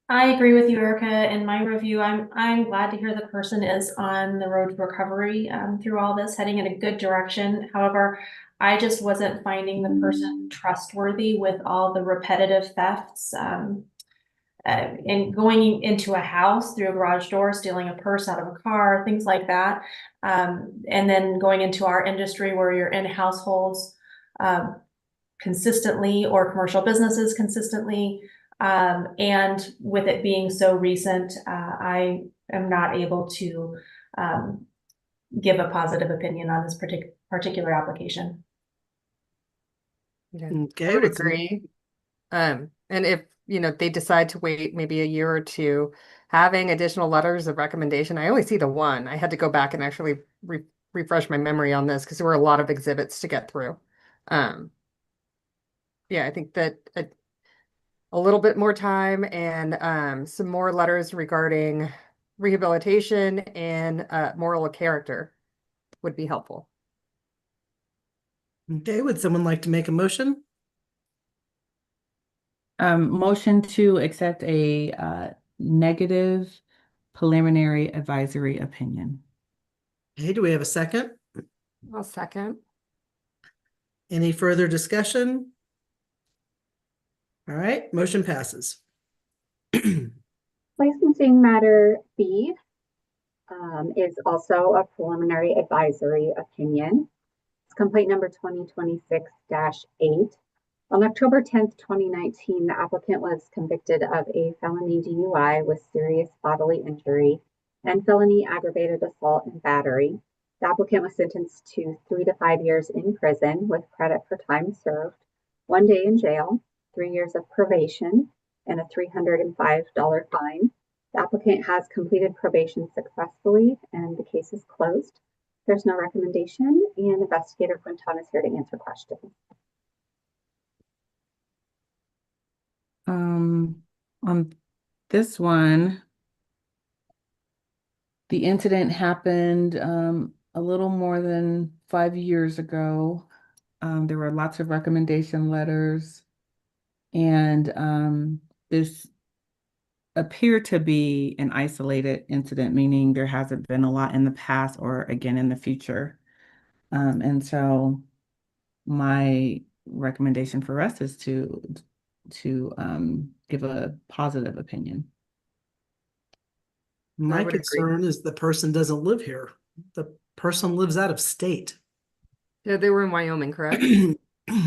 I agree with you, Erica. In my review, I'm glad to hear the person is on the road to recovery through all this, heading in a good direction. However, I just wasn't finding the person trustworthy with all the repetitive thefts and going into a house through a garage door, stealing a purse out of a car, things like that. And then going into our industry where you're in households consistently or commercial businesses consistently. And with it being so recent, I am not able to give a positive opinion on this particular application. Okay, I would agree. And if, they decide to wait maybe a year or two, having additional letters of recommendation, I only see the one. I had to go back and actually refresh my memory on this because there were a lot of exhibits to get through. I think that a little bit more time and some more letters regarding rehabilitation and moral character would be helpful. Okay, would someone like to make a motion? Motion to accept a negative preliminary advisory opinion. Okay, do we have a second? I'll second. Any further discussion? All right, motion passes. Licensing matter B is also a preliminary advisory opinion. It's complaint number 2026-8. On October 10th, 2019, the applicant was convicted of a felony DUI with serious bodily injury and felony aggravated assault and battery. The applicant was sentenced to 3 to 5 years in prison with credit for time served, 1 day in jail, 3 years of probation, and a $305 fine. The applicant has completed probation successfully and the case is closed. There's no recommendation, and Investigator Quinton is here to answer questions. On this one, the incident happened a little more than 5 years ago. There were lots of recommendation letters, and this appeared to be an isolated incident, meaning there hasn't been a lot in the past or again in the future. And so my recommendation for us is to give a positive opinion. My would agree. concern is the person doesn't live here. The person lives out of state. Yeah, they were in Wyoming, correct?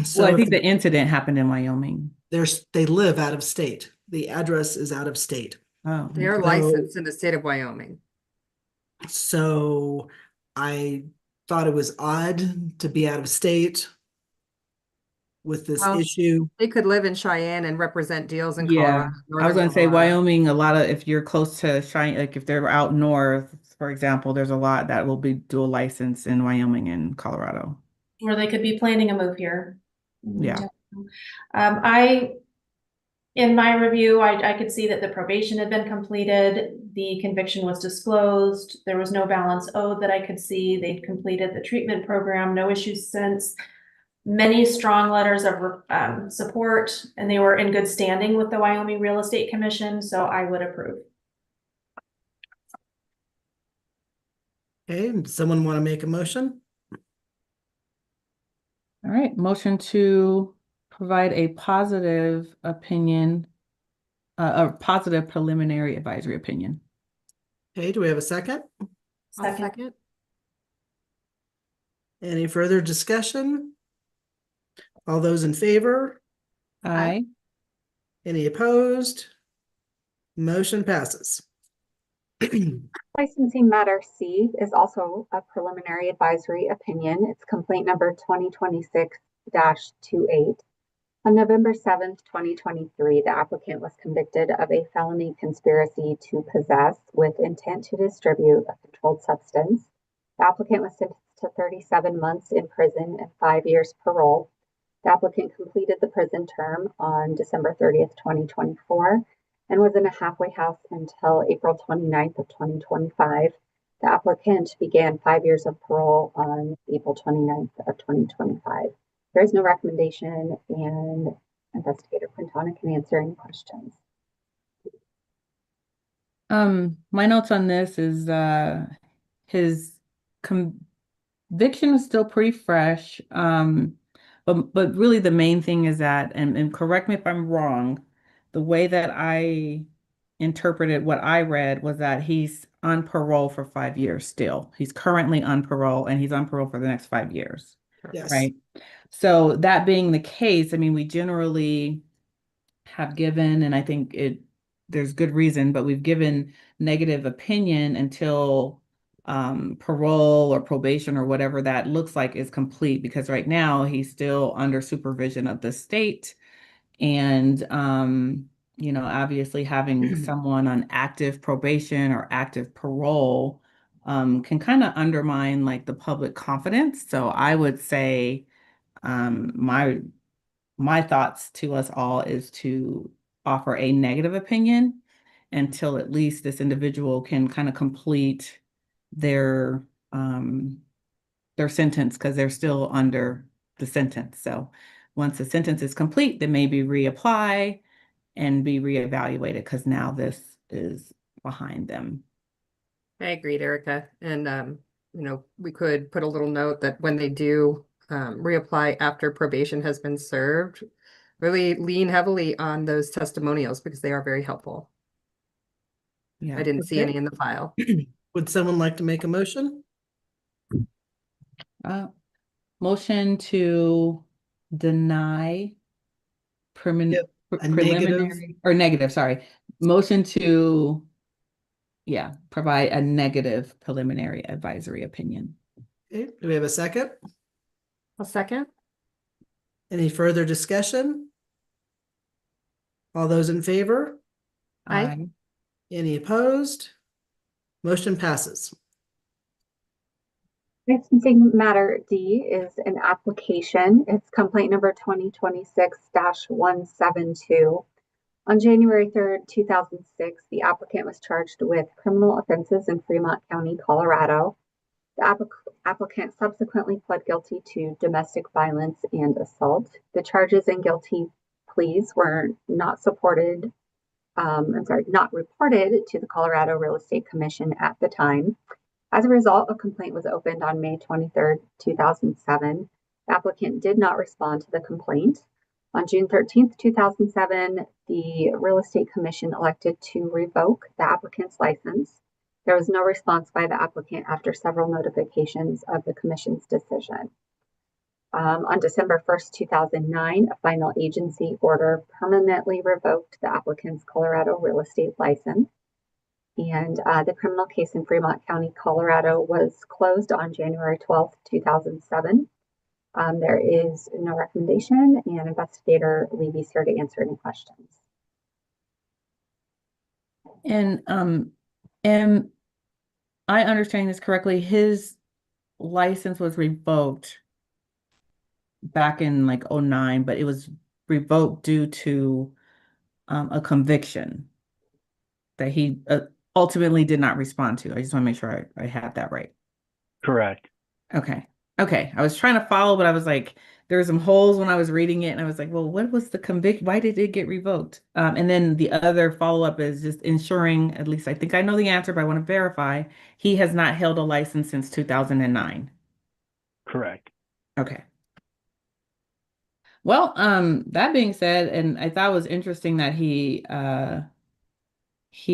So Well, I think the incident happened in Wyoming. they live out of state. The address is out of state. Oh, They are So- licensed in the state of Wyoming. So I thought it was odd to be out of state with this Well, issue. They could live in Cheyenne and represent deals in yeah, Colorado. I was northern gonna say Colorado. Wyoming, a lot of, if you're close to Cheyenne, like if they're out north, for example, there's a lot that will be dual license in Wyoming and Colorado. Or they could be planning a move here. Yeah. In my review, I could see that the probation had been completed, the conviction was disclosed, there was no balance owed that I could see, they'd completed the treatment program, no issues since. Many strong letters of support, and they were in good standing with the Wyoming Real Estate Commission, so I would approve. Okay, does someone want to make a motion? All right, motion to provide a positive opinion, a positive preliminary advisory opinion. Okay, do we have a second? I'll second. Any further discussion? All those in favor? Aye. Any opposed? Motion passes. Licensing matter C is also a preliminary advisory opinion. It's complaint number 2026-28. On November 7th, 2023, the applicant was convicted of a felony conspiracy to possess with intent to distribute a controlled substance. The applicant was sentenced to 37 months in prison and 5 years parole. The applicant completed the prison term on December 30th, 2024, and was in a halfway house until April 29th of 2025. The applicant began 5 years of parole on April 29th of 2025. There is no recommendation, and Investigator Quintana can answer any questions. My notes on this is his conviction is still pretty fresh. But really the main thing is that, and correct me if I'm wrong, the way that I interpreted what I read was that he's on parole for 5 years still. He's currently on parole and he's on parole for the next 5 years. Yes. Right. So that being the case, I mean, we generally have given, and I think there's good reason, but we've given negative opinion until parole or probation or whatever that looks like is complete, because right now he's still under supervision of the state. And obviously having someone on active probation or active parole can kind of undermine like the public confidence. So I would say my thoughts to us all is to offer a negative opinion until at least this individual can kind of complete their sentence, because they're still under the sentence. So once the sentence is complete, then maybe reapply and be reevaluated, because now this is behind them. I agreed, Erica. And, we could put a little note that when they do reapply after probation has been served, really lean heavily on those testimonials because they are very helpful. Yeah. I didn't see Okay. any in the file. Would someone like to make a motion? Motion to deny Yep, a preliminary or negative, sorry. Motion to, provide a negative preliminary advisory opinion. Okay, do we have a second? A second. Any further discussion? All those in favor? Aye. Any opposed? Motion passes. Licensing matter D is an application. It's complaint number 2026-172. On January 3rd, 2006, the applicant was charged with criminal offenses in Fremont County, Colorado. The applicant subsequently pled guilty to domestic violence and assault. The charges and guilty pleas were not reported to the Colorado Real Estate Commission at the time. As a result, a complaint was opened on May 23rd, 2007. The applicant did not respond to the complaint. On June 13th, 2007, the Real Estate Commission elected to revoke the applicant's license. There was no response by the applicant after several notifications of the commission's decision. On December 1st, 2009, a final agency order permanently revoked the applicant's Colorado real estate license. And the criminal case in Fremont County, Colorado was closed on January 12th, 2007. There is no recommendation, and Investigator Levy's here to answer any questions. And am I understanding this correctly? His license was revoked back in like 2009, but it was revoked due to a conviction that he ultimately did not respond to. I just want to make sure I had that right. Correct. Okay. Okay. I was trying to follow, but I was like, there were some holes when I was reading it, and I was like, well, what was the conviction? Why did it get revoked? And then the other follow-up is just ensuring, at least I think I know the answer, but I want to verify, he has not held a license since 2009. Correct. Okay. Well, that being said, and I thought it was interesting that he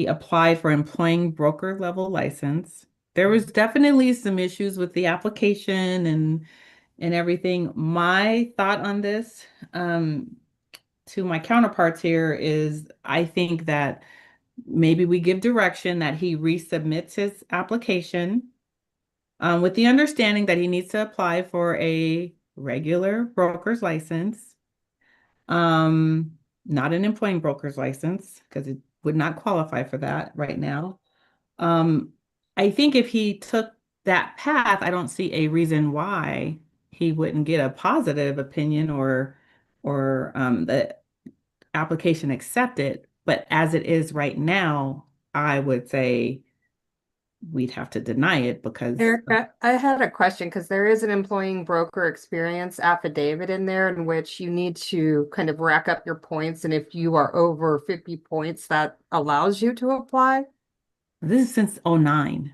applied for employing broker level license. There was definitely some issues with the application and everything. My thought on this, to my counterparts here, is I think that maybe we give direction that he resubmits his application with the understanding that he needs to apply for a regular broker's license, not an employing broker's license, because it would not qualify for that right now. I think if he took that path, I don't see a reason why he wouldn't get a positive opinion or the application accepted. But as it is right now, I would say we'd have to deny it because Erica, I had a question because there is an employing broker experience affidavit in there in which you need to kind of rack up your points. And if you are over 50 points, that allows you to apply. this is since 2009.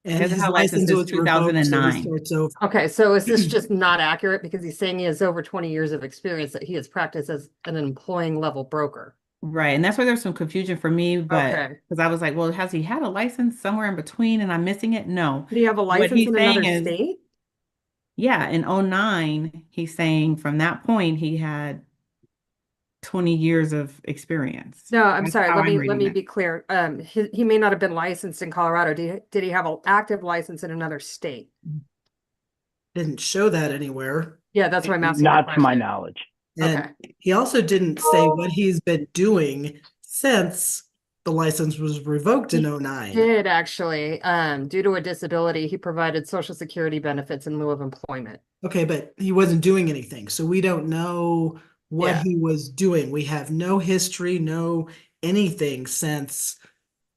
And Hasn't his had a license license since was revoked, so he 2009. starts over. Okay, so is this just not accurate because he's saying he has over 20 years of experience that he has practiced as an employing level broker? Right. And that's why there's some confusion for me, but Okay. because I was like, well, has he had a license somewhere in between and I'm missing it? No. Do you have a What license he's in another saying is, state? yeah, in 2009, he's saying from that point he had 20 years of experience. No, I'm That's sorry. how Let I'm me reading it. be clear. He may not have been licensed in Colorado. Did he have an active license in another state? Didn't show that anywhere. Yeah, that's why I'm asking the Not to my question. knowledge. And Okay. he also didn't say what he's been doing since the license was revoked in 2009. Did actually, due to a disability, he provided Social Security benefits in lieu of employment. Okay, but he wasn't doing anything, so we don't know what Yeah. he was doing. We have no history, no anything since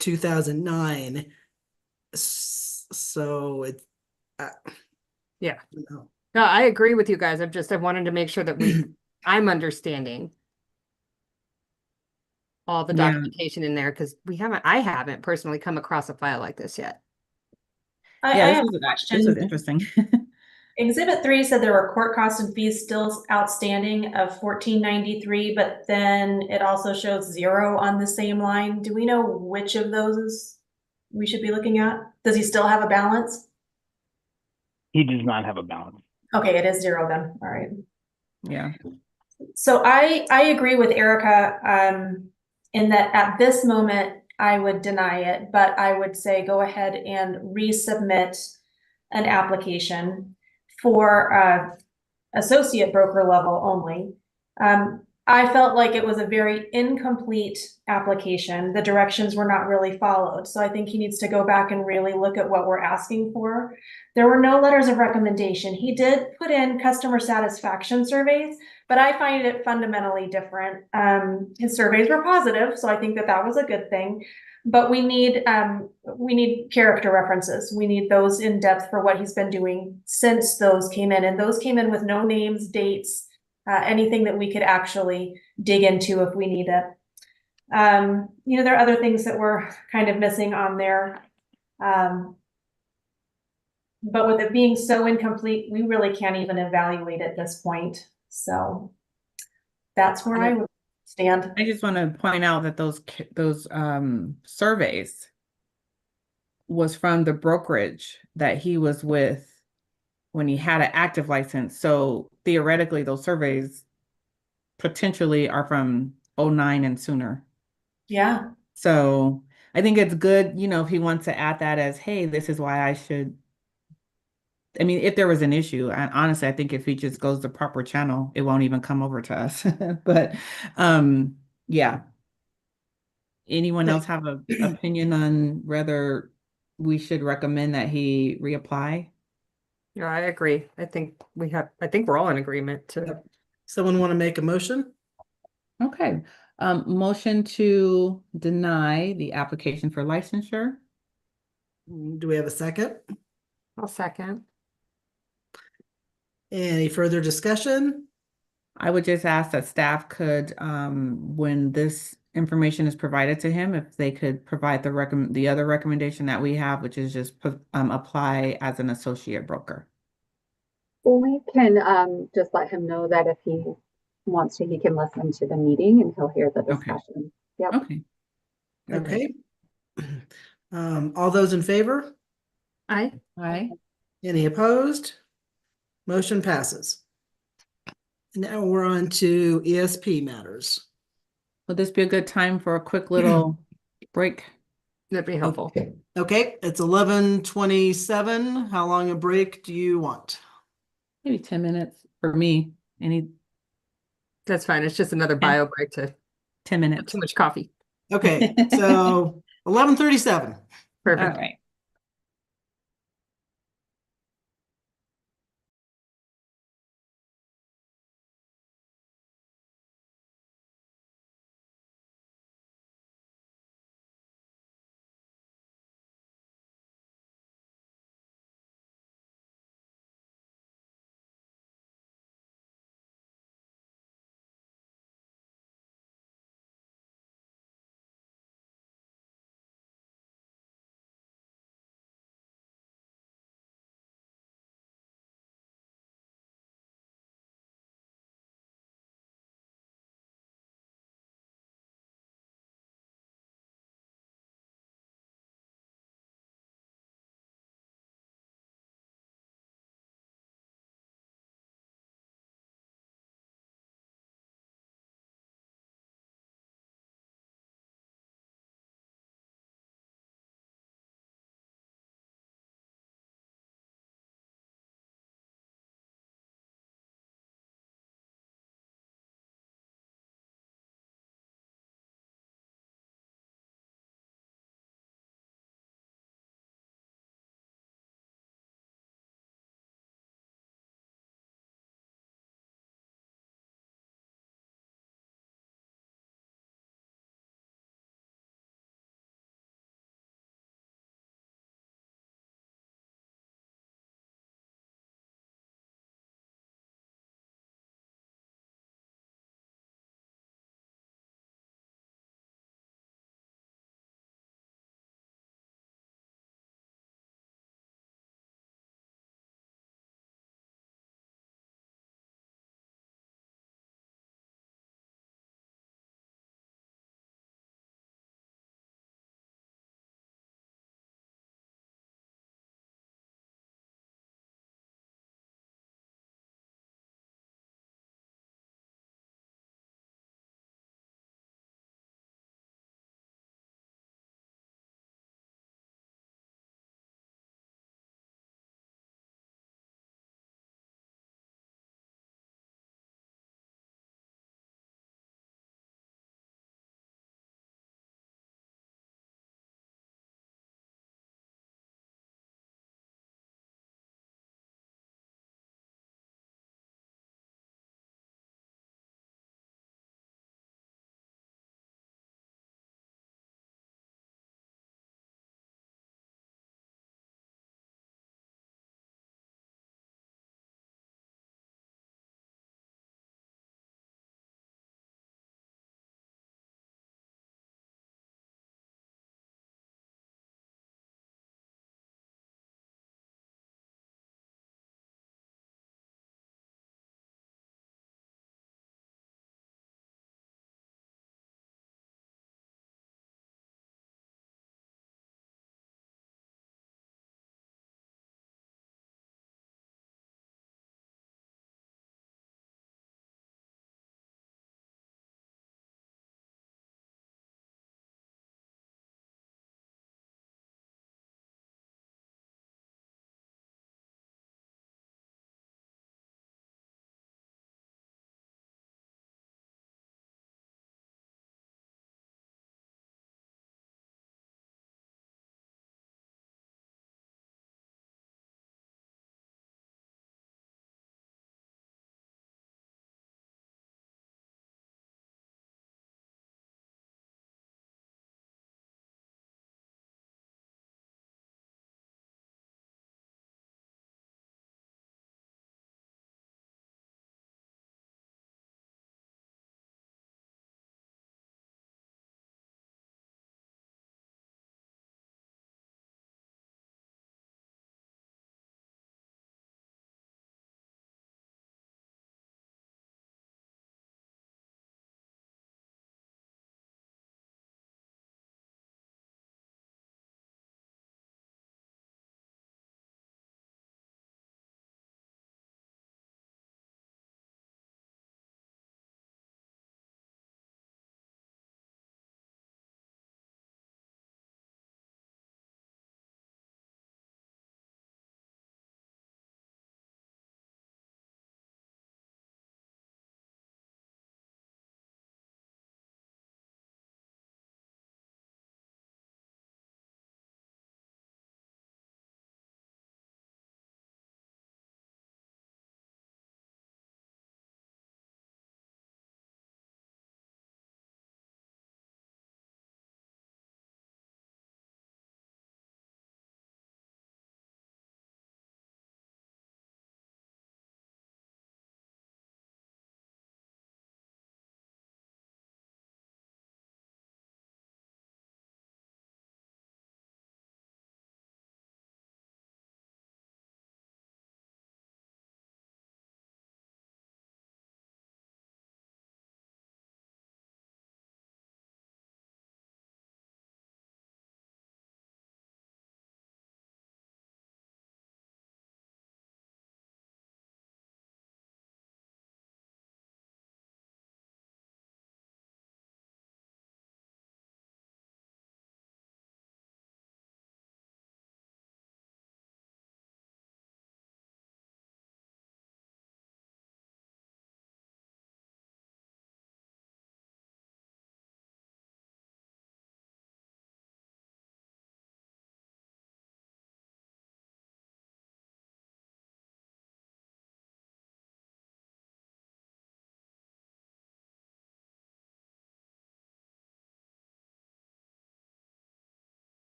2009. So it, Yeah. no. No, I agree with you guys. I wanted to make sure that I'm understanding all the Yeah. documentation in there because I haven't personally come across a file like this yet. I Yeah, have a this question. was interesting. Exhibit 3 said there were court costs and fees still outstanding of $14.93, but then it also shows 0 on the same line. Do we know which of those we should be looking at? Does he still have a balance? He does not have a balance. Okay, it is 0 then. All right. Yeah. So I agree with Erica in that at this moment I would deny it, but I would say go ahead and resubmit an application for associate broker level only. I felt like it was a very incomplete application. The directions were not really followed. So I think he needs to go back and really look at what we're asking for. There were no letters of recommendation. He did put in customer satisfaction surveys, but I find it fundamentally different. His surveys were positive, so I think that that was a good thing. But we need character references. We need those in depth for what he's been doing since those came in, and those came in with no names, dates, anything that we could actually dig into if we need it. There are other things that we're kind of missing on there. But with it being so incomplete, we really can't even evaluate at this point. So that's where I would stand. I just want to point out that those surveys was from the brokerage that he was with when he had an active license. So theoretically, those surveys potentially are from 09 and sooner. Yeah. So I think it's good, if he wants to add that as, hey, this is why I should. I mean, if there was an issue, and honestly, I think if he just goes the proper channel, it won't even come over to us. But yeah. Anyone else have an opinion on whether we should recommend that he reapply? Yeah, I agree. I think we're all in agreement to. Someone want to make a motion? Okay. Motion to deny the application for licensure. Do we have a second? I'll second. Any further discussion? I would just ask that staff could, when this information is provided to him, if they could provide the other recommendation that we have, which is just apply as an associate broker. We can just let him know that if he wants to, he can listen to the meeting and he'll hear the discussion. Yep. Okay. Okay. All those in favor? Aye. Aye. Any opposed? Motion passes. Now we're on to ESP matters. Would this be a good time for a quick little break? That'd be helpful. Okay, it's 11:27. How long a break do you want? Maybe 10 minutes for me. That's fine. It's just another bio break to 10 minutes. Too much coffee. Okay, so 11:37. Perfect. All right.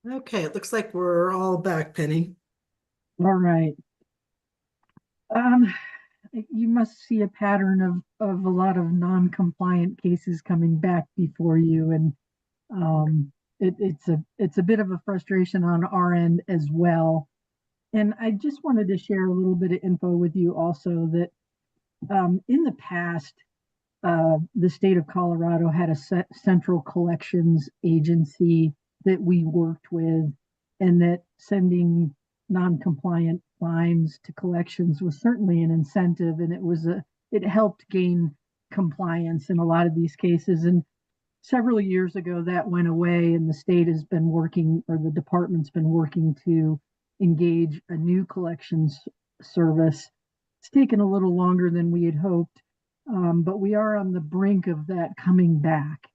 Okay, it looks like we're all back, Penny. All right. You must see a pattern of a lot of non-compliant cases coming back before you, and it's a bit of a frustration on our end as well. And I just wanted to share a little bit of info with you also that in the past, the state of Colorado had a central collections agency that we worked with, and that sending non-compliant fines to collections was certainly an incentive, and it helped gain compliance in a lot of these cases. And several years ago that went away, and the state has been working, or the department's been working to engage a new collections service. It's taken a little longer than we had hoped, but we are on the brink of that coming back.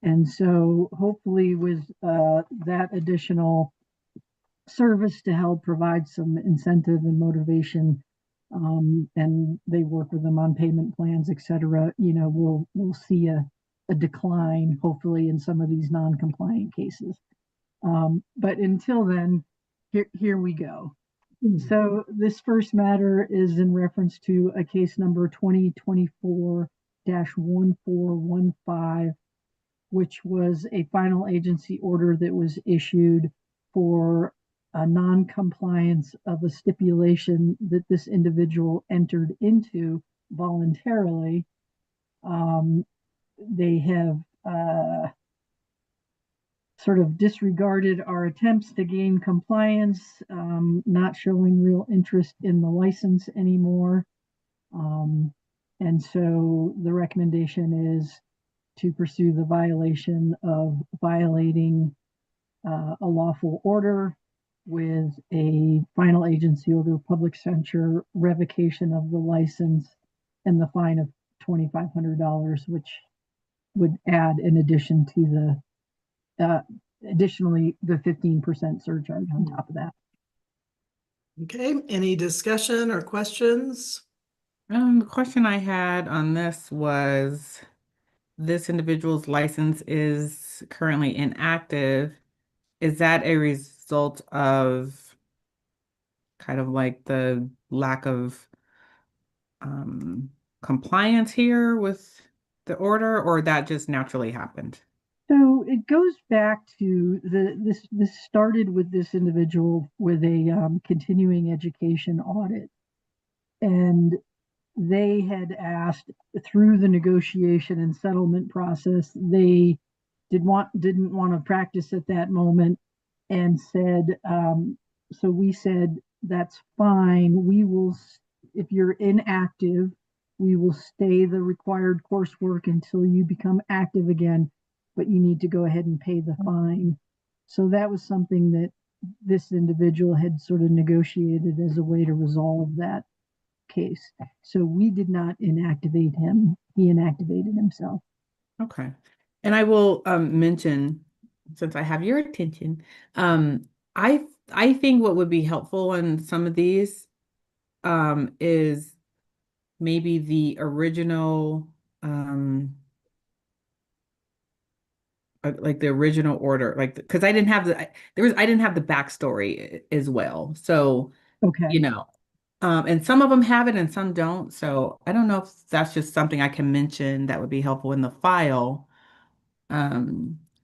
And so hopefully with that additional service to help provide some incentive and motivation, and they work with them on payment plans, et cetera, we'll see a decline, hopefully, in some of these non-compliant cases. But until then, here we go. So this first matter is in reference to a case number 2024-1415, which was a final agency order that was issued for a non-compliance of a stipulation that this individual entered into voluntarily. They have sort of disregarded our attempts to gain compliance, not showing real interest in the license anymore. And so the recommendation is to pursue the violation of violating a lawful order with a final agency order, public censure, revocation of the license, and the fine of $2,500, which would add in addition to additionally the 15% surcharge on top of that. Okay, any discussion or questions? The question I had on this was, this individual's license is currently inactive. Is that a result of kind of like the lack of compliance here with the order, or that just naturally happened? So it goes back to this started with this individual with a continuing education audit, and they had asked through the negotiation and settlement process, they didn't want to practice at that moment, and said, so we said, that's fine. We will, if you're inactive, we will stay the required coursework until you become active again, but you need to go ahead and pay the fine. So that was something that this individual had sort of negotiated as a way to resolve that case. So we did not inactivate him. He inactivated himself. Okay. And I will mention, since I have your attention, I think what would be helpful in some of these is maybe the original like the original order, like, because I didn't have the backstory as well. So, okay, and some of them have it and some don't. So I don't know if that's just something I can mention that would be helpful in the file.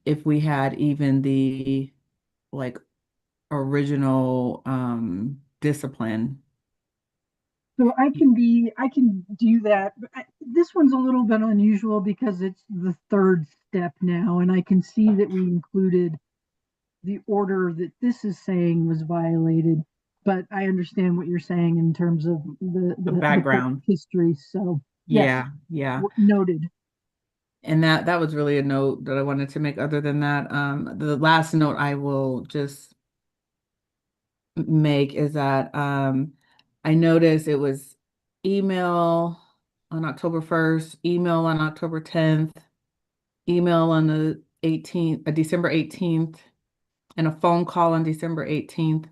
If we had even the like original discipline. So I can do that. But this one's a little bit unusual because it's the third step now, and I can see that we included the order that this is saying was violated, but I understand what you're saying in terms of the background history. So yeah, yes, yeah, noted. And that was really a note that I wanted to make. Other than that, the last note I will just make is that I noticed it was email on October 1st, email on October 10th, email on the 18th, December 18th, and a phone call on December 18th,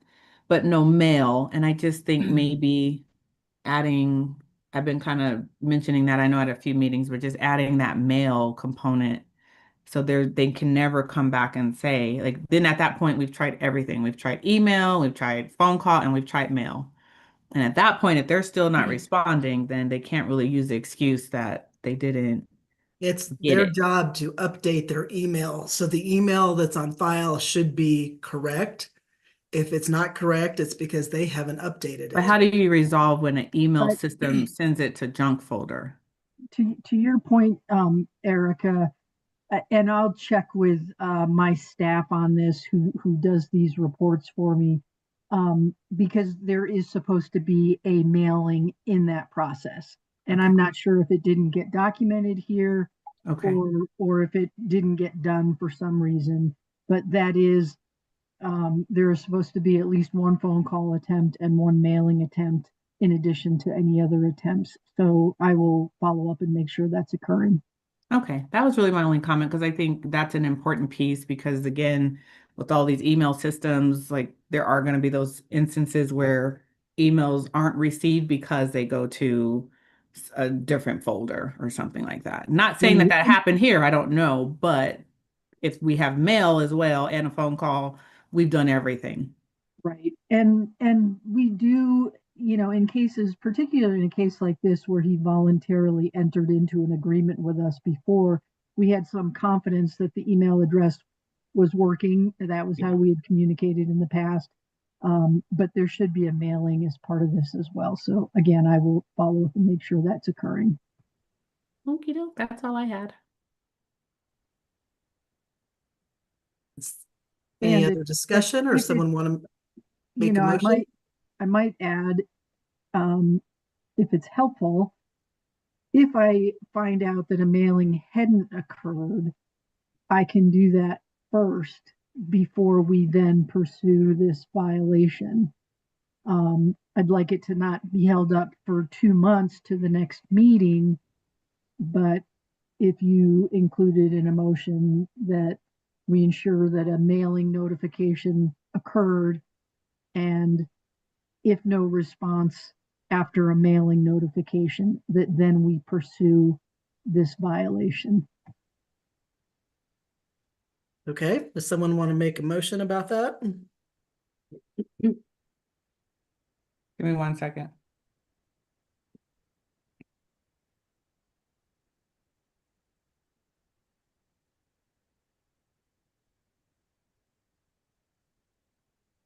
but no mail. And I just think maybe adding, I've been kind of mentioning that, I know at a few meetings, but just adding that mail component So they can never come back and say, like, then at that point, we've tried everything. We've tried email, we've tried phone call, and we've tried mail. And at that point, if they're still not responding, then they can't really use the excuse that they didn't It's get their it. job to update their email. So the email that's on file should be correct. If it's not correct, it's because they haven't updated But it. how do you resolve when an email But- system sends it to junk folder? To your point, Erica, and I'll check with my staff on this, who does these reports for me, because there is supposed to be a mailing in that process, and I'm not sure if it didn't get documented here, Okay. or if it didn't get done for some reason. But that is, there is supposed to be at least one phone call attempt and one mailing attempt in addition to any other attempts. So I will follow up and make sure that's occurring. Okay, that was really my only comment because I think that's an important piece because again, with all these email systems, like there are going to be those instances where emails aren't received because they go to a different folder or something like that. Not saying that happened here, I don't know, but if we have mail as well and a phone call, we've done everything. Right. And we do, in cases, particularly in a case like this where he voluntarily entered into an agreement with us before, we had some confidence that the email address was working. That was how we had communicated in the past. But there should be a mailing as part of this as well. So again, I will follow up and make sure that's occurring. Okie doke, that's all I had. Any And other discussion or if it- someone want to make a I motion? might add, if it's helpful, if I find out that a mailing hadn't occurred, I can do that first before we then pursue this violation. I'd like it to not be held up for 2 months to the next meeting, but if you included in a motion that we ensure that a mailing notification occurred, and if no response after a mailing notification, that then we pursue this violation. Okay, does someone want to make a motion about that? Give me 1 second.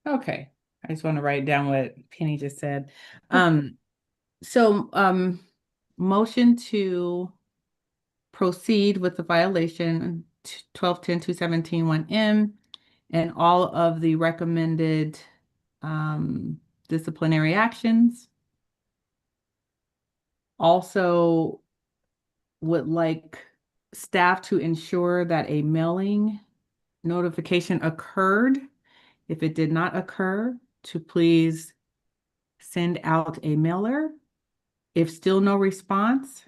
Okay, I just want to write down what Penny just said. Motion to proceed with the violation 1210-217-1M and all of the recommended disciplinary actions. Also would like staff to ensure that a mailing notification occurred. If it did not occur, to please send out a mailer. If still no response,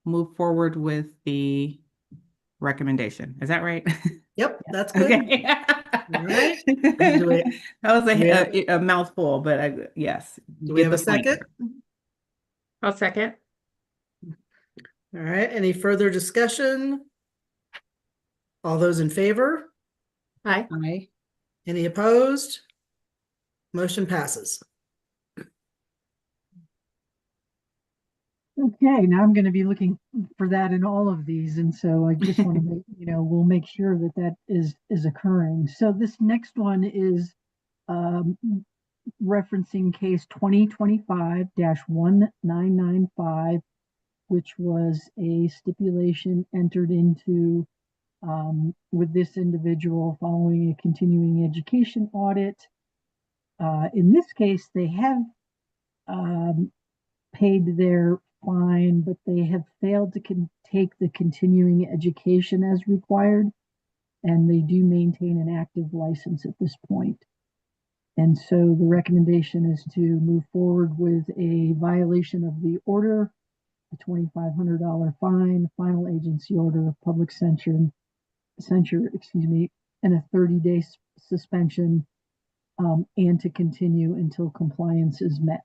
move forward with the recommendation. Is that right? Yep, that's good. Okay. All right. That was do we have- a mouthful, but yes. Do we get have a the point. second? I'll second. All right, any further discussion? All those in favor? Aye. Aye. Any opposed? Motion passes. Okay, now I'm going to be looking for that in all of these, and so I just want to make, we'll make sure that that is occurring. So this next one is referencing case 2025-1995, which was a stipulation entered into with this individual following a continuing education audit. In this case, they have paid their fine, but they have failed to take the continuing education as required, and they do maintain an active license at this point. And so the recommendation is to move forward with a violation of the order, a $2,500 fine, final agency order of public censure, and a 30-day suspension, and to continue until compliance is met.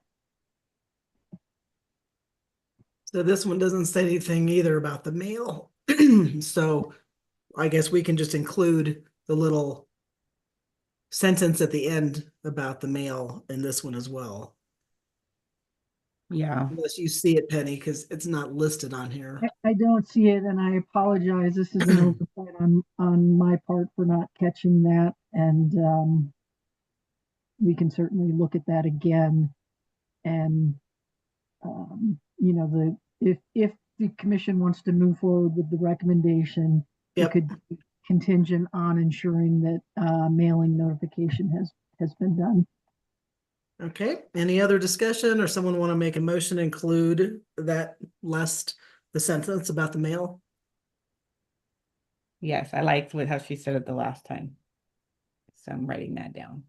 So this one doesn't say anything either about the mail. So I guess we can just include the little sentence at the end about the mail in this one as well. Yeah. Unless you see it, Penny, because it's not listed on here. I don't see it, and I apologize. This is an oversight on my part for not catching that, and we can certainly look at that again. And you know, if the commission wants to move forward with the recommendation, Yep. it could be contingent on ensuring that mailing notification has been done. Okay, any other discussion or someone want to make a motion to include that last, the sentence about the mail? Yes, I liked how she said it the last time. So I'm writing that down.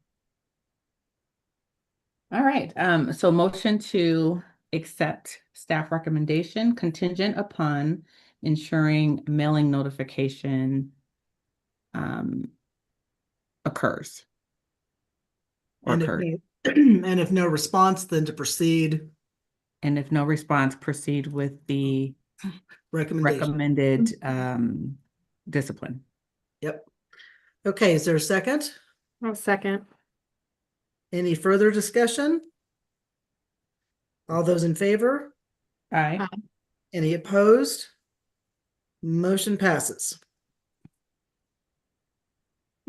All right, so motion to accept staff recommendation contingent upon ensuring mailing notification occurs. Or And occurred. and if no response, then to proceed. And if no response, proceed with the recommended discipline. Yep. Okay, is there a second? I'll second. Any further discussion? All those in favor? Aye. Any opposed? Motion passes.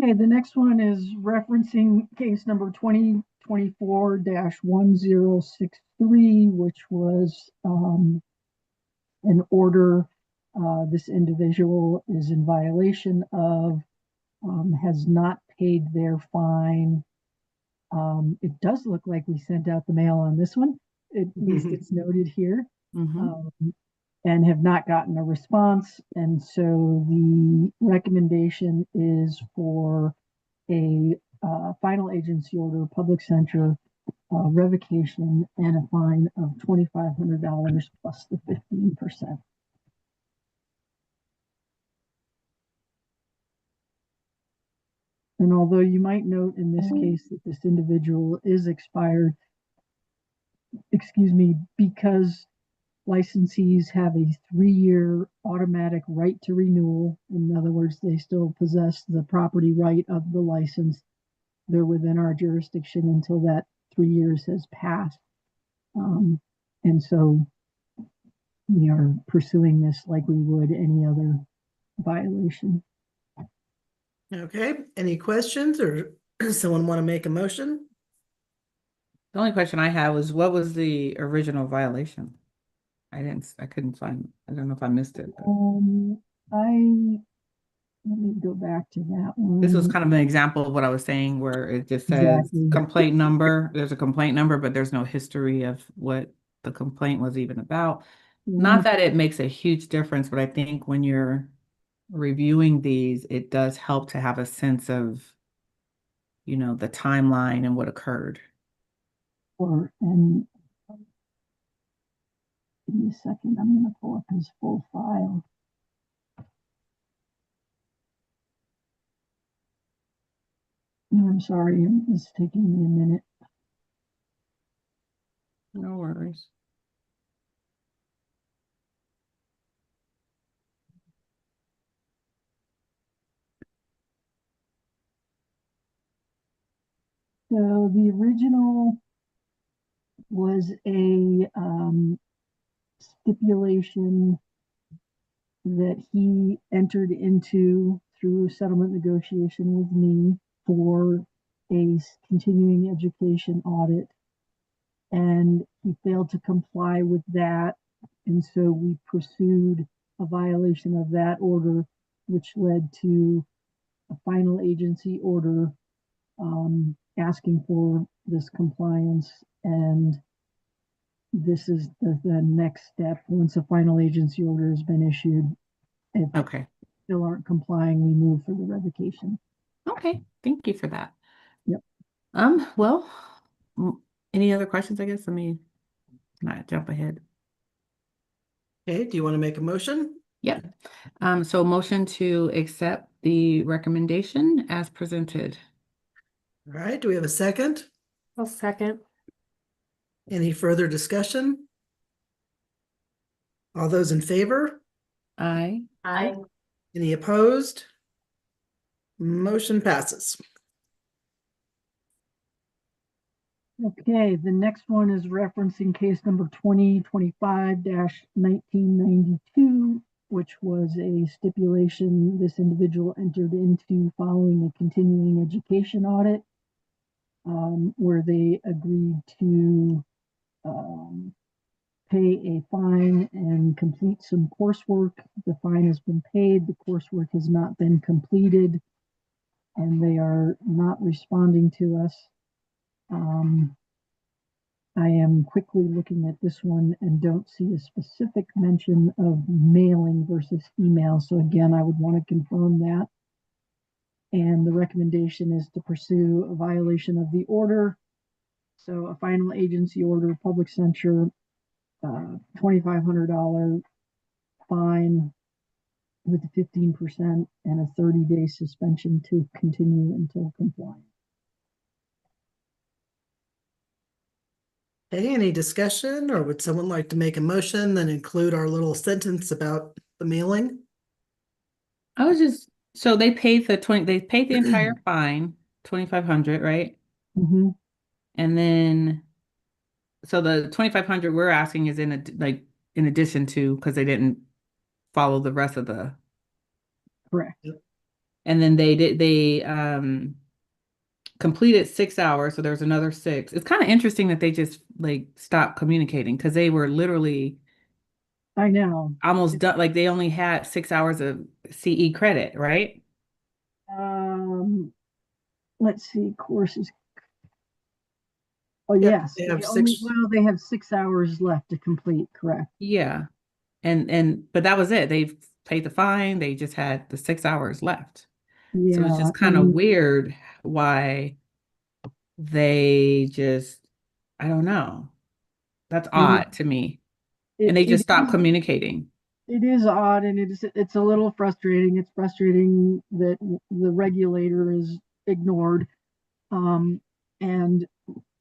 Okay, the next one is referencing case number 2024-1063, which was an order this individual is in violation of, has not paid their fine. It does look like we sent out the mail on this one. At least it's noted here. And have not gotten a response. And so the recommendation is for a final agency order, public censure, revocation, and a fine of $2,500 plus the 15%. And although you might note in this case that this individual is expired, excuse me, because licensees have a 3-year automatic right to renewal. In other words, they still possess the property right of the license. They're within our jurisdiction until that 3 years has passed. And so we are pursuing this like we would any other violation. Okay, any questions or someone want to make a motion? The only question I have was, what was the original violation? I couldn't find, I don't know if I missed it. Let me go back to that one. This was kind of an example of what I was saying, where it just says Exactly. complaint number. There's a complaint number, but there's no history of what the complaint was even about. Not that it makes a huge difference, but I think when you're reviewing these, it does help to have a sense of, you know, the timeline and what occurred. And give me a second, I'm going to pull up his full file. I'm sorry, it's taking me a minute. No worries. So the original was a stipulation that he entered into through settlement negotiation with me for a continuing education audit. And he failed to comply with that. And so we pursued a violation of that order, which led to a final agency order asking for this compliance. And this is the next step. Once a final agency order has been issued, if still aren't complying, we move for the revocation. Okay, thank you for that. Yep. Well, any other questions, I guess? Let me not jump ahead. Okay, do you want to make a motion? Yeah. So motion to accept the recommendation as presented. All right, do we have a second? I'll second. Any further discussion? All those in favor? Aye. Aye. Any opposed? Motion passes. Okay, the next one is referencing case number 2025-1992, which was a stipulation this individual entered into following a continuing education audit, where they agreed to pay a fine and complete some coursework. The fine has been paid, the coursework has not been completed, and they are not responding to us. I am quickly looking at this one and don't see a specific mention of mailing versus email. So again, I would want to confirm that. And the recommendation is to pursue a violation of the order. So a final agency order, public censure, $2,500 fine with a 15% and a 30-day suspension to continue until compliance. Okay, any discussion, or would someone like to make a motion then include our little sentence about the mailing? So they paid the entire fine, 2,500, right? Mm-hmm. And then, so the 2,500 we're asking is in addition to, because they didn't follow the rest of the. Correct. And then they completed 6 hours, so there's another 6. It's kind of interesting that they just stopped communicating, because they were literally, I know, almost done. Like they only had 6 hours of CE credit, right? Let's see, courses. Oh, Yep, yes. they have They have 6 hours left to complete, correct? Yeah. But that was it. They've paid the fine. They just had the 6 hours left. Yeah. So it's just kind of weird why they just, I don't know. That's odd to me. And they just stopped communicating. It is odd, and it's a little frustrating. It's frustrating that the regulator is ignored. And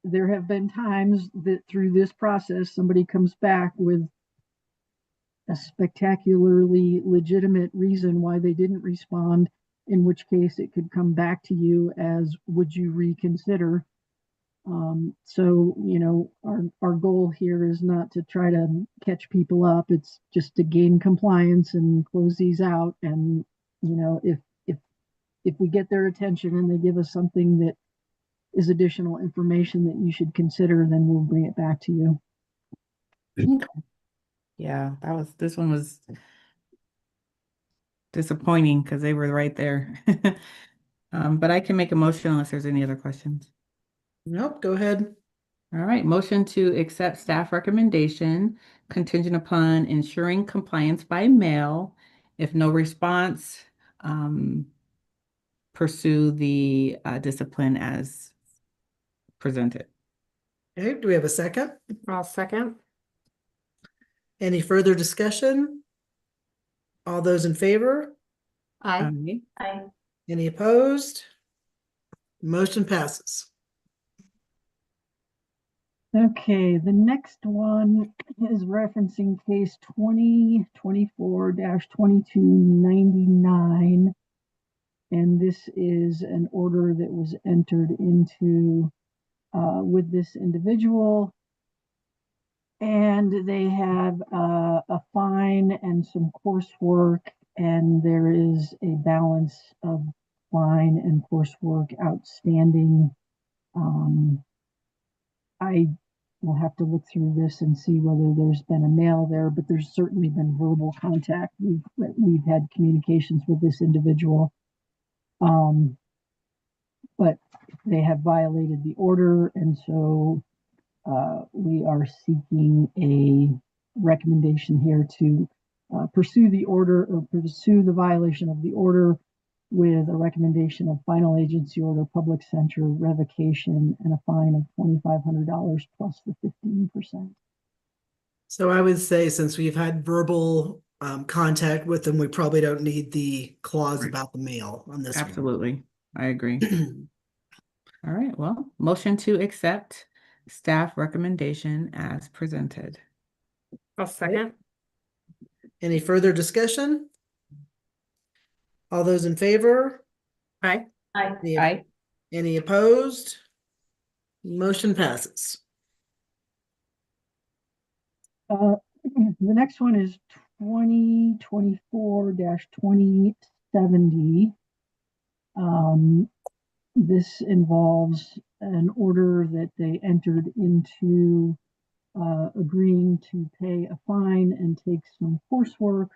there have been times that through this process, somebody comes back with a spectacularly legitimate reason why they didn't respond, in which case it could come back to you as, would you reconsider? So, our goal here is not to try to catch people up. It's just to gain compliance and close these out. And, if we get their attention and they give us something that is additional information that you should consider, then we'll bring it back to you. Yeah, this one was disappointing because they were right there. But I can make a motion unless there's any other questions. Nope, go ahead. All right, motion to accept staff recommendation contingent upon ensuring compliance by mail. If no response, pursue the discipline as presented. Okay, do we have a second? I'll second. Any further discussion? All those in favor? Aye. Aye. Any opposed? Motion passes. Okay, the next one is referencing case 2024-2299. And this is an order that was entered into with this individual. And they have a fine and some coursework, and there is a balance of fine and coursework outstanding. I will have to look through this and see whether there's been a mail there, but there's certainly been verbal contact. We've had communications with this individual. But they have violated the order, and so we are seeking a recommendation here to pursue the order or pursue the violation of the order with a recommendation of final agency order, public censure, revocation, and a fine of $2,500 plus the 15%. So I would say, since we've had verbal contact with them, we probably don't need the clause about the mail on this one. Absolutely. I agree. All right, well, motion to accept staff recommendation as presented. I'll second. Any further discussion? All those in favor? Aye. Any, Aye. any opposed? Motion passes. The next one is 2024-2070. This involves an order that they entered into agreeing to pay a fine and take some coursework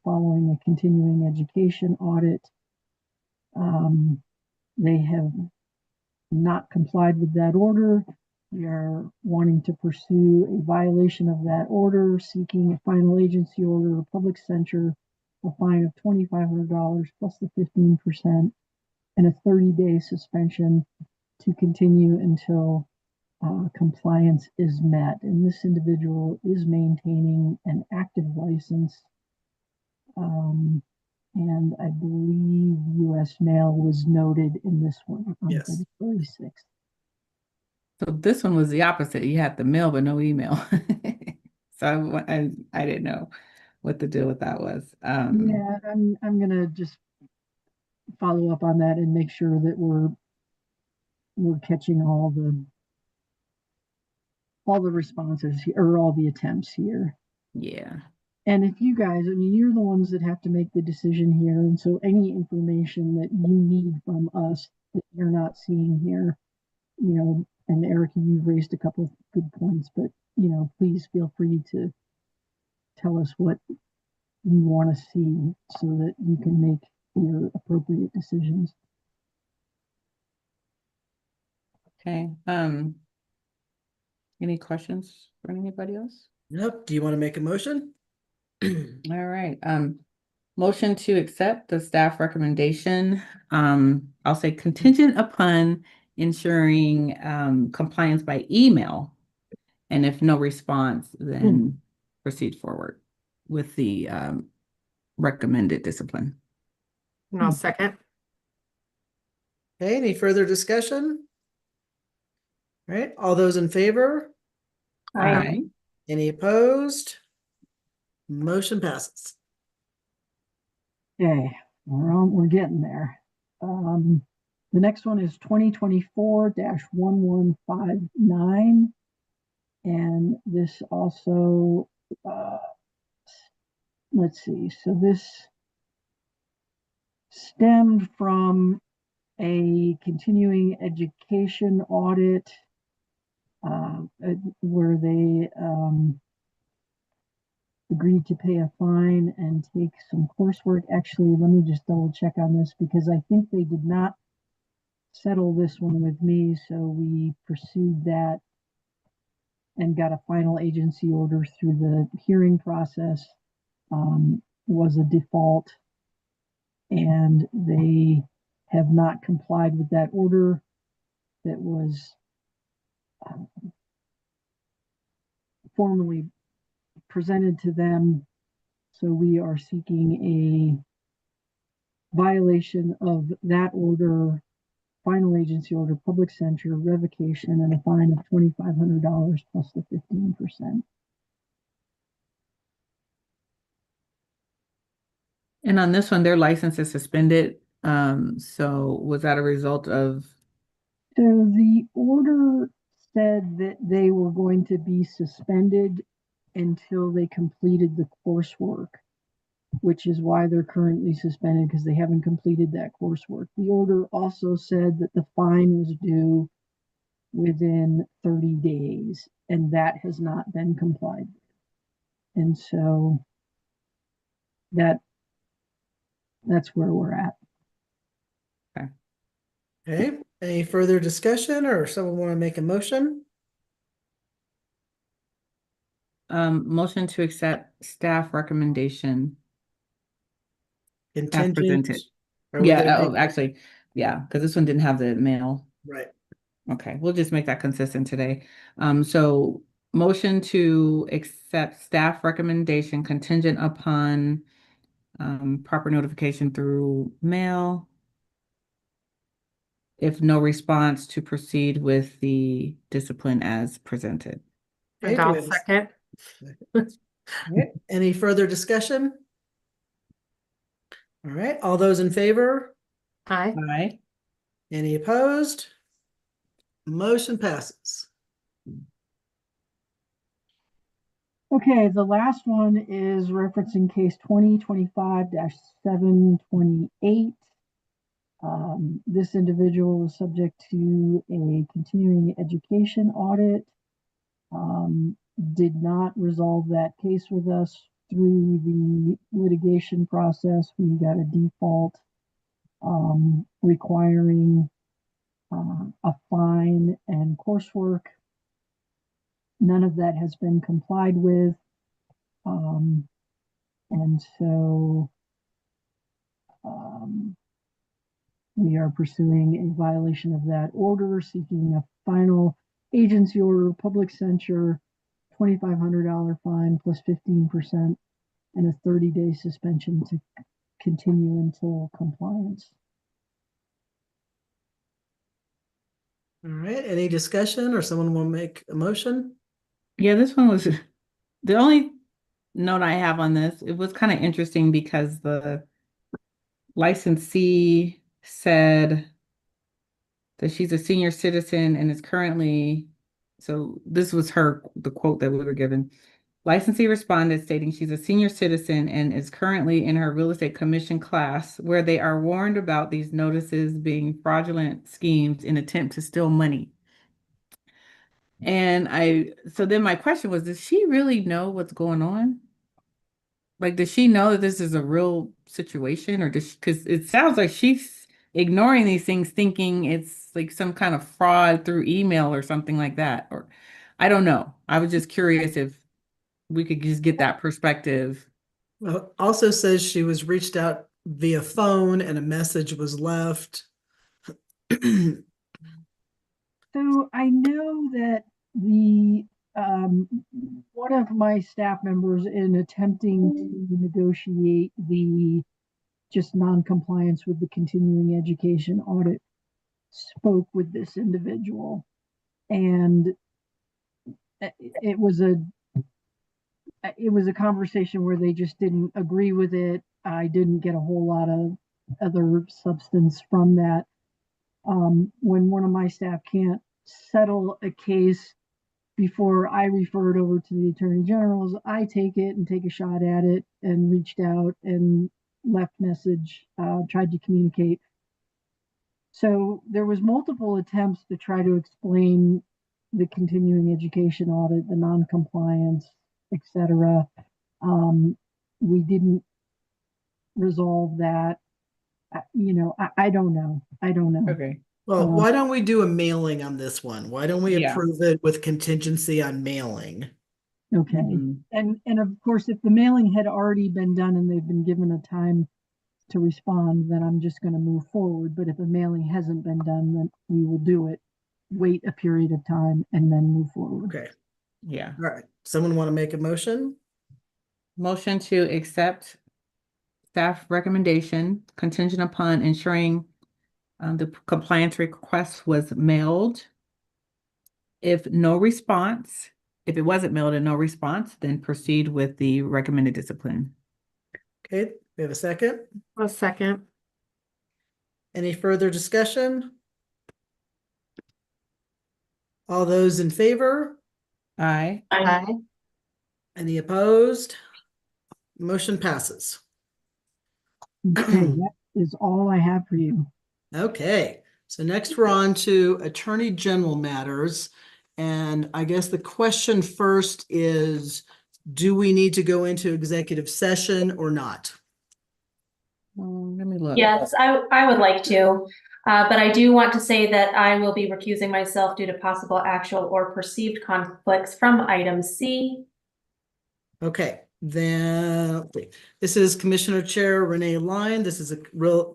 following a continuing education audit. They have not complied with that order. We are wanting to pursue a violation of that order, seeking a final agency order or public censure, a fine of $2,500 plus the 15%, and a 30-day suspension to continue until compliance is met. And this individual is maintaining an active license. And I believe U.S. mail was noted in this one on Yes. the 36th. So this one was the opposite. You had the mail, but no email. So I didn't know what the deal with that was. Yeah, I'm gonna just follow up on that and make sure that we're catching all the responses here, or all the attempts here. Yeah. And if you guys, I mean, you're the ones that have to make the decision here. And so any information that you need from us that you're not seeing here, you know, and Erica, you've raised a couple of good points, but, you know, please feel free to tell us what you want to see so that you can make your appropriate decisions. Okay. Any questions for anybody else? Nope. Do you want to make a motion? All right. Motion to accept the staff recommendation. I'll say contingent upon ensuring compliance by email. And if no response, then proceed forward with the recommended discipline. And I'll second. Okay, any further discussion? All right, all those in favor? Aye. Any opposed? Motion passes. Okay, we're getting there. The next one is 2024-1159. And this also, let's see, so this stemmed from a continuing education audit where they agreed to pay a fine and take some coursework. Actually, let me just double check on this because I think they did not settle this one with me, so we pursued that and got a final agency order through the hearing process. Was a default, and they have not complied with that order that was formally presented to them. So we are seeking a violation of that order, final agency order, public censure, revocation, and a fine of $2,500 plus the 15%. And on this one, their license is suspended. So was that a result of? So the order said that they were going to be suspended until they completed the coursework, which is why they're currently suspended, because they haven't completed that coursework. The order also said that the fine was due within 30 days, and that has not been complied with. And so that's where we're at. Okay, any further discussion or someone want to make a motion? Motion to accept staff recommendation. As Contingent. presented. Are we Yeah, gonna oh, make- actually, yeah, because this one didn't have the mail. Right. Okay, we'll just make that consistent today. So motion to accept staff recommendation contingent upon proper notification through mail. If no response, to proceed with the discipline as presented. Okay, And do we I'll have a second. All right, any further discussion? All right, all those in favor? Aye. Aye. Any opposed? Motion passes. Okay, the last one is referencing case 2025-728. This individual was subject to a continuing education audit. Did not resolve that case with us through the litigation process. We got a default requiring a fine and coursework. None of that has been complied with. And so we are pursuing a violation of that order, seeking a final agency order, public censure, $2,500 fine plus 15%, and a 30-day suspension to continue until compliance. All right, any discussion or someone will make a motion? Yeah, this one was the only note I have on this. It was kind of interesting because the licensee said that she's a senior citizen and is currently, so this was the quote that we were given. Licensee responded stating she's a senior citizen and is currently in her real estate commission class where they are warned about these notices being fraudulent schemes in attempt to steal money. And so then my question was, does she really know what's going on? Like, does she know that this is a real situation, or because it sounds like she's ignoring these things, thinking it's like some kind of fraud through email or something like that, or I don't know. I was just curious if we could just get that perspective. Well, also says she was reached out via phone and a message was left. So I know that the one of my staff members, in attempting to negotiate the just non-compliance with the continuing education audit, spoke with this individual, and it was a conversation where they just didn't agree with it. I didn't get a whole lot of other substance from that. When one of my staff can't settle a case before I refer it over to the Attorney General's, I take it and take a shot at it, and reached out and left message, tried to communicate. So there was multiple attempts to try to explain the continuing education audit, the non-compliance, etc. We didn't resolve that. I don't know. Okay. Well, why don't we do a mailing on this one? Why don't we Yeah. approve it with contingency on mailing? Okay. And of course, if the mailing had already been done and they've been given a time to respond, then I'm just going to move forward. But if a mailing hasn't been done, then we will do it, wait a period of time, and then move forward. Okay. Yeah. All right. Someone want to make a motion? Motion to accept staff recommendation contingent upon ensuring the compliance request was mailed. If it wasn't mailed and no response, then proceed with the recommended discipline. Okay, we have a second. A second. Any further discussion? All those in favor? Aye. Aye. Any opposed? Motion passes. Okay, that is all I have for you. Okay, so next we're on to Attorney General matters. And I guess the question first is, do we need to go into executive session or not? Let me look. Yes, I would like to, but I do want to say that I will be recusing myself due to possible actual or perceived conflicts from item C. Okay, then this is Commissioner Chair Renee Line. This is a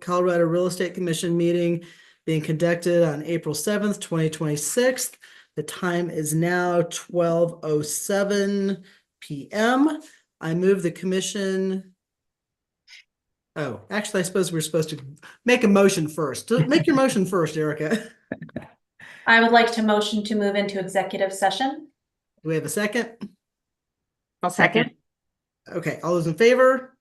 Colorado Real Estate Commission meeting being conducted on April 7th, 2026. The time is now 12:07 p.m. I move the commission. Oh, actually, I suppose we're supposed to make a motion first. Make your motion first, Erica. I would like to motion to move into executive session. Do we have a second? I'll second. Okay, all those in favor?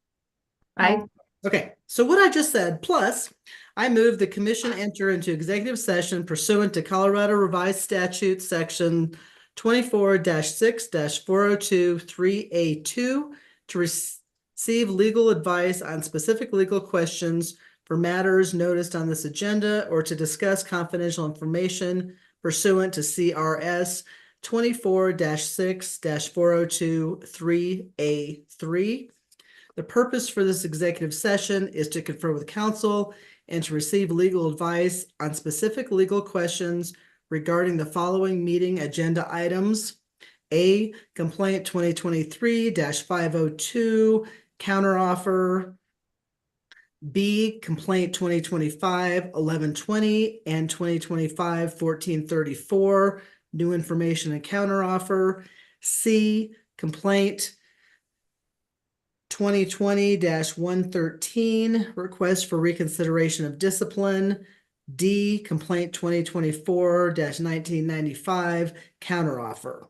Aye. Okay, so what I just said, plus I move the commission enter into executive session pursuant to Colorado Revised Statute Section 24-6-4023A2 to receive legal advice on specific legal questions for matters noticed on this agenda or to discuss confidential information pursuant to CRS 24-6-4023A3. The purpose for this executive session is to confer with counsel and to receive legal advice on specific legal questions regarding the following meeting agenda items. A, complaint 2023-502, counteroffer. B, complaint 2025-1120 and 2025-1434, new information and counteroffer. C, complaint 2020-113, request for reconsideration of discipline. D, complaint 2024-1995, counteroffer.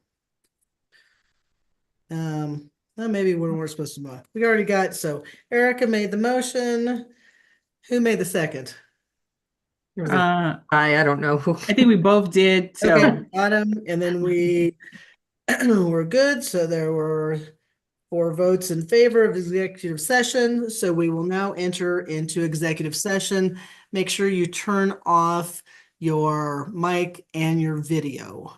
Well, maybe we weren't supposed to move. We already got, so Erica made the motion. Who made the second? I don't know who. I think we both did. So Okay, Autumn, and then we were good. So there were 4 votes in favor of executive session. So we will now enter into executive session. Make sure you turn off your mic and your video.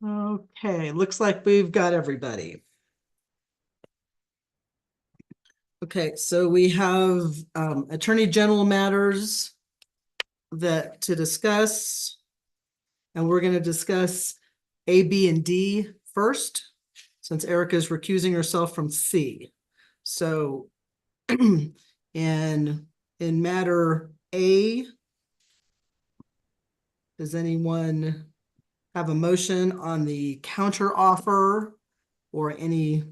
Okay, looks like we've got everybody. Okay, so we have Attorney General matters that to discuss. And we're going to discuss A, B, and D first, since Erica is recusing herself from C. So in matter A, does anyone have a motion on the counter offer or any?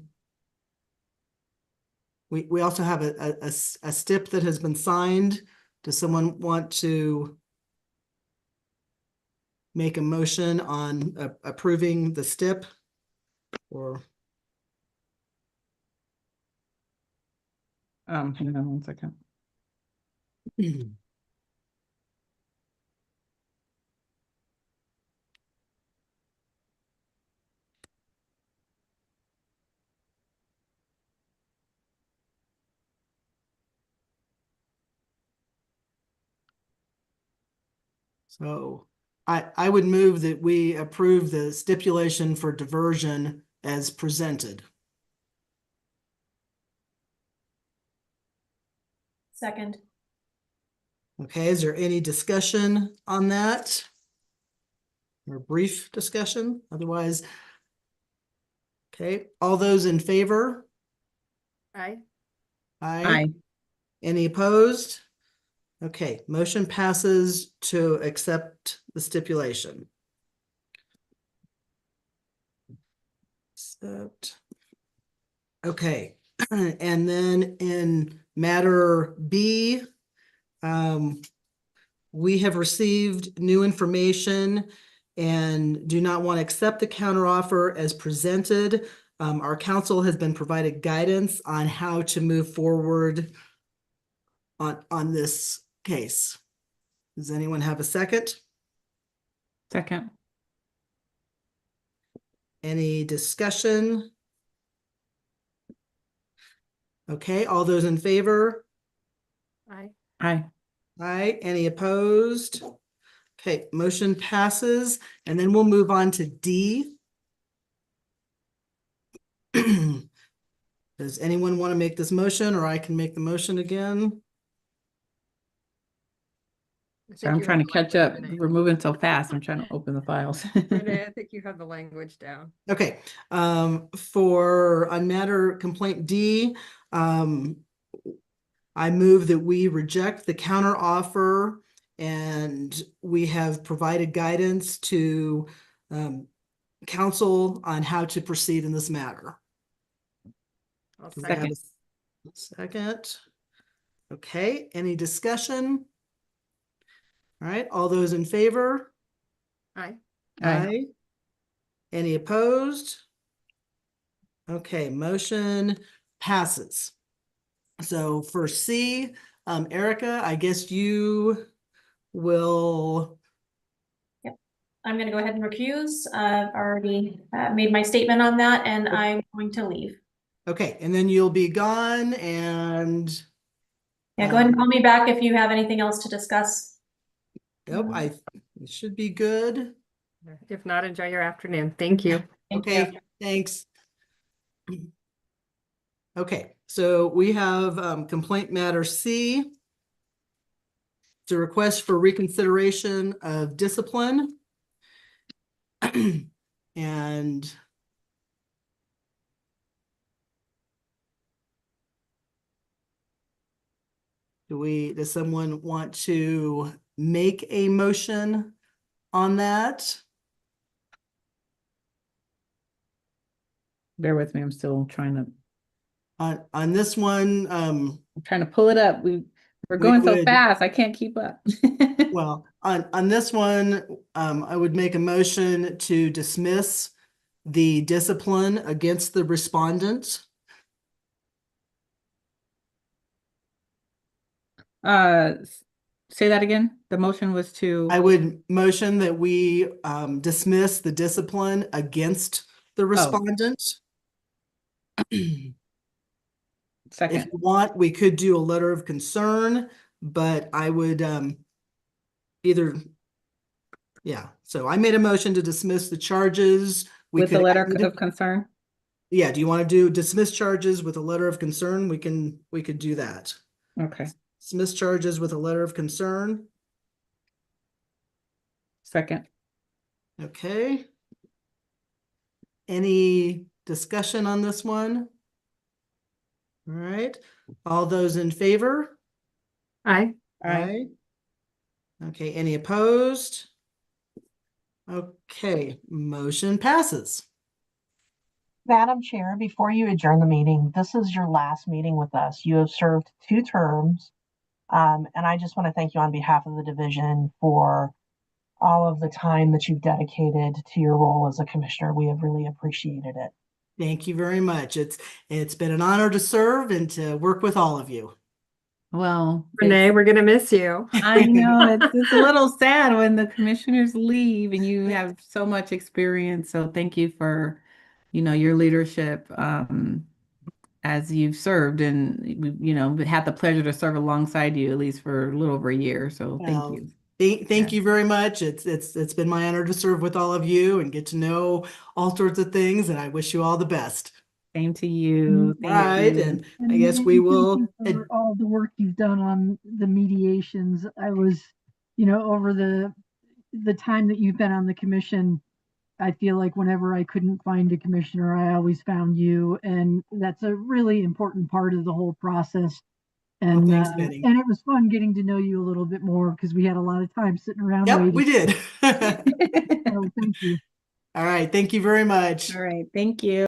We also have a STIP that has been signed. Does someone want to make a motion on approving the STIP? Or hang on 1 second. So I would move that we approve the stipulation for diversion as presented. Second. Okay, is there any discussion on that? Or brief discussion? Otherwise, okay, all those in favor? Aye. Aye. Any opposed? Okay, motion passes to accept the stipulation. Accept. Okay, and then in matter B, we have received new information and do not want to accept the counteroffer as presented. Our counsel has been provided guidance on how to move forward on this case. Does anyone have a second? Second. Any discussion? Okay, all those in favor? Aye. Aye. Aye. Any opposed? Okay, motion passes, and then we'll move on to D. Does anyone want to make this motion, or I can make the motion again? So I'm trying to catch up. We're moving so fast. I'm trying to open the files. Renee, I think you have the language down. Okay, for on matter complaint D, I move that we reject the counter offer, and we have provided guidance to counsel on how to proceed in this matter. I'll Do I have second. a second? Okay, any discussion? All right, all those in favor? Aye. Aye. Any opposed? Okay, motion passes. So for C, Erica, I guess you will. Yep. I'm gonna go ahead and recuse. I've already made my statement on that, and I'm going to leave. Okay, and then you'll be gone and. Yeah, go ahead and call me back if you have anything else to discuss. Yep, it should be good. If not, enjoy your afternoon. Thank you. Okay, thanks. Okay, so we have complaint matter C. It's a request for reconsideration of discipline. And does someone want to make a motion on that? Bear with me. I'm still trying to. On this one, I'm trying to pull it up. We're going so fast. I can't keep up. Well, on this one, I would make a motion to dismiss the discipline against the respondent. Say that again. The motion was to. I would motion that we dismiss the discipline against the respondent. Second. If you want, we could do a letter of concern, but I would either Yeah, so I made a motion to dismiss the charges. We With the could letter add- of concern? Yeah, do you want to do dismiss charges with a letter of concern? We could do that. Okay, Dismiss charges with a letter of concern. second. Okay. Any discussion on this one? All right, all those in favor? Aye. Aye. Okay, any opposed? Okay, motion passes. Madam Chair, before you adjourn the meeting, this is your last meeting with us. You have served 2 terms. And I just want to thank you on behalf of the division for all of the time that you've dedicated to your role as a commissioner. We have really appreciated it. Thank you very much. It's been an honor to serve and to work with all of you. Well, Renee, we're gonna miss you. I know it's a little sad when the commissioners leave and you have so much experience. So thank you for, your leadership as you've served, and we had the pleasure to serve alongside you at least for a little over a year. So thank Well, you. Thank you very much. It's been my honor to serve with all of you and get to know all sorts of things, and I wish you all the best. Same to you. All right, and I guess we Renee, will. thank you for all the work you've done on the mediations. I was, over the time that you've been on the commission, I feel like whenever I couldn't find a commissioner, I always found you, and that's a really important part of the whole process. And thanks, Benny. and it was fun getting to know you a little bit more because we had a lot of time sitting around Yep, waiting. we did. So thank you. All right, thank you very much. All right, thank you.